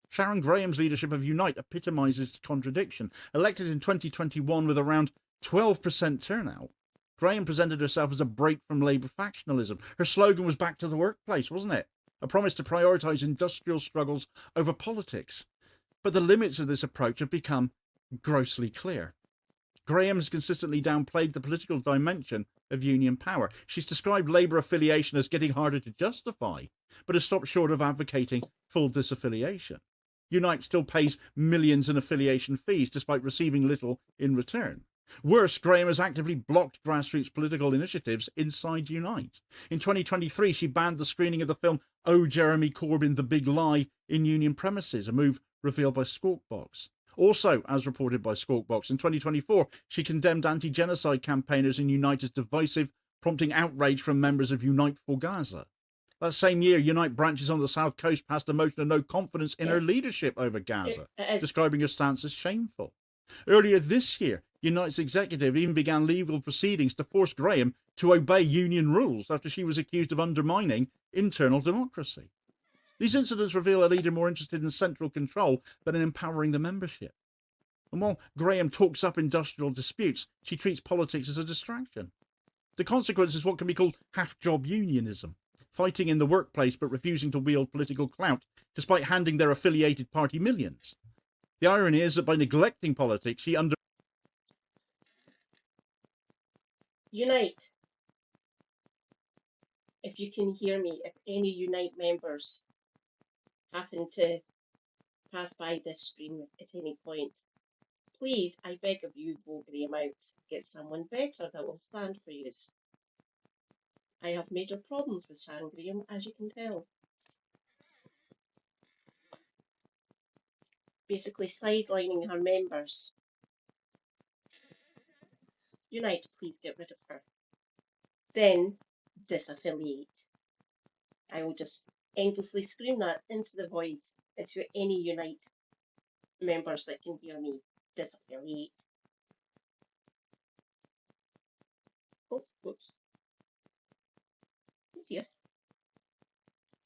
Sharon Graham's leadership of Unite epitomises the contradiction. Elected in 2021 with around 12% turnout, Graham presented herself as a break from Labour factionalism. Her slogan was "Back to the workplace," wasn't it? A promise to prioritise industrial struggles over politics. But the limits of this approach have become grossly clear. Graham has consistently downplayed the political dimension of union power. She's described Labour affiliation as getting harder to justify, but has stopped short of advocating full disaffiliation. Unite still pays millions in affiliation fees, despite receiving little in return. Worse, Graham has actively blocked grassroots political initiatives inside Unite. In 2023, she banned the screening of the film Oh, Jeremy Corbyn, The Big Lie in union premises, a move revealed by Squawkbox. Also, as reported by Squawkbox, in 2024, she condemned anti-genocide campaigners in Unite as divisive, prompting outrage from members of Unite for Gaza. That same year, Unite branches on the South Coast passed a motion of no confidence in her leadership over Gaza, describing her stance as shameful. Earlier this year, Unite's executive even began legal proceedings to force Graham to obey union rules after she was accused of undermining internal democracy. These incidents reveal a leader more interested in central control than in empowering the membership. And while Graham talks up industrial disputes, she treats politics as a distraction. The consequence is what can be called half-job unionism, fighting in the workplace but refusing to wield political clout despite handing their affiliated party millions. The irony is that by neglecting politics, she Unite. If you can hear me, if any Unite members happen to pass by this stream at any point, please, I beg of you, vote Graham out. Get someone better that will stand for you. I have major problems with Sharon Graham, as you can tell. Basically sidelining her members. Unite, please get rid of her. Then disaffiliate. I will just endlessly scream that into the void, into any Unite members that can hear me. Disaffiliate. Oh, whoops. Oh dear.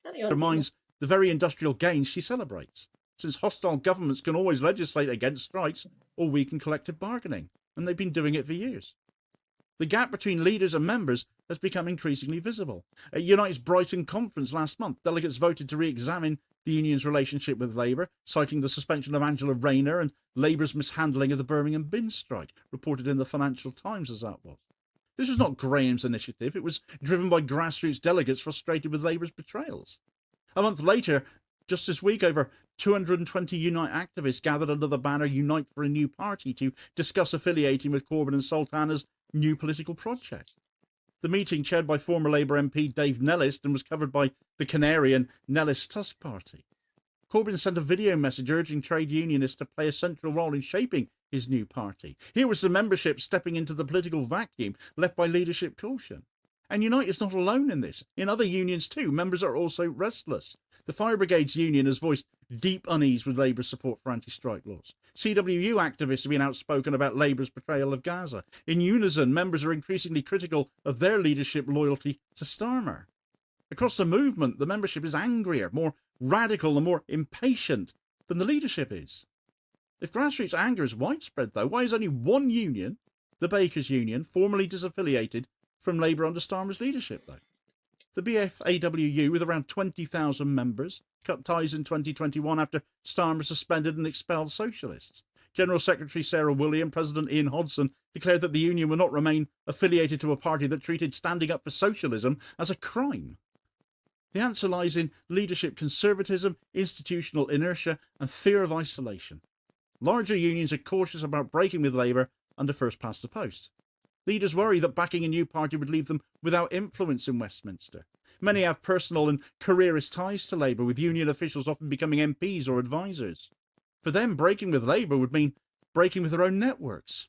Carry on, undermines the very industrial gains she celebrates, since hostile governments can always legislate against strikes or weaken collective bargaining, and they've been doing it for years. The gap between leaders and members has become increasingly visible. At Unite's Brighton conference last month, delegates voted to re-examine the union's relationship with Labour, citing the suspension of Angela Rayner and Labour's mishandling of the Birmingham bin strike, reported in the Financial Times as that was. This was not Graham's initiative. It was driven by grassroots delegates frustrated with Labour's betrayals. A month later, just this week, over 220 Unite activists gathered under the banner Unite for a New Party to discuss affiliating with Corbyn and Sultana's new political project. The meeting, chaired by former Labour MP Dave Nellist, and was covered by the Canary and Nellist Tusk Party. Corbyn sent a video message urging trade unionists to play a central role in shaping his new party. Here was the membership stepping into the political vacuum left by leadership caution. And Unite is not alone in this. In other unions too, members are also restless. The Fire Brigades Union has voiced deep unease with Labour's support for anti-strike laws. CWU activists have been outspoken about Labour's portrayal of Gaza. In unison, members are increasingly critical of their leadership loyalty to Starmer. Across the movement, the membership is angrier, more radical and more impatient than the leadership is. If grassroots anger is widespread, though, why is only one union, the Bakers Union, formally disaffiliated from Labour under Starmer's leadership, though? The BFAWU, with around 20,000 members, cut ties in 2021 after Starmer suspended and expelled socialists. General Secretary Sarah William, President Ian Hodson declared that the union will not remain affiliated to a party that treated standing up for socialism as a crime. The answer lies in leadership conservatism, institutional inertia, and fear of isolation. Larger unions are cautious about breaking with Labour under first past the post. Leaders worry that backing a new party would leave them without influence in Westminster. Many have personal and careerist ties to Labour, with union officials often becoming MPs or advisors. For them, breaking with Labour would mean breaking with their own networks.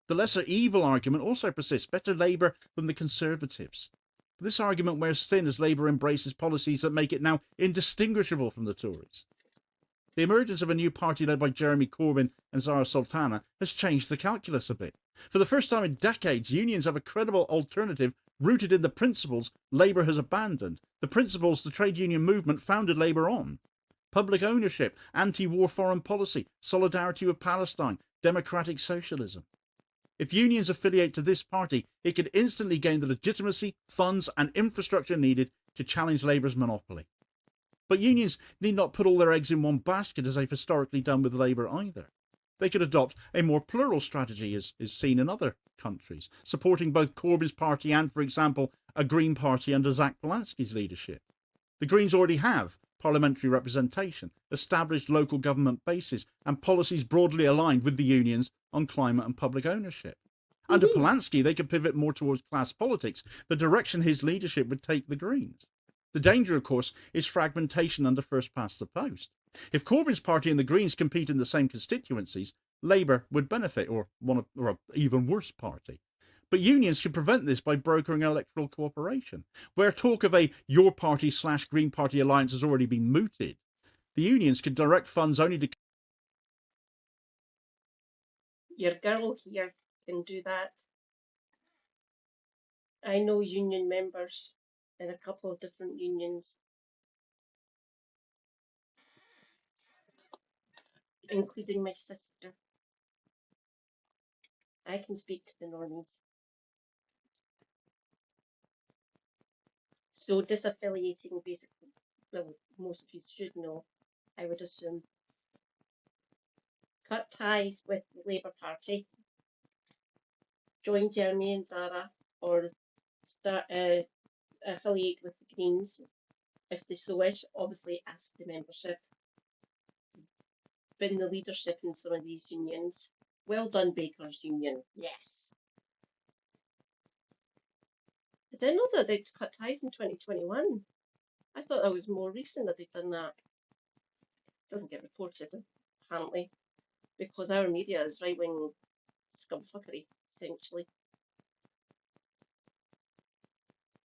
The lesser evil argument also persists: better Labour than the Conservatives. But this argument wears thin as Labour embraces policies that make it now indistinguishable from the Tories. The emergence of a new party led by Jeremy Corbyn and Zara Sultana has changed the calculus a bit. For the first time in decades, unions have a credible alternative rooted in the principles Labour has abandoned, the principles the trade union movement founded Labour on: public ownership, anti-war foreign policy, solidarity with Palestine, democratic socialism. If unions affiliate to this party, it could instantly gain the legitimacy, funds and infrastructure needed to challenge Labour's monopoly. But unions need not put all their eggs in one basket, as they've historically done with Labour either. They could adopt a more plural strategy, as is seen in other countries, supporting both Corbyn's party and, for example, a Green Party under Zach Polanski's leadership. The Greens already have parliamentary representation, established local government bases, and policies broadly aligned with the unions on climate and public ownership. Under Polanski, they could pivot more towards class politics, the direction his leadership would take the Greens. The danger, of course, is fragmentation under first past the post. If Corbyn's party and the Greens compete in the same constituencies, Labour would benefit, or an even worse party. But unions can prevent this by brokering electoral cooperation. Where talk of a Your Party/Green Party alliance has already been mooted, the unions could direct funds only to... Your girl here can do that. I know union members in a couple of different unions, including my sister. I can speak to the normies. So disaffiliating, basically, well, most of you should know, I would assume. Cut ties with the Labour Party, join Jeremy and Zara, or affiliate with the Greens if they so wish. Obviously, ask the membership. Been the leadership in some of these unions. Well done, Bakers Union. Yes. I didn't know that they'd cut ties in 2021. I thought that was more recent that they'd done that. It doesn't get reported, apparently, because our media is right-wing scumfuckery, essentially.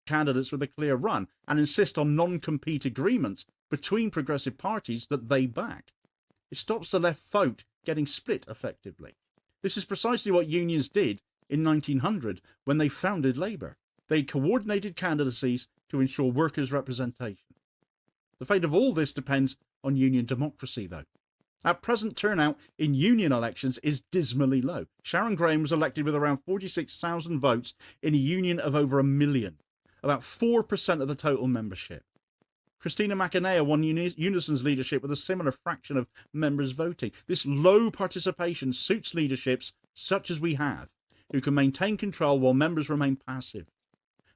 Candidates with a clear run and insist on non-compete agreements between progressive parties that they back. It stops the left vote getting split effectively. This is precisely what unions did in 1900 when they founded Labour. They coordinated candidacies to ensure workers' representation. The fate of all this depends on union democracy, though. At present, turnout in union elections is dismally low. Sharon Graham was elected with around 46,000 votes in a union of over 1 million, about 4% of the total membership. Christina McAnea won Unison's leadership with a similar fraction of members voting. This low participation suits leaderships such as we have, who can maintain control while members remain passive.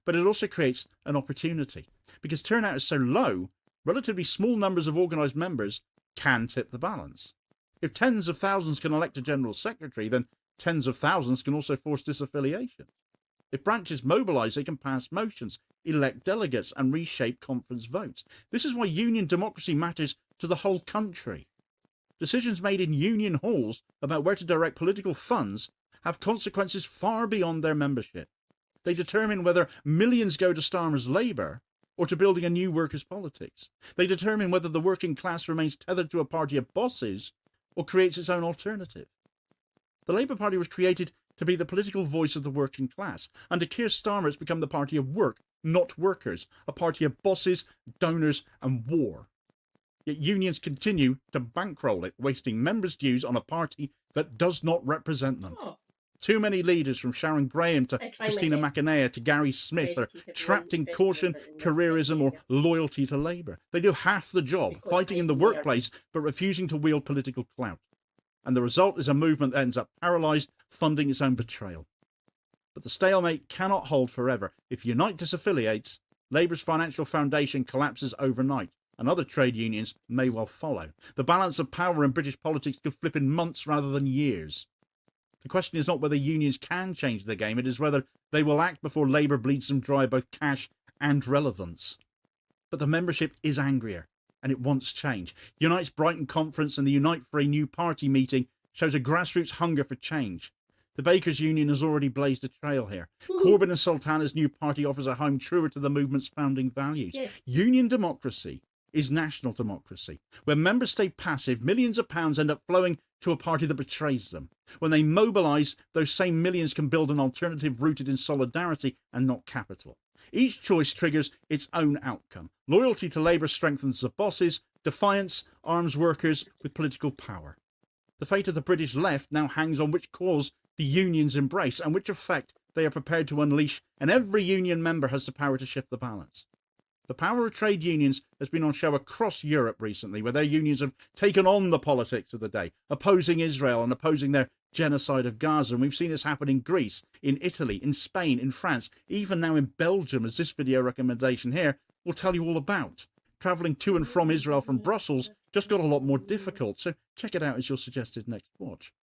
But it also creates an opportunity. Because turnout is so low, relatively small numbers of organised members can tip the balance. If tens of thousands can elect a general secretary, then tens of thousands can also force disaffiliation. If branches mobilise, they can pass motions, elect delegates and reshape conference votes. This is why union democracy matters to the whole country. Decisions made in union halls about where to direct political funds have consequences far beyond their membership. They determine whether millions go to Starmer's Labour or to building a new workers' politics. They determine whether the working class remains tethered to a party of bosses or creates its own alternative. The Labour Party was created to be the political voice of the working class. Under Keir Starmer, it's become the party of work, not workers, a party of bosses, donors and war. Yet unions continue to bankroll it, wasting members' dues on a party that does not represent them. Oh, Too many leaders, from Sharon Graham to I try my Christina best. McInerney to Gary Smith, are trapped in caution, careerism or loyalty to Labour. They do half the job, fighting in the workplace but refusing to wield political clout. And the result is a movement that ends up paralysed, funding its own betrayal. But the stalemate cannot hold forever. If Unite disaffiliates, Labour's financial foundation collapses overnight, and other trade unions may well follow. The balance of power in British politics could flip in months rather than years. The question is not whether unions can change the game, it is whether they will act before Labour bleeds them dry both cash and relevance. But the membership is angrier, and it wants change. Unite's Brighton conference and the Unite for a New Party meeting shows a grassroots hunger for change. The Bakers Union has already blazed a trail here. Corbyn and Sultana's new party offers a home truer to the movement's founding values. Yes. Union democracy is national democracy. When members stay passive, millions of pounds end up flowing to a party that betrays them. When they mobilise, those same millions can build an alternative rooted in solidarity and not capital. Each choice triggers its own outcome. Loyalty to Labour strengthens the bosses, defiance arms workers with political power. The fate of the British left now hangs on which cause the unions embrace and which effect they are prepared to unleash, and every union member has the power to shift the balance. The power of trade unions has been on show across Europe recently, where their unions have taken on the politics of the day, opposing Israel and opposing their genocide of Gaza. And we've seen this happen in Greece, in Italy, in Spain, in France, even now in Belgium, as this video recommendation here will tell you all about. Travelling to and from Israel from Brussels just got a lot more difficult, so check it out as your suggested next watch.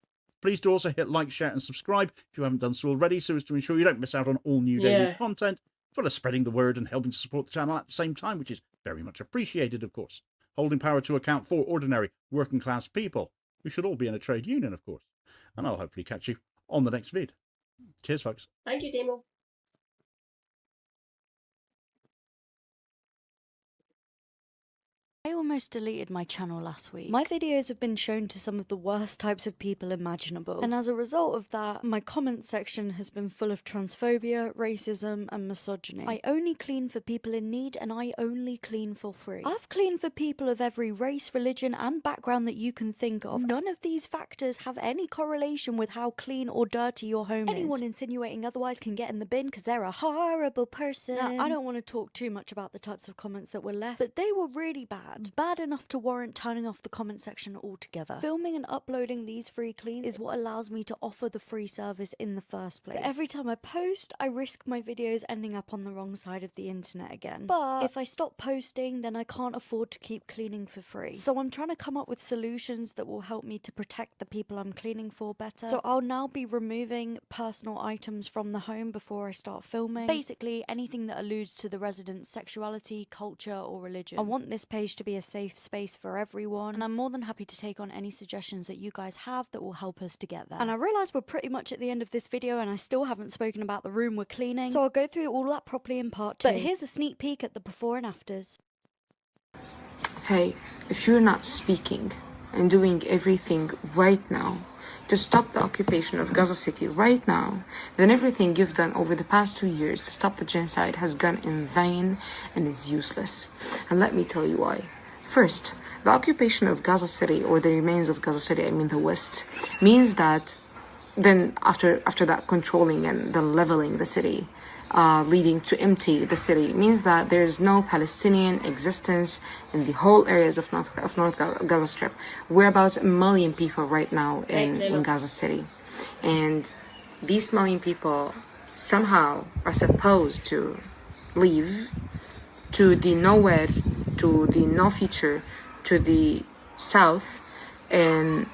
Please do also hit like, share and subscribe if you haven't done so already, so as to ensure you don't miss out on all new daily content, as well as spreading the word and helping to support the channel at the same time, which is very much appreciated, of course. Holding power to account for ordinary working class people. We should all be in a trade union, of course. And I'll hopefully catch you on the next vid. Cheers, folks. Thank you, Demo. I almost deleted my channel last week. My videos have been shown to some of the worst types of people imaginable, and as a result of that, my comment section has been full of transphobia, racism and misogyny. I only clean for people in need, and I only clean for free. I've cleaned for people of every race, religion and background that you can think of. None of these factors have any correlation with how clean or dirty your home is. Anyone insinuating otherwise can get in the bin because they're a horrible person. Now, I don't want to talk too much about the types of comments that were left, but they were really bad. Bad enough to warrant turning off the comment section altogether. Filming and uploading these free cleans is what allows me to offer the free service in the first place. But every time I post, I risk my videos ending up on the wrong side of the internet again. But if I stop posting, then I can't afford to keep cleaning for free. So I'm trying to come up with solutions that will help me to protect the people I'm cleaning for better. So I'll now be removing personal items from the home before I start filming. Basically, anything that alludes to the residents' sexuality, culture or religion. I want this page to be a safe space for everyone, and I'm more than happy to take on any suggestions that you guys have that will help us to get there. And I realise we're pretty much at the end of this video and I still haven't spoken about the room we're cleaning, so I'll go through all that properly in part 2. But here's a sneak peek at the before and afters. Hey, if you're not speaking and doing everything right now to stop the occupation of Gaza City right now, then everything you've done over the past 2 years to stop the genocide has gone in vain and is useless. And let me tell you why. First, the occupation of Gaza City, or the remains of Gaza City, I mean the West, means that then after that controlling and the leveling the city, leading to empty the city, means that there's no Palestinian existence in the whole areas of North Gaza Strip. We're about 1 million people right now in Gaza City. And these 1 million people somehow are supposed to leave to the nowhere, to the no future, to the south, in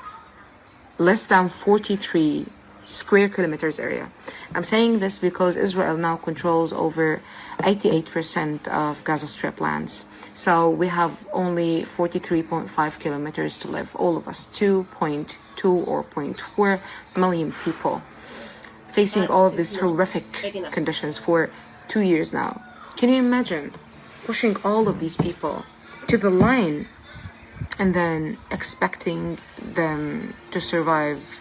less than 43 square kilometers area. I'm saying this because Israel now controls over 88% of Gaza Strip lands. So we have only 43.5 kilometers to live, all of us, 2.2 or 0.4 million people. facing That all of is these not horrific big enough. conditions for 2 years now. Can you imagine pushing all of these people to the line and then expecting them to survive?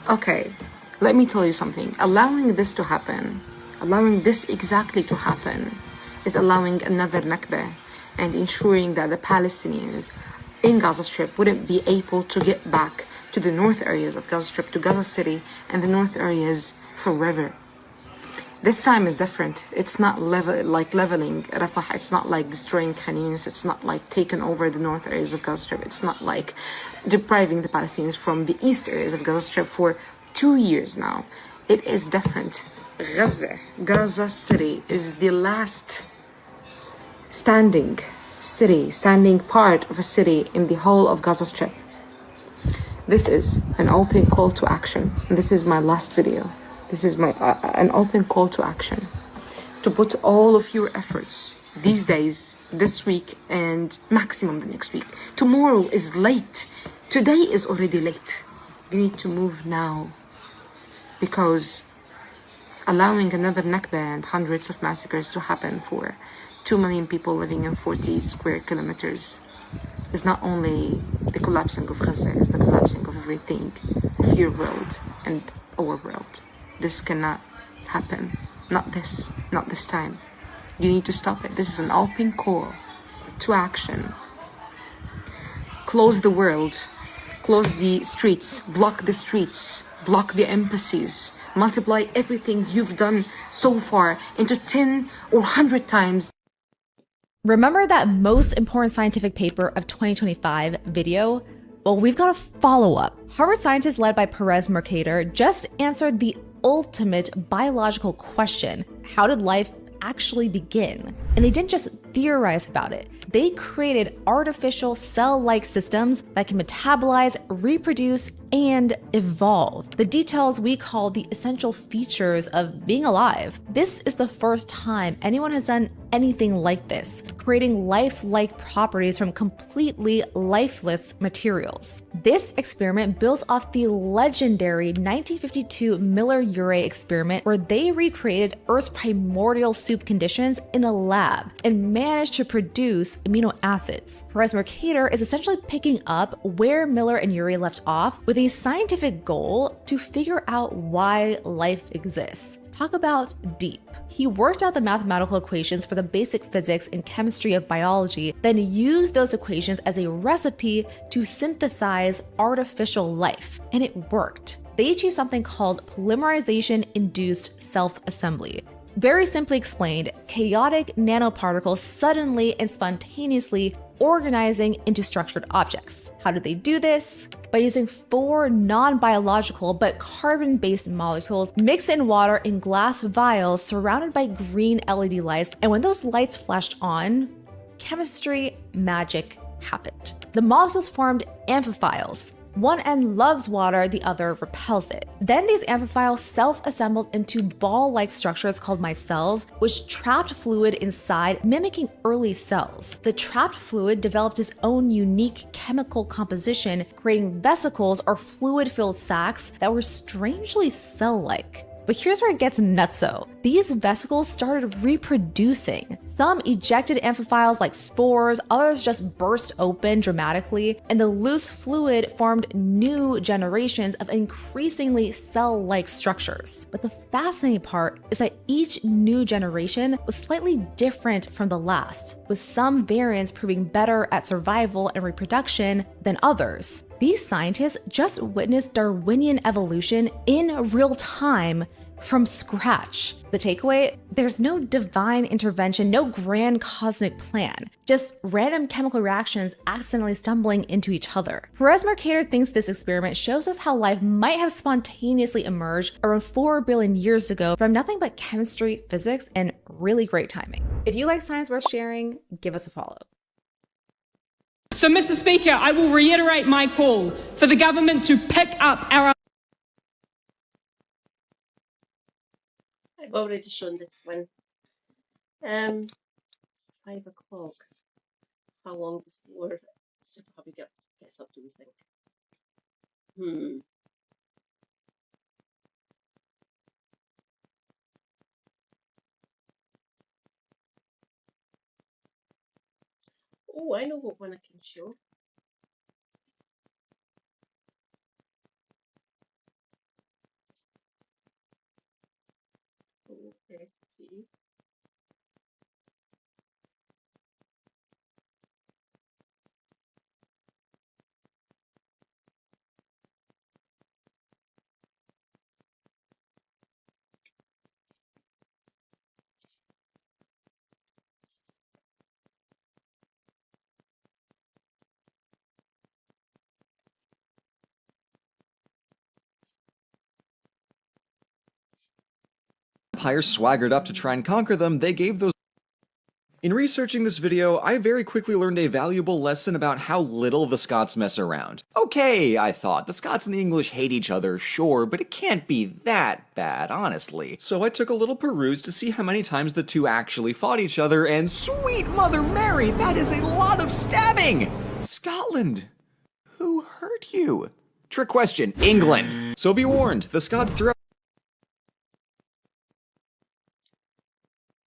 Okay, let me tell you something. Allowing this to happen, allowing this exactly to happen, is allowing another Nakba and ensuring that the Palestinians in Gaza Strip wouldn't be able to get back to the north areas of Gaza Strip, to Gaza City and the north areas forever. This time is different. It's not leveling Rafah. It's not like destroying Khan Yunis. It's not like taking over the north areas of Gaza Strip. It's not like depriving the Palestinians from the east areas of Gaza Strip for 2 years now. It is different. Gaza City is the last standing part of a city in the whole of Gaza Strip. This is an open call to action. And this is my last video. This is my an open call to action to put all of your efforts these days, this week, and maximum the next week. Tomorrow is late. Today is already late. You need to move now, because allowing another Nakba and hundreds of massacres to happen for 2 million people living in 40 square kilometers is not only the collapsing of Gaza, it's the collapsing of everything, of your world and our world. This cannot happen. Not this time. You need to stop it. This is an open call to action. Close the world, close the streets, block the embassies, multiply everything you've done so far into 10 or 100 times. Remember that most important scientific paper of 2025 video? Well, we've got a follow-up. Harvard scientists led by Perez Mercader just answered the ultimate biological question: how did life actually begin? And they didn't just theorize about it. They created artificial cell-like systems that can metabolize, reproduce, and evolve. The details we call the essential features of being alive. This is the first time anyone has done anything like this, creating life-like properties from completely lifeless materials. This experiment builds off the legendary 1952 Miller-Urey experiment, where they recreated Earth's primordial soup conditions in a lab and managed to produce amino acids. Perez Mercader is essentially picking up where Miller and Urey left off with a scientific goal to figure out why life exists. Talk about deep. He worked out the mathematical equations for the basic physics and chemistry of biology, then used those equations as a recipe to synthesize artificial life, and it worked. They achieved something called polymerization-induced self-assembly. Very simply explained, chaotic nanoparticles suddenly and spontaneously organizing into structured objects. How did they do this? By using 4 non-biological but carbon-based molecules mixed in water in glass vials surrounded by green LED lights, and when those lights flashed on, chemistry magic happened. The molecules formed amphiphiles. One end loves water, the other repels it. Then these amphiphiles self-assembled into ball-like structures called micelles, which trapped fluid inside, mimicking early cells. The trapped fluid developed its own unique chemical composition, creating vesicles or fluid-filled sacs that were strangely cell-like. But here's where it gets nutso. These vesicles started reproducing. Some ejected amphiphiles like spores, others just burst open dramatically, and the loose fluid formed new generations of increasingly cell-like structures. But the fascinating part is that each new generation was slightly different from the last, with some variants proving better at survival and reproduction than others. These scientists just witnessed Darwinian evolution in real time from scratch. The takeaway: there's no divine intervention, no grand cosmic plan, just random chemical reactions accidentally stumbling into each other. Perez Mercader thinks this experiment shows us how life might have spontaneously emerged around 4 billion years ago from nothing but chemistry, physics, and really great timing. If you like science worth sharing, give us a follow. So, Mr. Speaker, I will reiterate my call for the government to pick up our... I've already shown this one. 5 o'clock. How long before Super Hubby gets up, do we think? Oh, I know what one I can show. OSP. Empire swaggered up to try and conquer them, they gave those. In researching this video, I very quickly learned a valuable lesson about how little the Scots mess around. Okay, I thought, the Scots and the English hate each other, sure, but it can't be that bad, honestly. So I took a little peruse to see how many times the two actually fought each other, and sweet Mother Mary, that is a lot of stabbing! Scotland, who hurt you? Trick question, England. So be warned, the Scots throughout.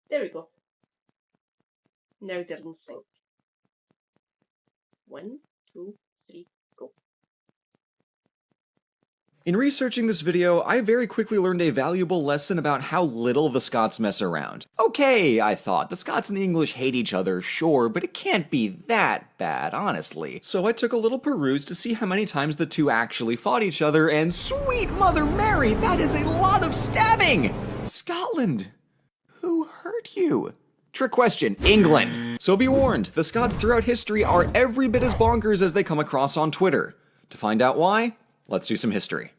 There we go. Now they're in sync. 1, 2, 3, go. In researching this video, I very quickly learned a valuable lesson about how little the Scots mess around. Okay, I thought, the Scots and the English hate each other, sure, but it can't be that bad, honestly. So I took a little peruse to see how many times the two actually fought each other, and sweet Mother Mary, that is a lot of stabbing! Scotland, who hurt you? Trick question, England. So be warned, the Scots throughout history are every bit as bonkers as they come across on Twitter. To find out why, let's do some history.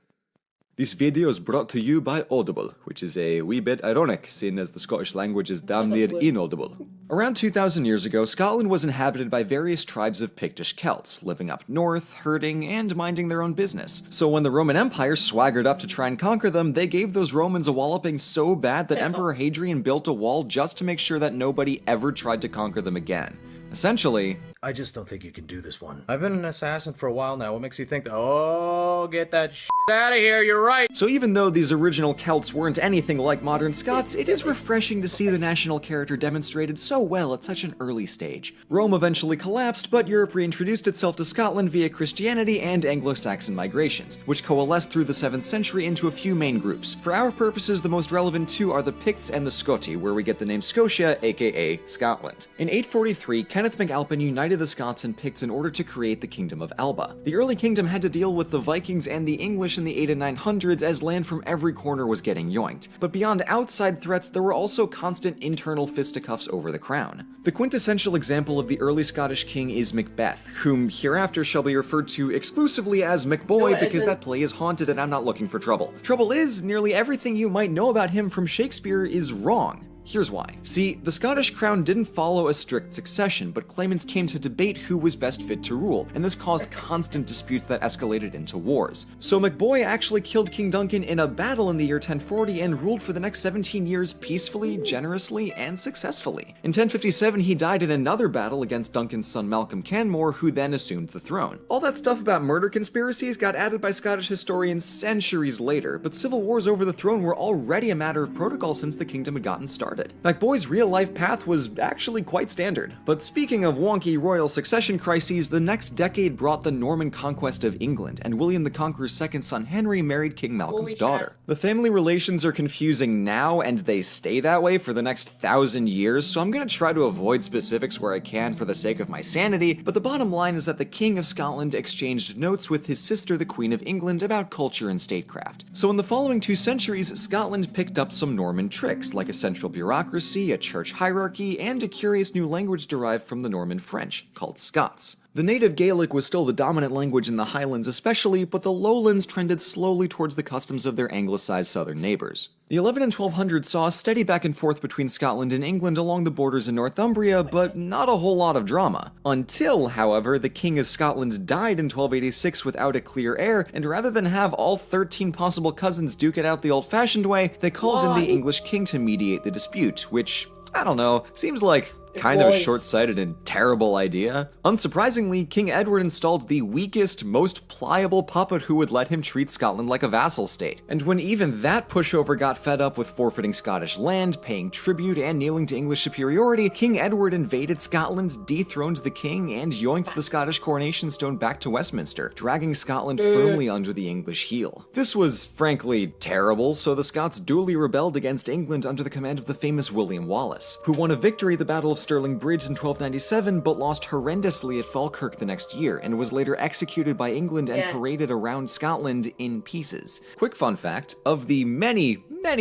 This video is brought to you by Audible, which is a wee bit ironic, seeing as the Scottish language is damn near inaudible. Around 2,000 years ago, Scotland was inhabited by various tribes of Pictish Celts, living up north, herding, and minding their own business. So when the Roman Empire swaggered up to try and conquer them, they gave those Romans a walloping so bad that Emperor Hadrian built a wall just to make sure that nobody ever tried to conquer them again. Essentially, I just don't think you can do this one. I've been an assassin for a while now. What makes you think, oh, get that shit out of here, you're right. So even though these original Celts weren't anything like modern Scots, it is refreshing to see the national character demonstrated so well at such an early stage. Rome eventually collapsed, but Europe reintroduced itself to Scotland via Christianity and Anglo-Saxon migrations, which coalesced through the 7th century into a few main groups. For our purposes, the most relevant two are the Picts and the Scoti, where we get the name Scotia, aka Scotland. In 843, Kenneth MacAlpin united the Scots and Picts in order to create the Kingdom of Elba. The early kingdom had to deal with the Vikings and the English in the 8 and 900s as land from every corner was getting yoinked. But beyond outside threats, there were also constant internal fisticuffs over the crown. The quintessential example of the early Scottish king is Macbeth, whom hereafter shall be referred to exclusively as MacBoy because that play is haunted and I'm not looking for trouble. Trouble is, nearly everything you might know about him from Shakespeare is wrong. Here's why. See, the Scottish crown didn't follow a strict succession, but claimants came to debate who was best fit to rule, and this caused constant disputes that escalated into wars. So MacBoy actually killed King Duncan in a battle in the year 1040 and ruled for the next 17 years peacefully, generously, and successfully. In 1057, he died in another battle against Duncan's son Malcolm Canmore, who then assumed the throne. All that stuff about murder conspiracies got added by Scottish historians centuries later, but civil wars over the throne were already a matter of protocol since the kingdom had gotten started. MacBoy's real-life path was actually quite standard. But speaking of wonky royal succession crises, the next decade brought the Norman conquest of England, and William the Conqueror's second son Henry married King Malcolm's daughter. The family relations are confusing now, and they stay that way for the next 1,000 years, so I'm gonna try to avoid specifics where I can for the sake of my sanity, but the bottom line is that the King of Scotland exchanged notes with his sister, the Queen of England, about culture and statecraft. So in the following 2 centuries, Scotland picked up some Norman tricks, like a central bureaucracy, a church hierarchy, and a curious new language derived from the Norman French, called Scots. The native Gaelic was still the dominant language in the Highlands especially, but the lowlands trended slowly towards the customs of their anglicized southern neighbors. The 11 and 1200s saw a steady back and forth between Scotland and England along the borders in Northumbria, but not a whole lot of drama. Until, however, the King of Scotland died in 1286 without a clear heir, and rather than have all 13 possible cousins duke it out the old-fashioned way, they called in the English king to mediate the dispute, which, I don't know, seems like kind of a short-sighted and terrible idea. Unsurprisingly, King Edward installed the weakest, most pliable puppet who would let him treat Scotland like a vassal state. And when even that pushover got fed up with forfeiting Scottish land, paying tribute, and kneeling to English superiority, King Edward invaded Scotland, dethroned the king, and yoinked the Scottish coronation stone back to Westminster, dragging Scotland firmly under the English heel. This was, frankly, terrible, so the Scots duly rebelled against England under the command of the famous William Wallace, who won a victory at the Battle of Stirling Bridge in 1297 but lost horrendously at Falkirk the next year, and was later executed by England and paraded around Scotland in pieces. Quick fun fact, of the many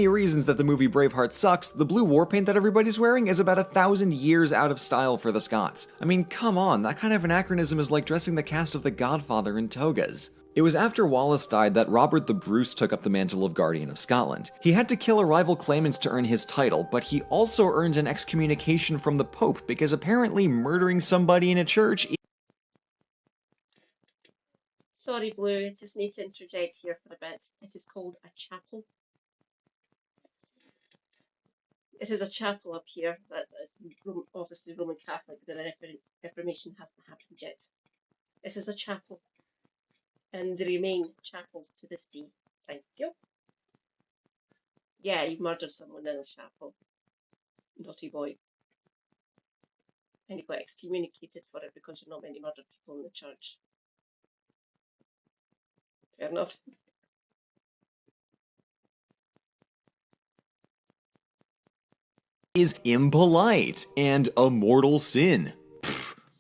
reasons that the movie Braveheart sucks, the blue war paint that everybody's wearing is about 1,000 years out of style for the Scots. I mean, come on, that kind of anachronism is like dressing the cast of The Godfather in togas. It was after Wallace died that Robert the Bruce took up the mantle of Guardian of Scotland. He had to kill a rival claimant to earn his title, but he also earned an excommunication from the Pope because apparently murdering somebody in a church... Sorry, Blue, I just need to interject here for a bit. It is called a chapel. It is a chapel up here that obviously Roman Catholic, the Reformation hasn't happened yet. It is a chapel, and they remain chapels to this day. Thank you. Yeah, you murdered someone in a chapel. Naughty boy. And you got excommunicated for it because you're not meant to murder people in the church. Fair enough. is impolite and a mortal sin.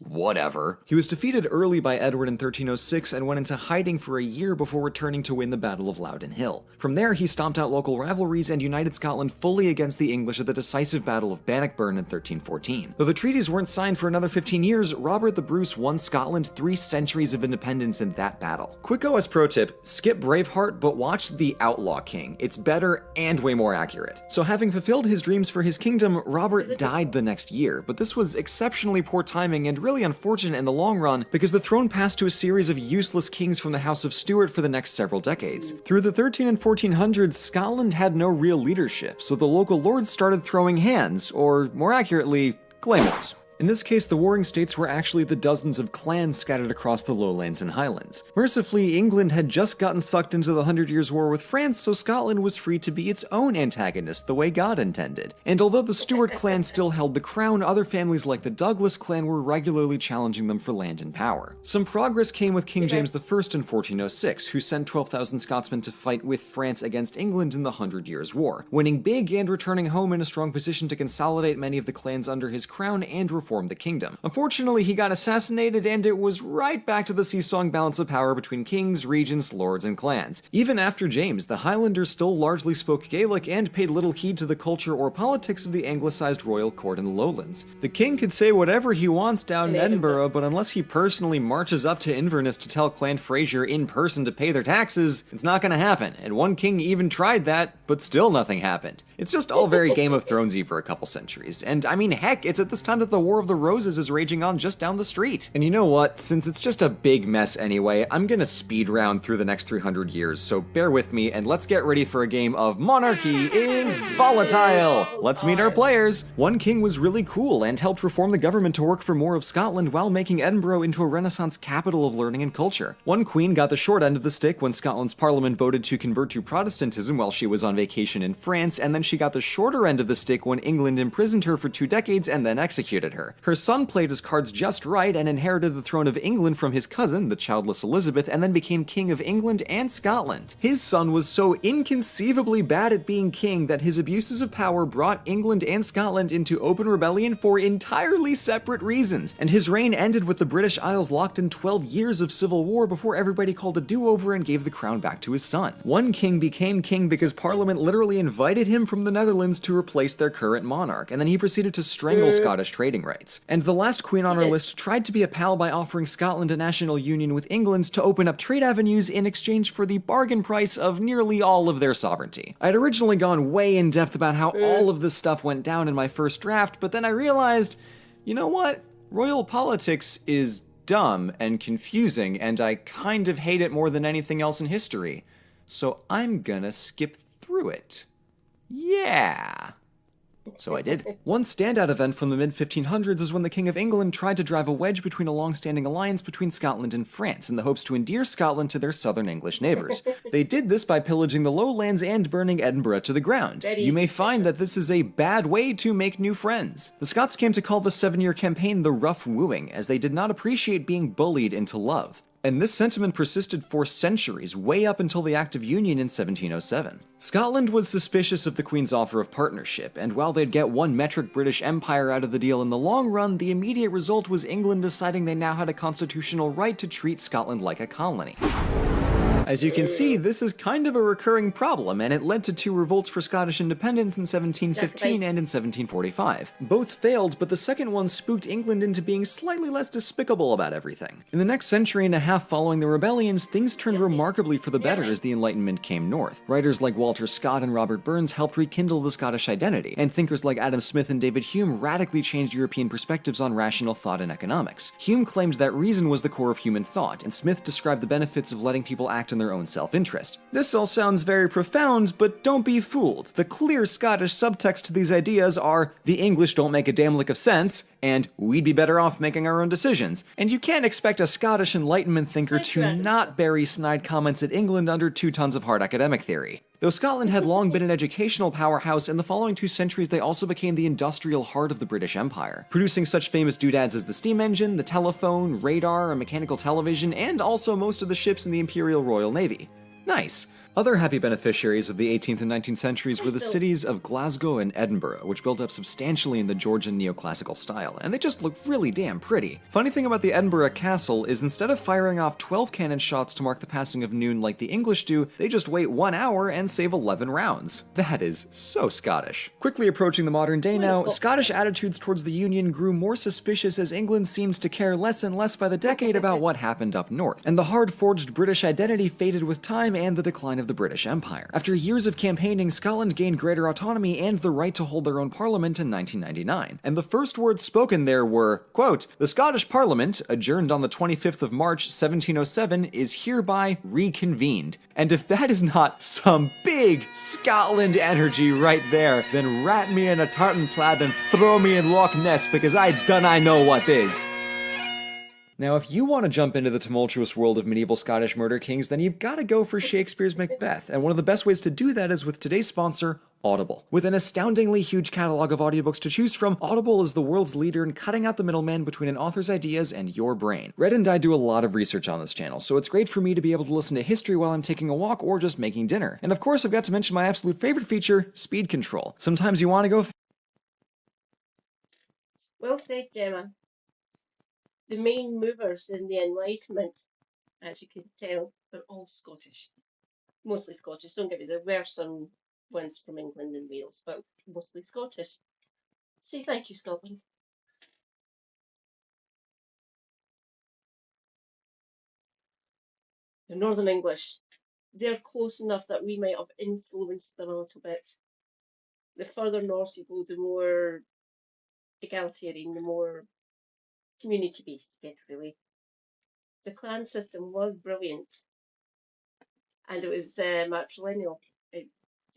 Whatever. He was defeated early by Edward in 1306 and went into hiding for a year before returning to win the Battle of Loudon Hill. From there, he stomped out local rivalries and united Scotland fully against the English at the decisive Battle of Bannockburn in 1314. Though the treaties weren't signed for another 15 years, Robert the Bruce won Scotland 3 centuries of independence in that battle. Quick OS pro tip, skip Braveheart, but watch The Outlaw King. It's better and way more accurate. So having fulfilled his dreams for his kingdom, Robert died the next year, but this was exceptionally poor timing and really unfortunate in the long run because the throne passed to a series of useless kings from the House of Stuart for the next several decades. Through the 13 and 1400s, Scotland had no real leadership, so the local lords started throwing hands, or more accurately, claymores. In this case, the warring states were actually the dozens of clans scattered across the lowlands and highlands. Mercifully, England had just gotten sucked into the 100 Years' War with France, so Scotland was free to be its own antagonist the way God intended. And although the Stuart clan still held the crown, other families like the Douglas clan were regularly challenging them for land and power. Some progress came with King James I in 1406, who sent 12,000 Scotsmen to fight with France against England in the 100 Years' War, winning big and returning home in a strong position to consolidate many of the clans under his crown and reform the kingdom. Unfortunately, he got assassinated and it was right back to the seesawing balance of power between kings, regents, lords, and clans. Even after James, the Highlanders still largely spoke Gaelic and paid little heed to the culture or politics of the anglicized royal court in the lowlands. The king could say whatever he wants down in Edinburgh, but unless he personally marches up to Inverness to tell Clan Fraser in person to pay their taxes, it's not gonna happen. And one king even tried that, but still nothing happened. It's just all very Game of Thronesy for a couple centuries. And I mean, heck, it's at this time that the War of the Roses is raging on just down the street. And you know what? Since it's just a big mess anyway, I'm gonna speed round through the next 300 years, so bear with me and let's get ready for a game of Monarchy is Volatile! Let's meet our players! One king was really cool and helped reform the government to work for more of Scotland while making Edinburgh into a Renaissance capital of learning and culture. One queen got the short end of the stick when Scotland's parliament voted to convert to Protestantism while she was on vacation in France, and then she got the shorter end of the stick when England imprisoned her for 2 decades and then executed her. Her son played his cards just right and inherited the throne of England from his cousin, the childless Elizabeth, and then became King of England and Scotland. His son was so inconceivably bad at being king that his abuses of power brought England and Scotland into open rebellion for entirely separate reasons, and his reign ended with the British Isles locked in 12 years of civil war before everybody called a do-over and gave the crown back to his son. One king became king because Parliament literally invited him from the Netherlands to replace their current monarch, and then he proceeded to strangle Scottish trading rights. And the last queen on our list tried to be a pal by offering Scotland a national union with England to open up trade avenues in exchange for the bargain price of nearly all of their sovereignty. I'd originally gone way in depth about how all of this stuff went down in my first draft, but then I realized, you know what? Royal politics is dumb and confusing, and I kind of hate it more than anything else in history. So I'm gonna skip through it. Yeah. So I did. One standout event from the mid-1500s is when the King of England tried to drive a wedge between a long-standing alliance between Scotland and France in the hopes to endear Scotland to their southern English neighbours. They did this by pillaging the lowlands and burning Edinburgh to the ground. You may find that this is a bad way to make new friends. The Scots came to call the 7-year campaign the Rough Wooing, as they did not appreciate being bullied into love. And this sentiment persisted for centuries, way up until the Act of Union in 1707. Scotland was suspicious of the Queen's offer of partnership, and while they'd get one metric British Empire out of the deal in the long run, the immediate result was England deciding they now had a constitutional right to treat Scotland like a colony. As you can see, this is kind of a recurring problem, and it led to 2 revolts for Scottish independence in 1715 and in 1745. Both failed, but the second one spooked England into being slightly less despicable about everything. In the next century and a half following the rebellions, things turned remarkably for the better as the Enlightenment came north. Writers like Walter Scott and Robert Burns helped rekindle the Scottish identity, and thinkers like Adam Smith and David Hume radically changed European perspectives on rational thought and economics. Hume claimed that reason was the core of human thought, and Smith described the benefits of letting people act in their own self-interest. This all sounds very profound, but don't be fooled. The clear Scottish subtext to these ideas are, the English don't make a damn lick of sense, and we'd be better off making our own decisions. And you can't expect a Scottish Enlightenment thinker to not bury snide comments at England under 2 tons of hard academic theory. Though Scotland had long been an educational powerhouse, in the following 2 centuries they also became the industrial heart of the British Empire, producing such famous doodads as the steam engine, the telephone, radar, and mechanical television, and also most of the ships in the Imperial Royal Navy. Nice. Other happy beneficiaries of the 18th and 19th centuries were the cities of Glasgow and Edinburgh, which built up substantially in the Georgian neoclassical style, and they just look really damn pretty. Funny thing about the Edinburgh castle is instead of firing off 12 cannon shots to mark the passing of noon like the English do, they just wait 1 hour and save 11 rounds. That is so Scottish. Quickly approaching the modern day now, Scottish attitudes towards the Union grew more suspicious as England seems to care less and less by the decade about what happened up north, and the hard-forged British identity faded with time and the decline of the British Empire. After years of campaigning, Scotland gained greater autonomy and the right to hold their own parliament in 1999. And the first words spoken there were, quote, "The Scottish Parliament, adjourned on the 25th of March, 1707, is hereby reconvened." And if that is not some big Scotland energy right there, then wrap me in a tartan plaid and throw me in Loch Ness, because I know what is. Now, if you want to jump into the tumultuous world of medieval Scottish murder kings, then you've got to go for Shakespeare's Macbeth, and one of the best ways to do that is with today's sponsor, Audible. With an astoundingly huge catalog of audiobooks to choose from, Audible is the world's leader in cutting out the middleman between an author's ideas and your brain. Red and I do a lot of research on this channel, so it's great for me to be able to listen to history while I'm taking a walk or just making dinner. And of course, I've got to mention my absolute favorite feature, speed control. Sometimes you want to go Well said, Gemma. The main movers in the Enlightenment, as you can tell, they're all Scottish. Mostly Scottish, don't get me, there were some ones from England and Wales, but mostly Scottish. Say thank you, Scotland. The Northern English, they're close enough that we might have influenced them a little bit. The further north you go, the more egalitarian, the more community-based you get, really. The clan system was brilliant, and it was matrilineal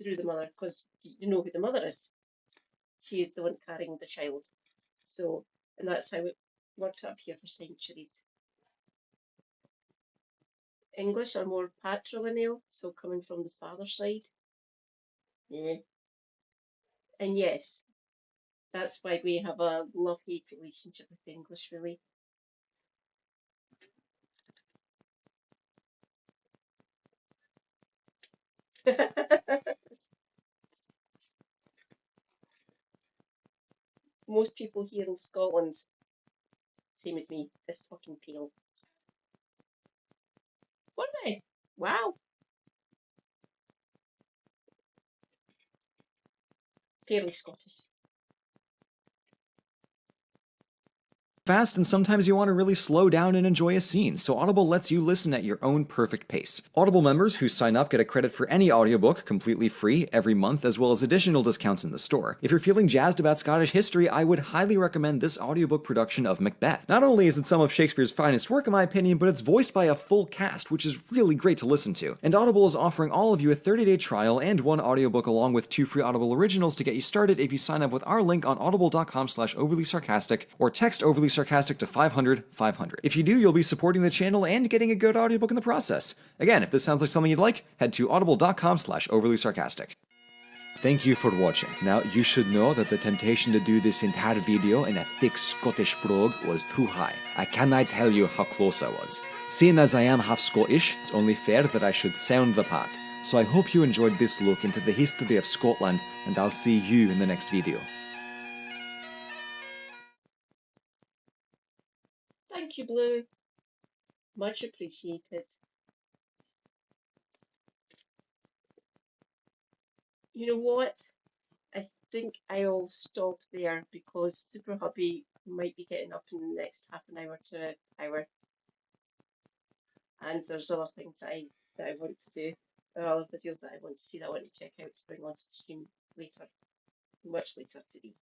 through the mother, because you know who the mother is. She is the one carrying the child. So, and that's how it worked up here for centuries. English are more patrilineal, so coming from the father's side. Yeah. And yes, that's why we have a love-hate relationship with the English, really. Most people here in Scotland, same as me, is fucking pale. Were they? Wow. Fairly Scottish. fast, and sometimes you want to really slow down and enjoy a scene, so Audible lets you listen at your own perfect pace. Audible members who sign up get a credit for any audiobook completely free every month, as well as additional discounts in the store. If you're feeling jazzed about Scottish history, I would highly recommend this audiobook production of Macbeth. Not only is it some of Shakespeare's finest work in my opinion, but it's voiced by a full cast, which is really great to listen to. And Audible is offering all of you a 30-day trial and one audiobook along with 2 free Audible originals to get you started if you sign up with our link on audible.com/overlysarcastic or text overly sarcastic to 500 500. If you do, you'll be supporting the channel and getting a good audiobook in the process. Again, if this sounds like something you'd like, head to audible.com/overly sarcastic. Thank you for watching. Now, you should know that the temptation to do this entire video in a thick Scottish brogue was too high. I cannot tell you how close I was. Seeing as I am half Scottish, it's only fair that I should sound the part. So I hope you enjoyed this look into the history of Scotland, and I'll see you in the next video. Thank you, Blue. Much appreciated. You know what? I think I'll stop there because Super Hubby might be getting up in the next half an hour to an hour. And there's other things that I want to do. There are other videos that I want to see that I want to check out to bring onto the stream later. Much later today.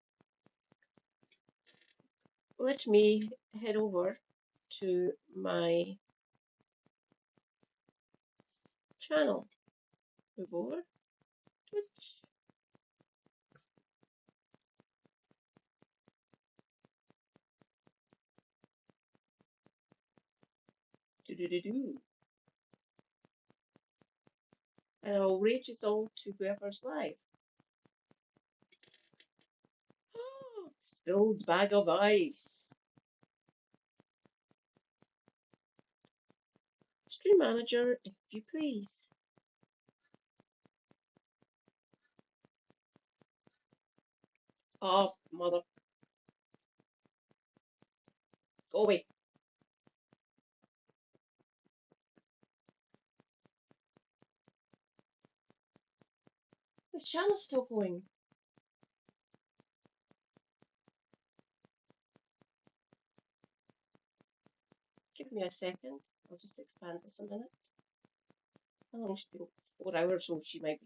Let me head over to my channel. Move over. Twitch. Do. And I'll rate it all to whoever's live. Oh, spilled bag of ice. Stream manager, if you please. Oh, mother. Go away. This channel's still going. Give me a second. I'll just expand this a minute. How long should be? 4 hours, so she might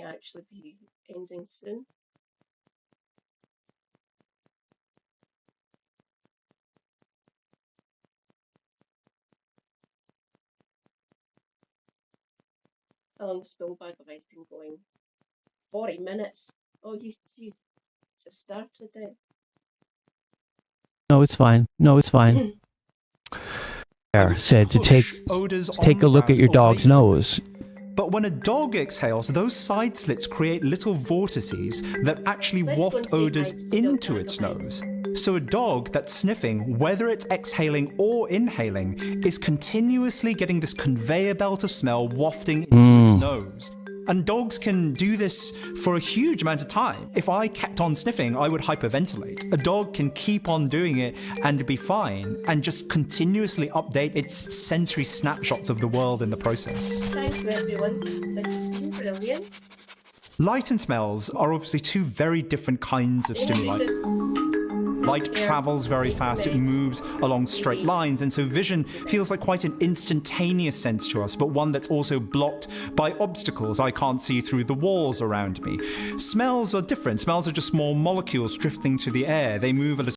actually be ending soon. How long has Bill Bag of Ice been going? 40 minutes. Oh, he's just started then. No, it's fine. No, it's fine. Said to take a look at your dog's nose. But when a dog exhales, those side slits create little vortices that actually waft odors into its nose. So a dog that's sniffing, whether it's exhaling or inhaling, is continuously getting this conveyor belt of smell wafting into its nose. And dogs can do this for a huge amount of time. If I kept on sniffing, I would hyperventilate. A dog can keep on doing it and be fine, and just continuously update its sensory snapshots of the world in the process. Thank you, everyone. That's brilliant. Light and smells are obviously 2 very different kinds of stimuli. Light travels very fast, it moves along straight lines, and so vision feels like quite an instantaneous sense to us, but one that's also blocked by obstacles. I can't see through the walls around me. Smells are different. Smells are just small molecules drifting through the air. They move a little